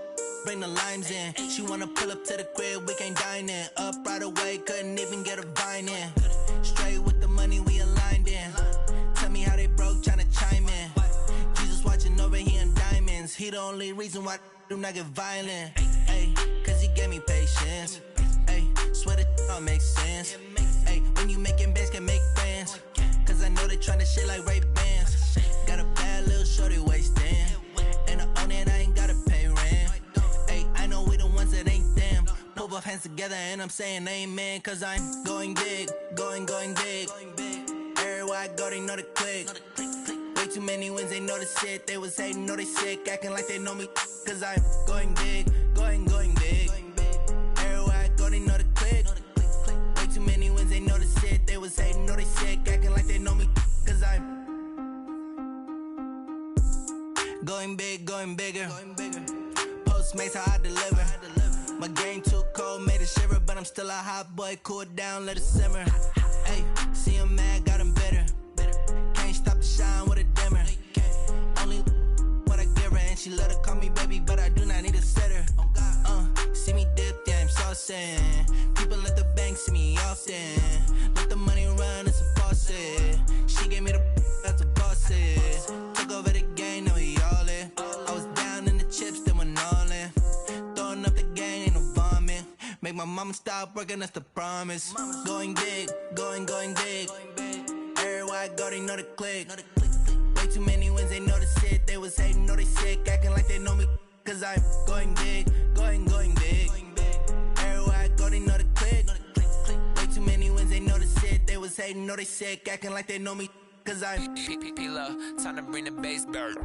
Speaker 16: bring the limes in. She wanna pull up to the crib, we can't dine in. Up right away, couldn't even get a vine in. Straight with the money we aligned in. Tell me how they broke, tryna chime in. Jesus watching over here in diamonds. He the only reason why I do not get violent. Ay, cause he gave me patience. Ay, swear that all makes sense. Ay, when you making bands, can make friends. Cause I know they tryna shit like Ray-Bans. Got a bad little shorty wasting. And I own it, I ain't gotta pay rent. I know we the ones that ain't them. Put both hands together and I'm saying amen. Cause I'm going big, going big. Everywhere I go, they know the click. Way too many wins, they know the shit. They was hating, know they sick, acting like they know me. Cause I'm going big, going big. Everywhere I go, they know the click. Way too many wins, they know the shit. They was hating, know they sick, acting like they know me. Cause I'm going big, going bigger. Postmates how I deliver. My game too cold, made it shiver, but I'm still a hot boy. Cool it down, let it simmer. Hey, see him mad, got him bitter. Can't stop the shine with a dimmer. Only what I give her, and she let her call me baby, but I do not need a sitter. See me dip, yeah, I'm saucing. People at the bank see me often. Let the money run, it's a faucet. She gave me the that's a faucet. Took over the game, now we all in. I was down in the chips, then went all in. Throwing up the gang, ain't no vomit. Make my mama stop working, that's the promise. Going big, going big. Everywhere I go, they know the click. Way too many wins, they know the shit. They was hating, know they sick, acting like they know me. Cause I'm going big, going big. Everywhere I go, they know the click. Way too many wins, they know the shit. They was hating, know they sick, acting like they know me. Cause I'm
Speaker 11: P-P-P-Love, time to bring the bass bird.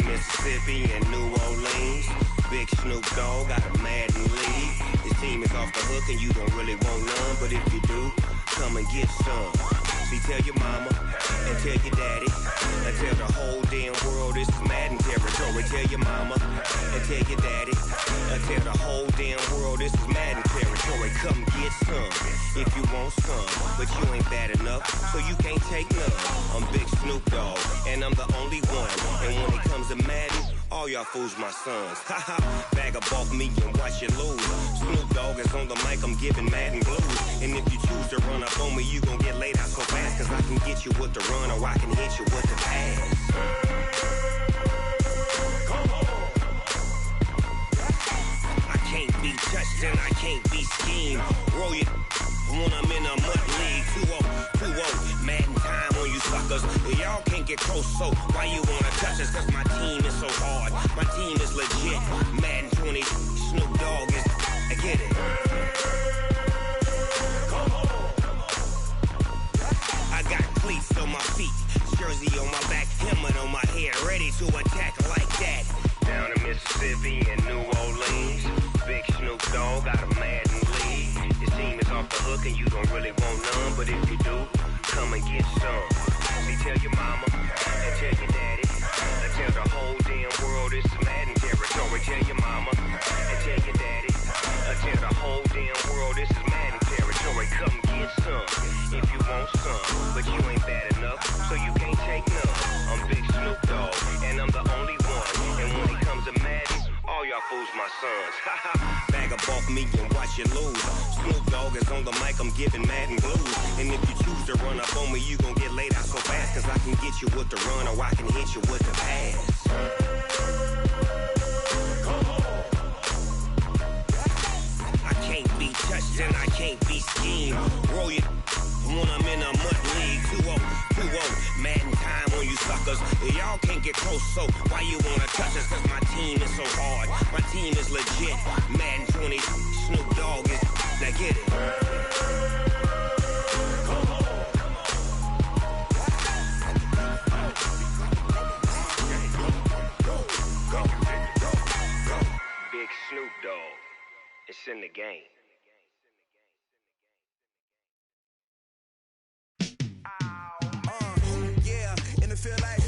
Speaker 12: Mississippi and New Orleans. Big Snoop Dogg got a Madden lead. His team is off the hook and you don't really want none, but if you do, come and get some. See, tell your mama and tell your daddy and tell the whole damn world this is Madden territory. Tell your mama and tell your daddy and tell the whole damn world this is Madden territory. Come get some if you want some, but you ain't bad enough, so you can't take none. I'm Big Snoop Dogg, and I'm the only one. And when it comes to Madden, all y'all fools my sons. Haha, bag up off me and watch you lose. Snoop Dogg is on the mic, I'm giving Madden blues. And if you choose to run up on me, you gon' get laid out so fast, cause I can get you with the run or I can hit you with the pass. I can't be touched and I can't be schemed. Roll you when I'm in a mud league. 2-0, Madden time on you suckers. Y'all can't get close, so why you wanna touch us? Cause my team is so hard, my team is legit. Madden 20, Snoop Dogg is, I get it. I got cleats on my feet, jersey on my back, helmet on my head, ready to attack like that. Down in Mississippi and New Orleans, Big Snoop Dogg got a Madden league. Your team is off the hook and you don't really want none, but if you do, come and get some. See, tell your mama and tell your daddy and tell the whole damn world this is Madden territory. Tell your mama and tell your daddy and tell the whole damn world this is Madden territory. Come get some if you want some, but you ain't bad enough, so you can't take none. I'm Big Snoop Dogg, and I'm the only one. And when it comes to Madden, all y'all fools my sons. Bag up off me and watch you lose. Snoop Dogg is on the mic, I'm giving Madden blues. And if you choose to run up on me, you gon' get laid out so fast, cause I can get you with the run or I can hit you with the pass. I can't be touched and I can't be schemed. Roll you when I'm in a mud league. 2-0, Madden time on you suckers. Y'all can't get close, so why you wanna touch us? Cause my team is so hard, my team is legit. Madden 20, Snoop Dogg is, now get it. Big Snoop Dogg, it's in the game.
Speaker 4: Yeah, and it feel like